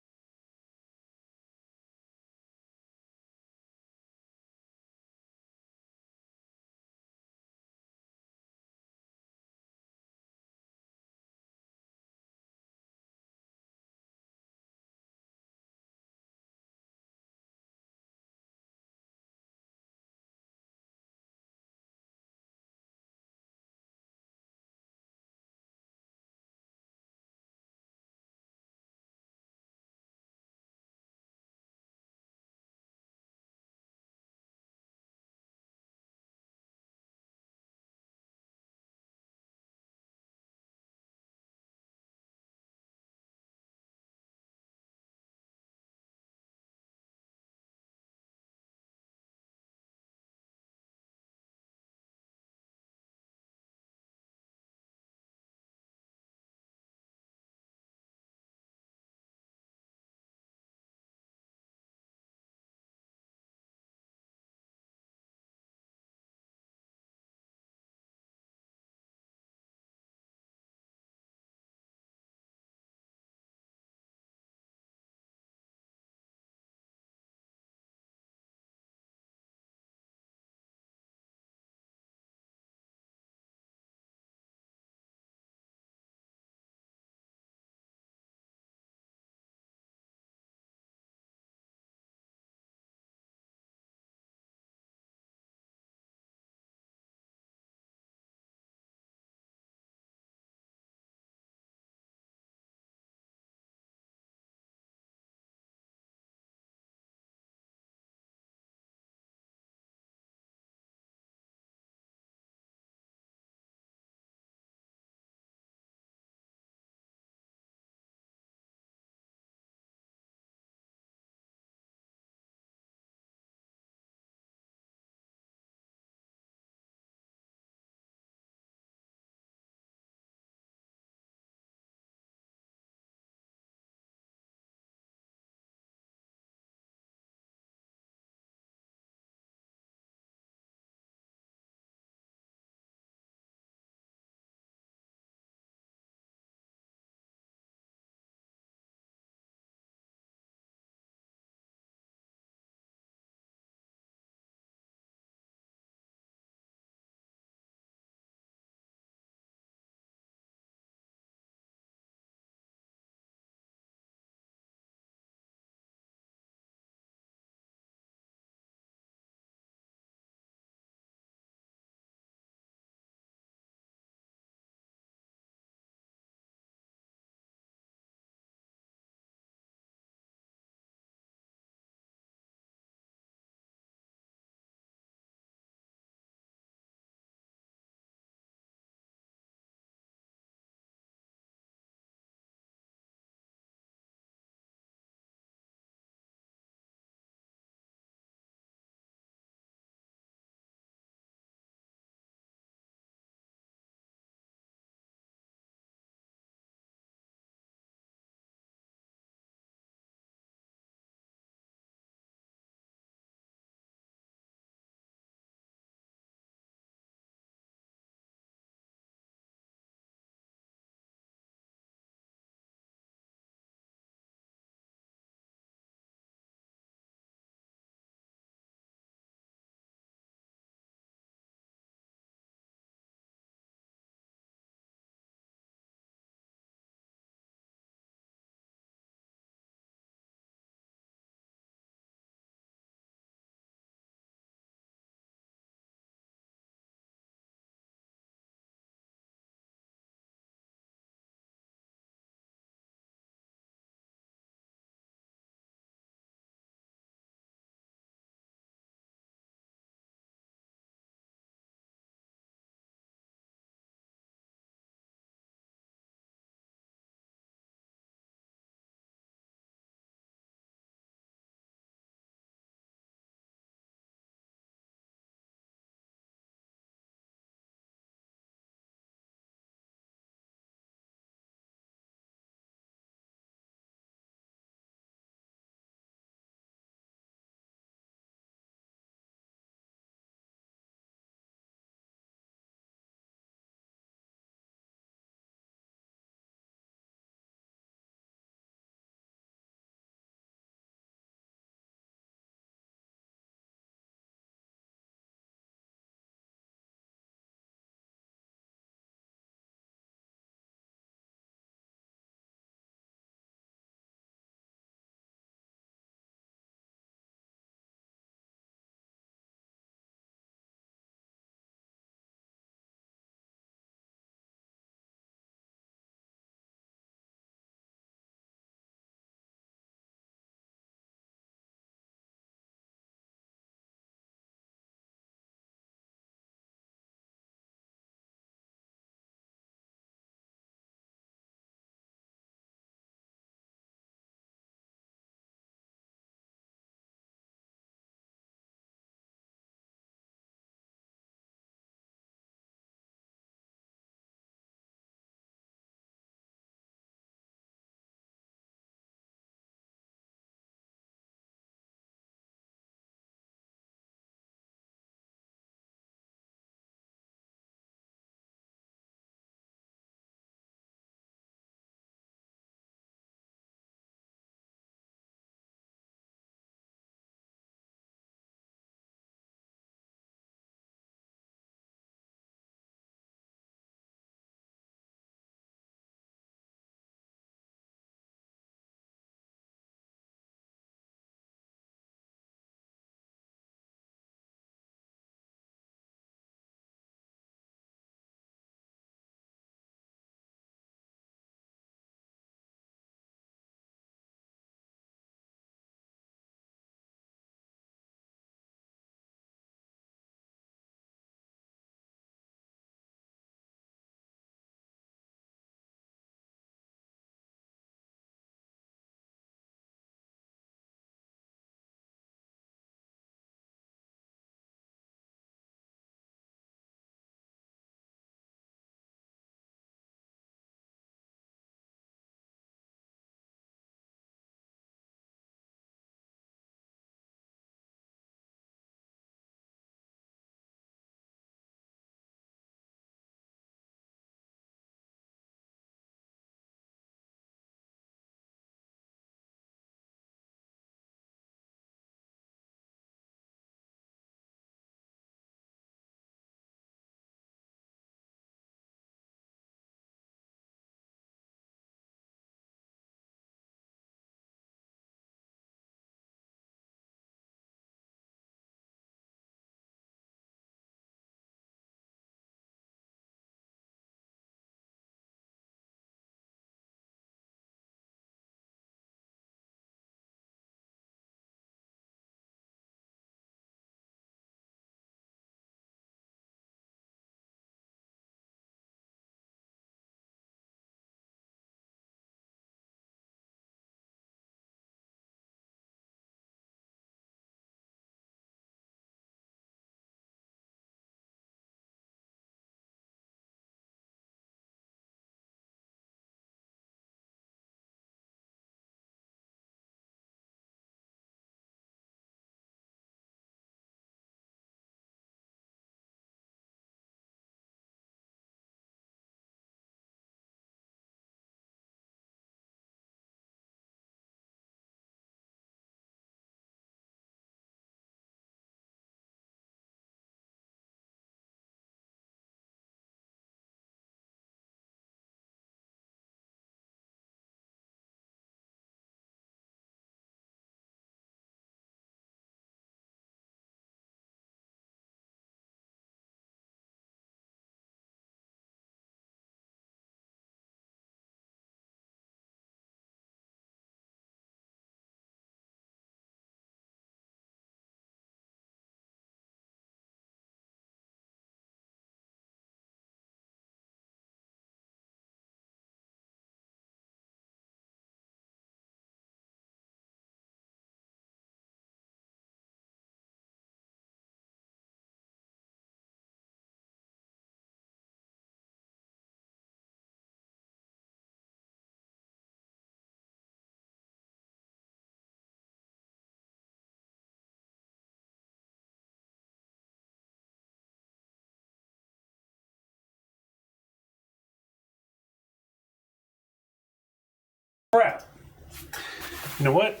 You know what?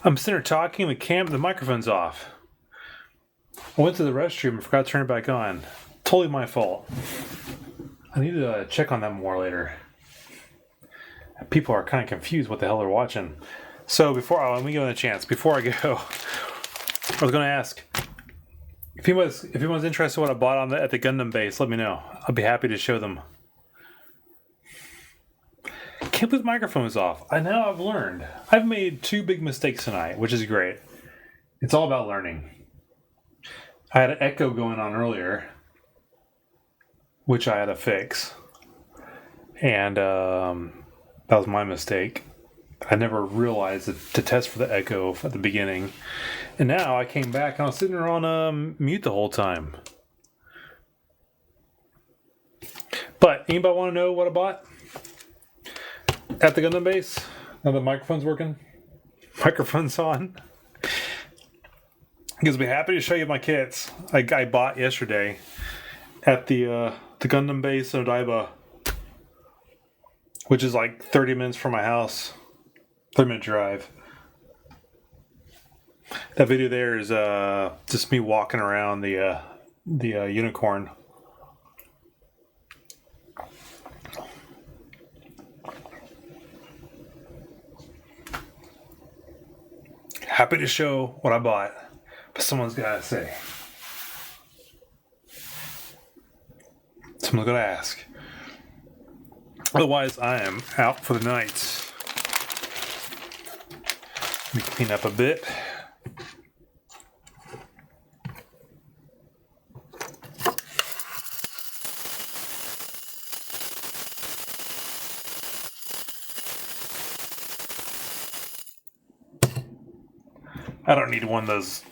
I'm sitting there talking, the microphone's off. I went to the restroom and forgot to turn it back on. Totally my fault. I need to check on that more later. People are kind of confused what the hell they're watching. So let me give them a chance. Before I go, I was going to ask if anyone's interested in what I bought at the Gundam base. Let me know. I'll be happy to show them. Can't believe the microphone is off. I've learned. I've made 2 big mistakes tonight, which is great. It's all about learning. I had an echo going on earlier, which I had to fix. And that was my mistake. I never realized to test for the echo at the beginning. And now I came back and I was sitting there on mute the whole time. But anybody want to know what I bought at the Gundam base? Now the microphone's working. Microphone's on. Because I'll be happy to show you my kits I bought yesterday at the Gundam base in Odaiba, which is like 30 minutes from my house. 30-minute drive. That video there is just me walking around the unicorn. Happy to show what I bought, but someone's got to say. Someone's got to ask. Otherwise, I am out for the night. Let me clean up a bit. I don't need one of those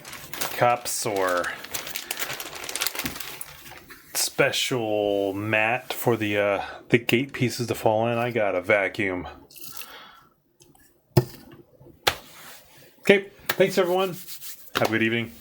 cups or special mat for the gate pieces to fall in. I got a vacuum. Okay, thanks everyone. Have a good evening.